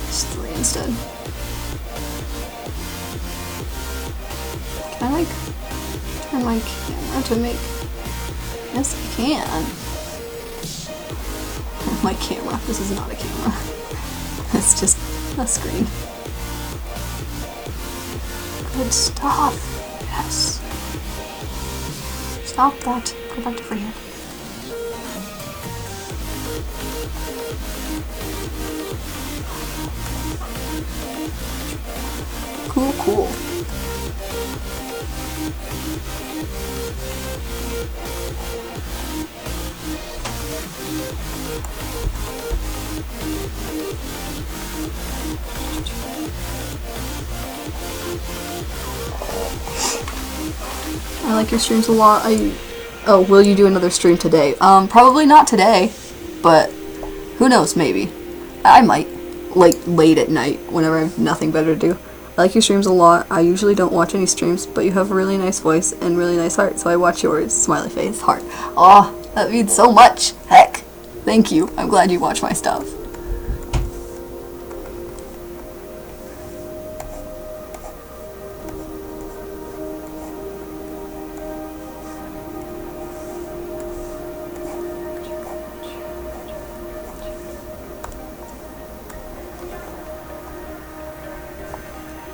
S1: Just 3 instead. Can I, like, turn my camera to make... Yes, I can. My camera. This is not a camera. It's just a screen. Good stuff. Yes. Stop that. Go back to freehand. Cool, cool. I like your streams a lot. Oh, will you do another stream today? Probably not today, but who knows, maybe. I might. Like, late at night, whenever I have nothing better to do. I like your streams a lot. I usually don't watch any streams, but you have a really nice voice and really nice art, so I watch yours. Smiley face, heart. Aw, that means so much. Heck. Thank you. I'm glad you watch my stuff.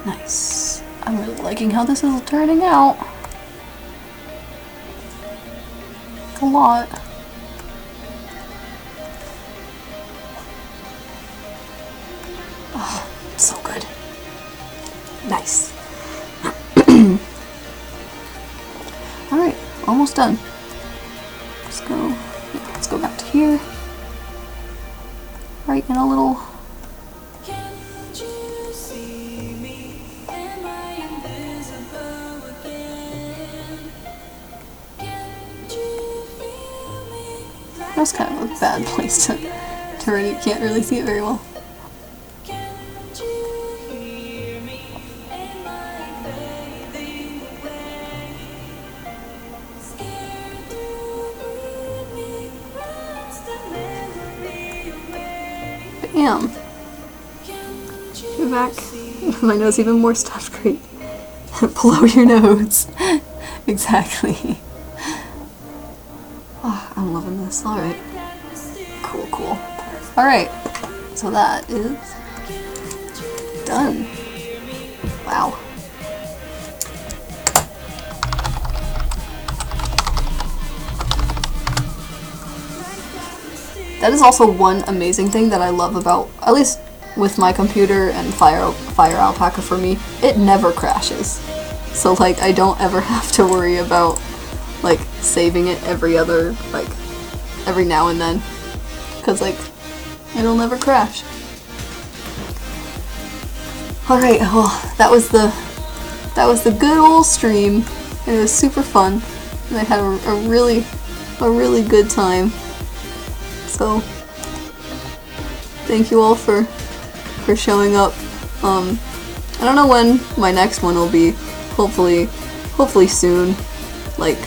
S1: Nice. I'm really liking how this is turning out. A lot. Oh, so good. Nice. Alright, almost done. Let's go back to here. Right in a little... That's kind of a bad place to really, can't really see it very well. Bam! You're back. My nose even more stuffed. Great. Blow your nose. Exactly. Oh, I'm loving this. Alright. Cool, cool. Alright. So that is done. Wow. That is also one amazing thing that I love about, at least with my computer and Fire Alpaca for me, it never crashes. So like I don't ever have to worry about like saving it every now and then, because like it'll never crash. Alright, well that was the good old stream. It was super fun and I had a really good time. So thank you all for showing up. I don't know when my next one will be. Hopefully soon, like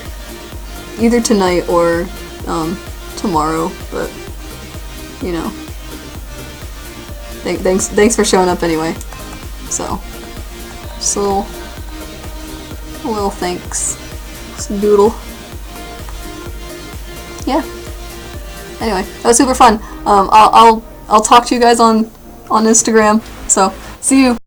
S1: either tonight or tomorrow, but you know. thanks for showing up anyway. So, just a little thanks. Some doodle. Yeah. Anyway, that was super fun. I'll talk to you guys on Instagram. So, see you.